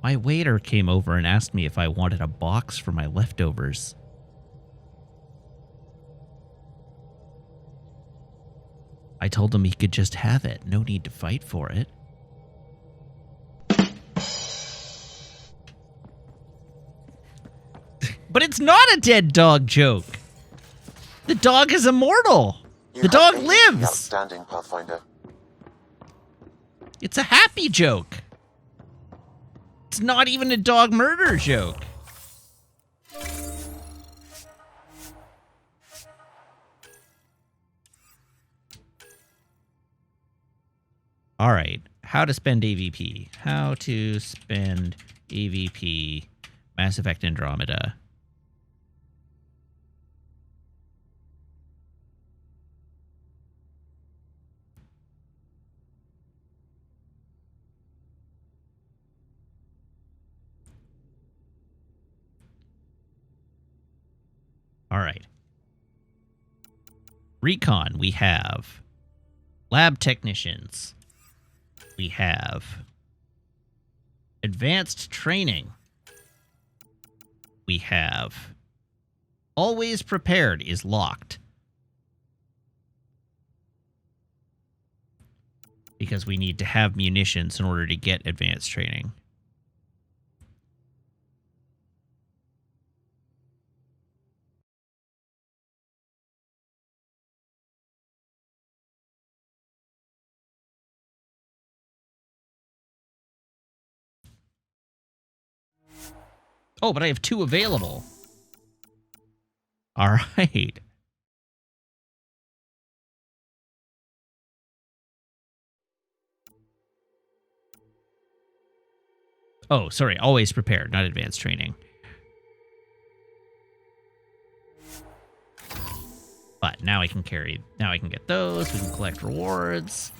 My waiter came over and asked me if I wanted a box for my leftovers. I told him he could just have it. No need to fight for it. But it's not a dead dog joke. The dog is immortal. The dog lives. Outstanding, Pathfinder. It's a happy joke. It's not even a dog murder joke. All right. How to spend AVP. How to spend AVP. Mass Effect Andromeda. All right. Recon, we have lab technicians. We have advanced training. We have always prepared is locked. Because we need to have munitions in order to get advanced training. Oh, but I have 2 available. All right. Oh, sorry. Always prepared, not advanced training. But now I can carry... Now I can get those. We can collect rewards.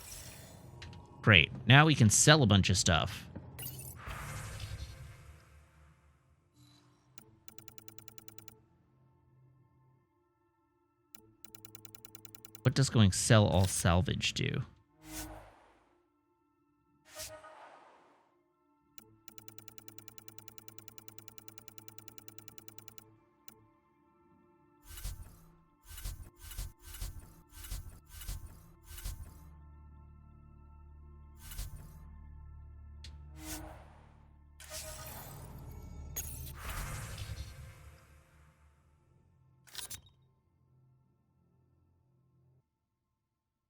Great. Now we can sell a bunch of stuff. What does going sell all salvage do?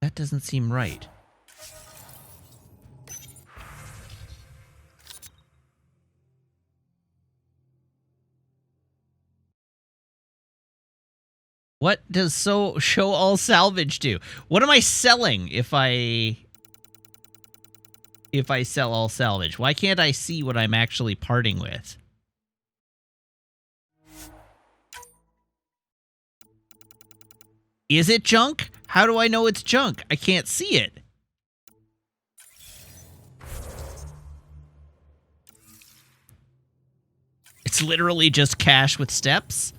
That doesn't seem right. What does show all salvage do? What am I selling if I sell all salvage? Why can't I see what I'm actually parting with? Is it junk? How do I know it's junk? I can't see it. It's literally just cash with steps.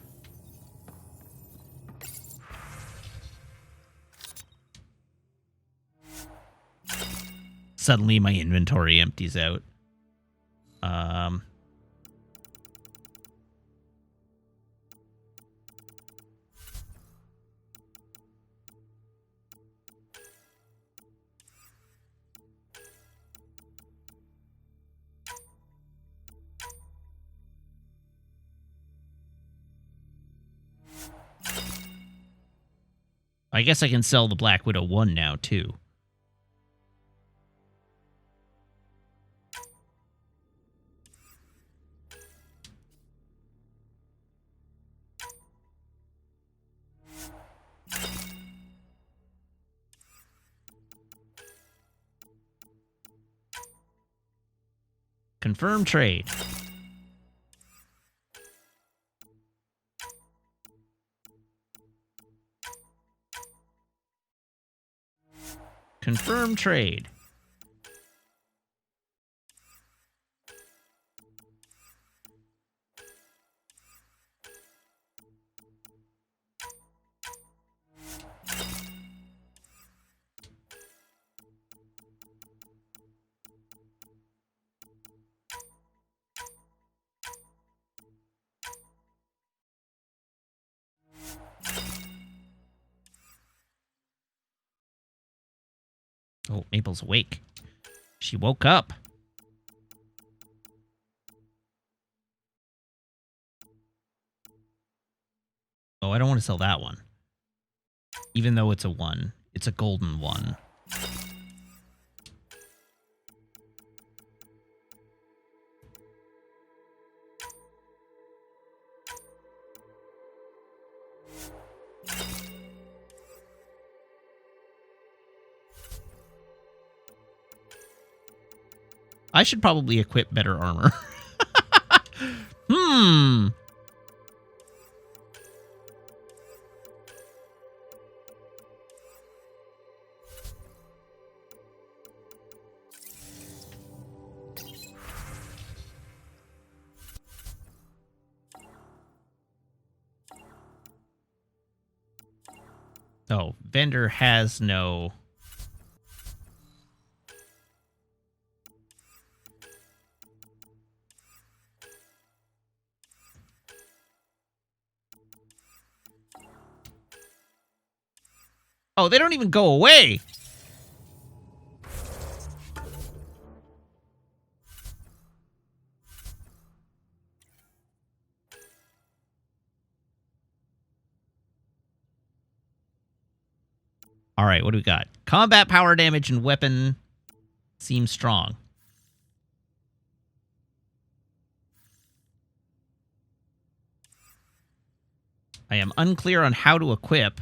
Suddenly my inventory empties out. I guess I can sell the Black Widow 1 now, too. Confirm trade. Confirm trade. Oh, Maple's awake. She woke up. Oh, I don't want to sell that one. Even though it's a 1. It's a golden 1. I should probably equip better armor. Oh, vendor has no... Oh, they don't even go away! Alright, what do we got? Combat power damage and weapon seems strong. I am unclear on how to equip.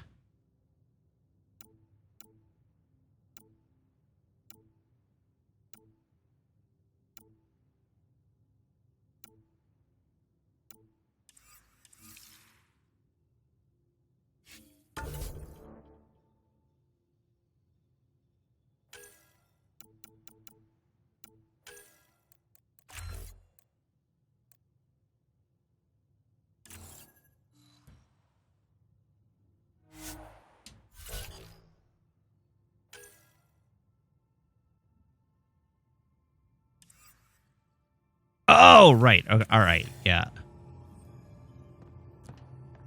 Oh, right. Okay, all right. Yeah.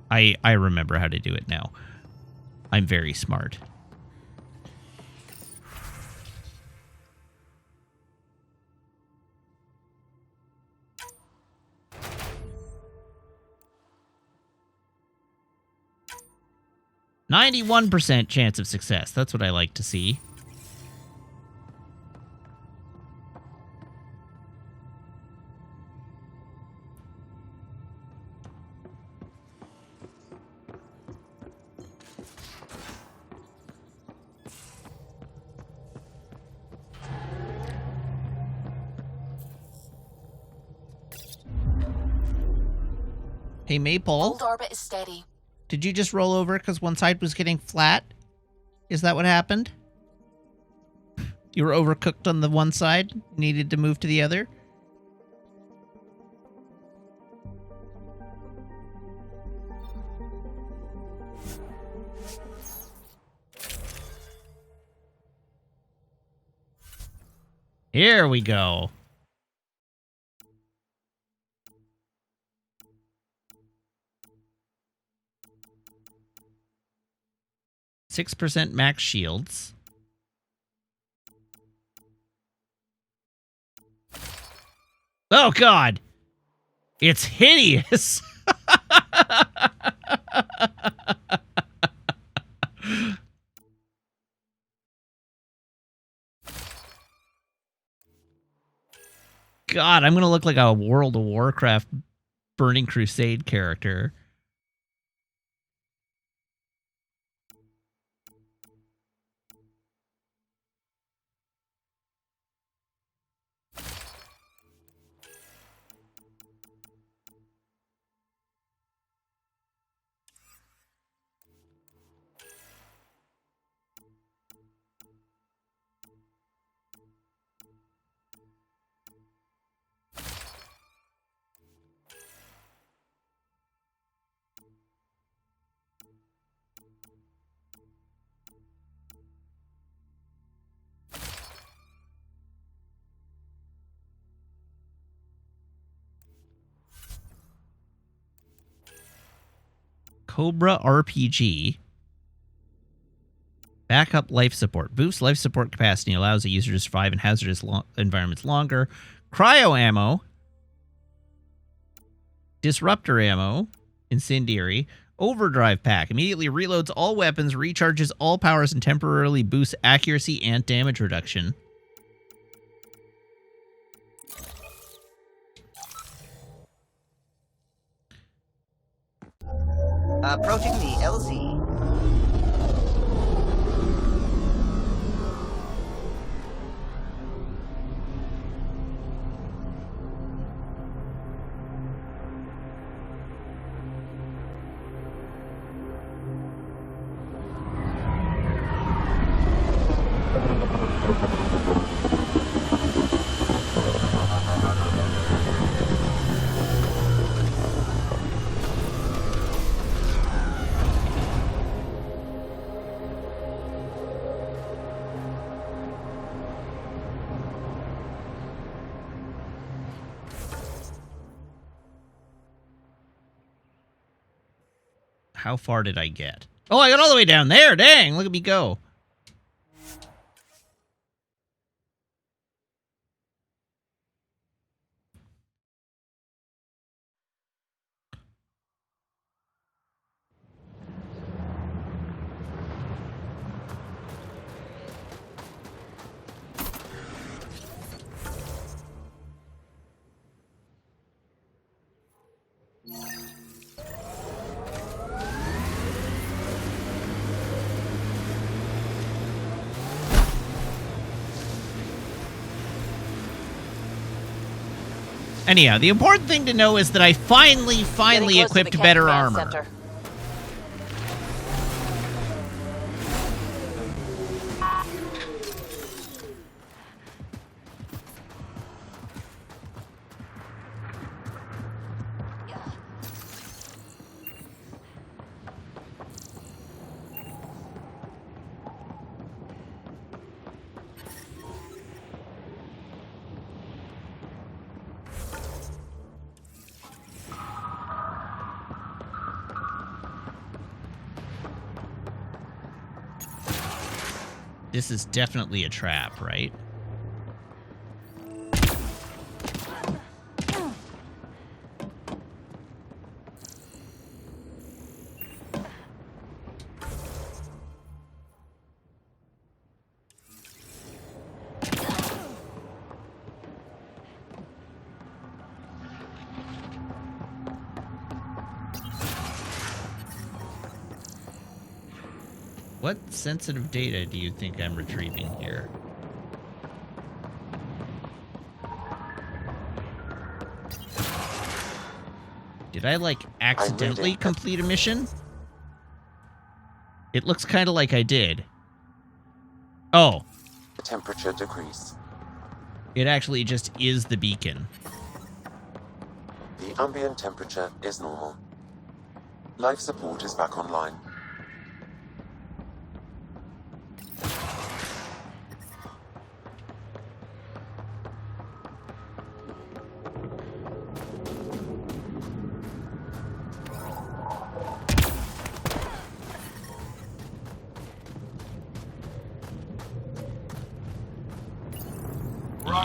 I remember how to do it now. I'm very smart. %91 chance of success. That's what I like to see. Hey, Maple. Old orbit is steady. Did you just roll over because one side was getting flat? Is that what happened? You were overcooked on the one side? Needed to move to the other? Here we go. %6 max shields. Oh, God. It's hideous. God, I'm going to look like a World of Warcraft Burning Crusade character. Cobra RPG. Backup life support. Boosts life support capacity and allows the user to survive in hazardous environments longer. Cryo ammo. Disruptor ammo. Incendiary. Overdrive pack. Immediately reloads all weapons, recharges all powers, and temporarily boosts accuracy and damage reduction. Approaching the LZ. How far did I get? Oh, I got all the way down there. Dang, look at me go. Anyhow, the important thing to know is that I finally equipped better armor. Center. This is definitely a trap, right? What sensitive data do you think I'm retrieving here? Did I, like, accidentally complete a mission? It looks kind of like I did. Oh. The temperature decrease. It actually just is the beacon. The ambient temperature is normal. Life support is back online.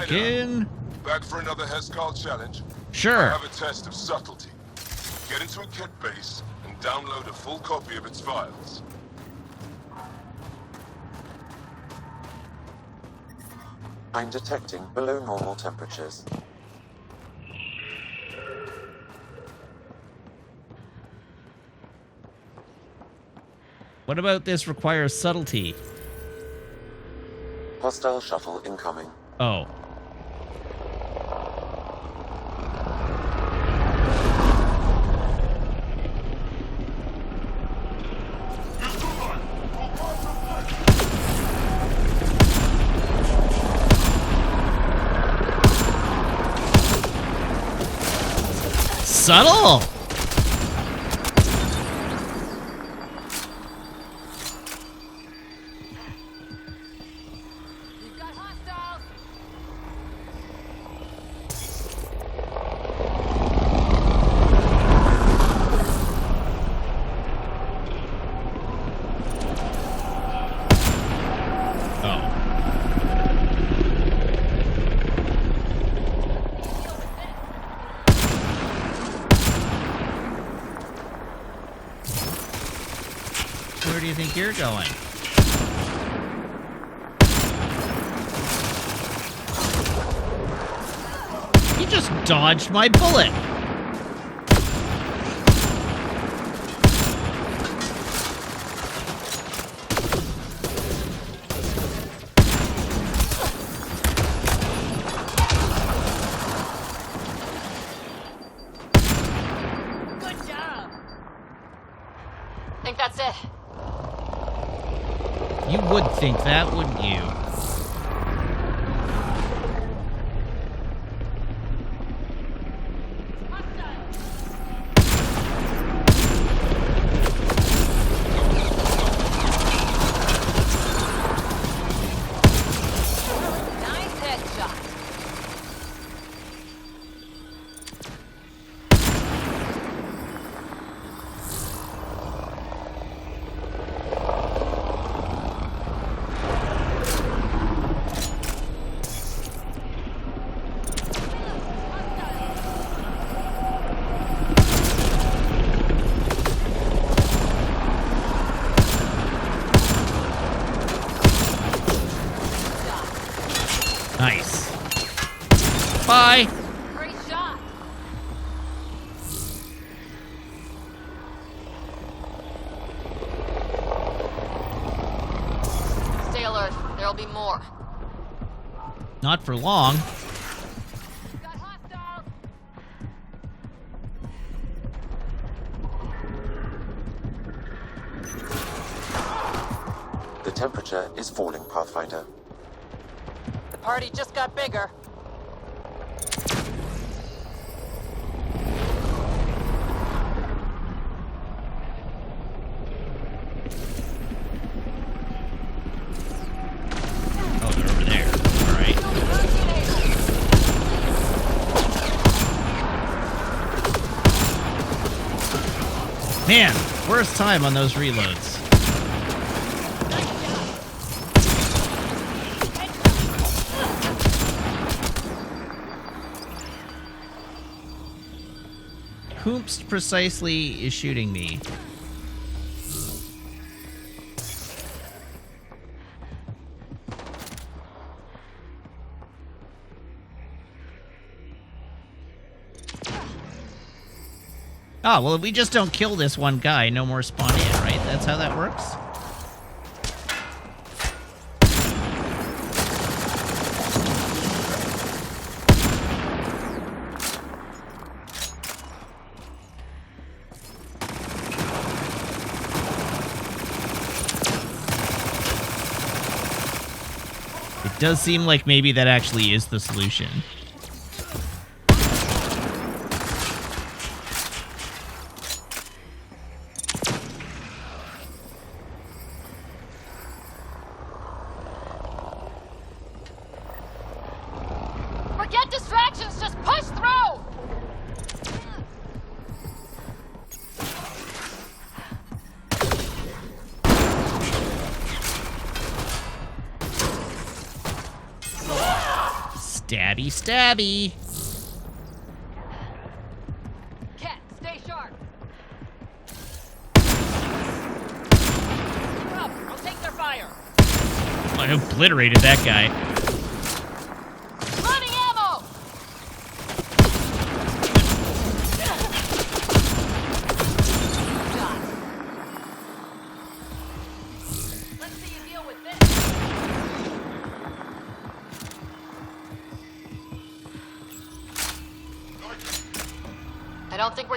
Again? Back for another Heskal challenge? Sure. I have a test of subtlety. Get into a kit base and download a full copy of its files. I'm detecting below normal temperatures. What about this requires subtlety? Hostile shuttle incoming. Oh. Subtle! We've got hostiles! Where do you think you're going? You just dodged my bullet! Good job! Think that's it. You would think that, wouldn't you? Nice headshot. Nice. Bye! Great shot. Stay alert. There'll be more. Not for long. Got hostiles. The temperature is falling, Pathfinder. The party just got bigger. Oh, they're over there. Alright. Man, worst time on those reloads. Whomst precisely is shooting me? Ah, well, if we just don't kill this one guy, no more spawn in, right? That's how that works? It does seem like maybe that actually is the solution. Forget distractions. Just push through. Stabby, stabby. Cat, stay sharp. Keep up. I'll take their fire. I obliterated that guy. Running ammo.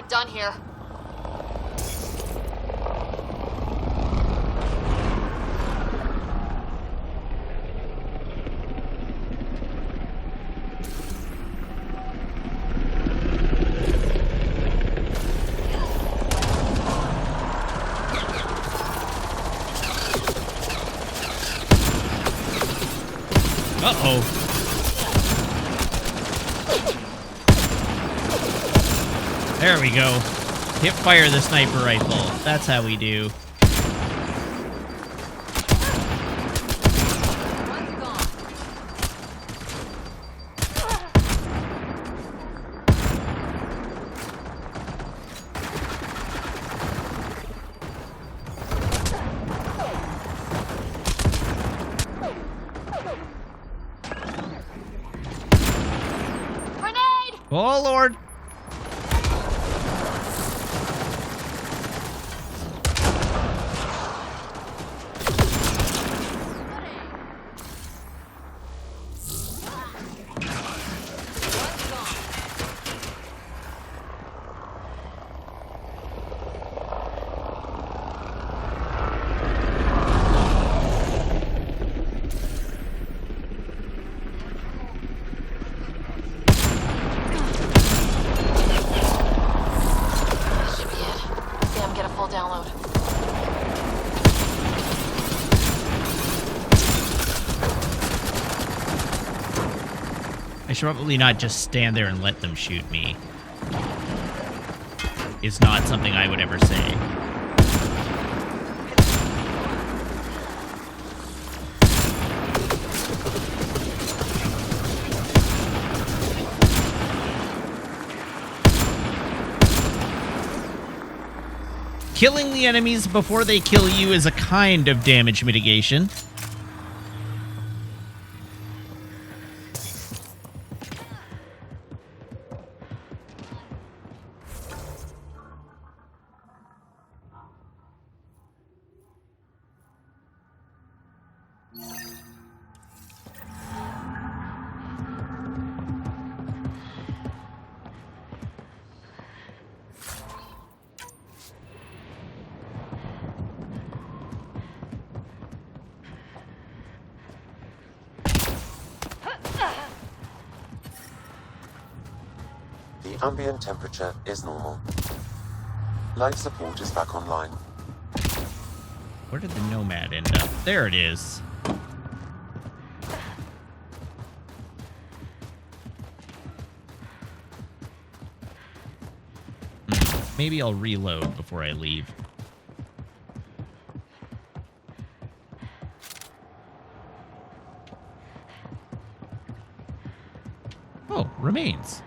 Done here. Uh-oh. There we go. Hip fire the sniper rifle. That's how we do. Oh, Lord. I should probably not just stand there and let them shoot me. It's not something I would ever say. Killing the enemies before they kill you is a kind of damage mitigation. The ambient temperature is normal. Life support is back online. Where did the Nomad end up? There it is. Maybe I'll reload before I leave. Oh, remains.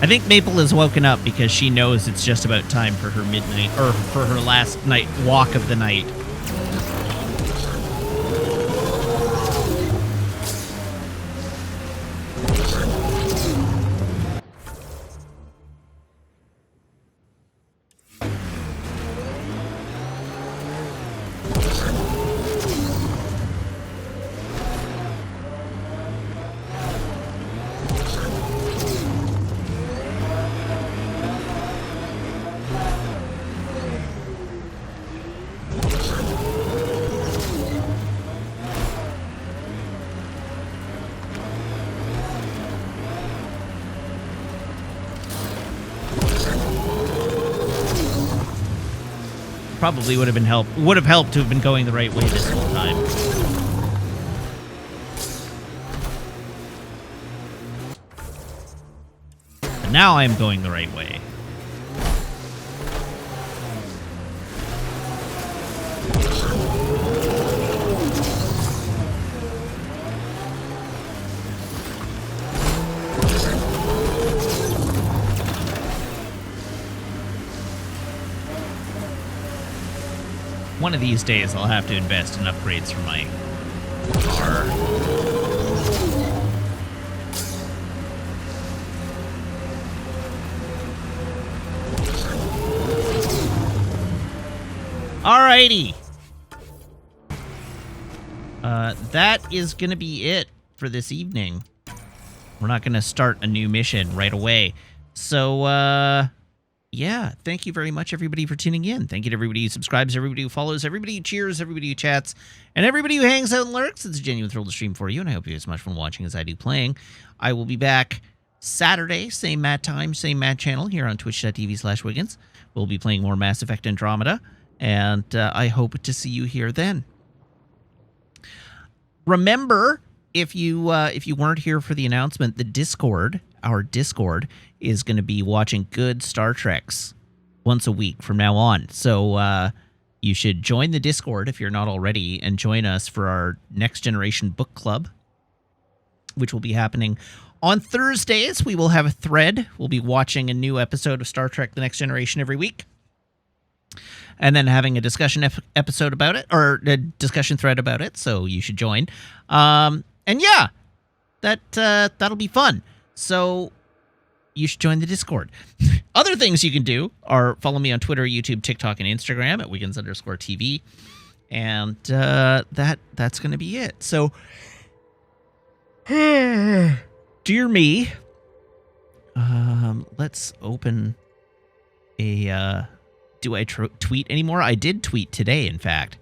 I think Maple has woken up because she knows it's just about time for her midnight, or for her last night walk of the night. Probably would have helped to have been going the right way this whole time. But now I am going the right way. one of these days I'll have to invest in upgrades for my car. Alrighty. That is going to be it for this evening. We're not going to start a new mission right away. So, yeah, thank you very much, everybody, for tuning in. Thank you to everybody who subscribes, everybody who follows, everybody who cheers, everybody who chats, and everybody who hangs out and lurks. It's a genuine thrill to stream for you, and I hope you have as much fun watching as I do playing. I will be back Saturday, same Matt time, same Matt channel here on twitch.tv/Wiggins. We'll be playing more Mass Effect Andromeda, and I hope to see you here then. Remember, if you weren't here for the announcement, the Discord, our Discord, is going to be watching good Star Treks once a week from now on. So you should join the Discord if you're not already, and join us for our Next Generation Book Club, which will be happening on Thursdays. We will have a thread. We'll be watching a new episode of Star Trek: The Next Generation every week, and then having a discussion episode about it, or a discussion thread about it. So you should join. And yeah, that'll be fun. So you should join the Discord. Other things you can do are follow me on Twitter, YouTube, TikTok, and Instagram at Wiggins_TV. And that's going to be it. So, dear me, let's open a... do I tweet anymore? I did tweet today, in fact.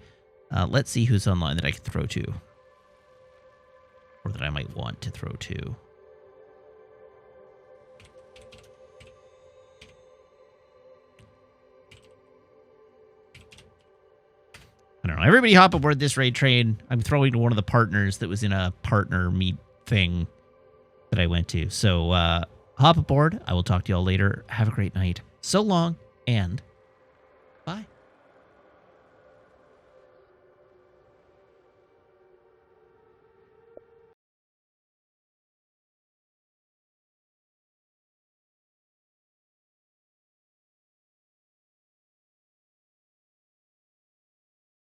Let's see who's online that I could throw to. Or that I might want to throw to. I don't know. Everybody hop aboard this raid train. I'm throwing to one of the partners that was in a partner meet thing that I went to. So hop aboard. I will talk to you all later. Have a great night. So long, and bye.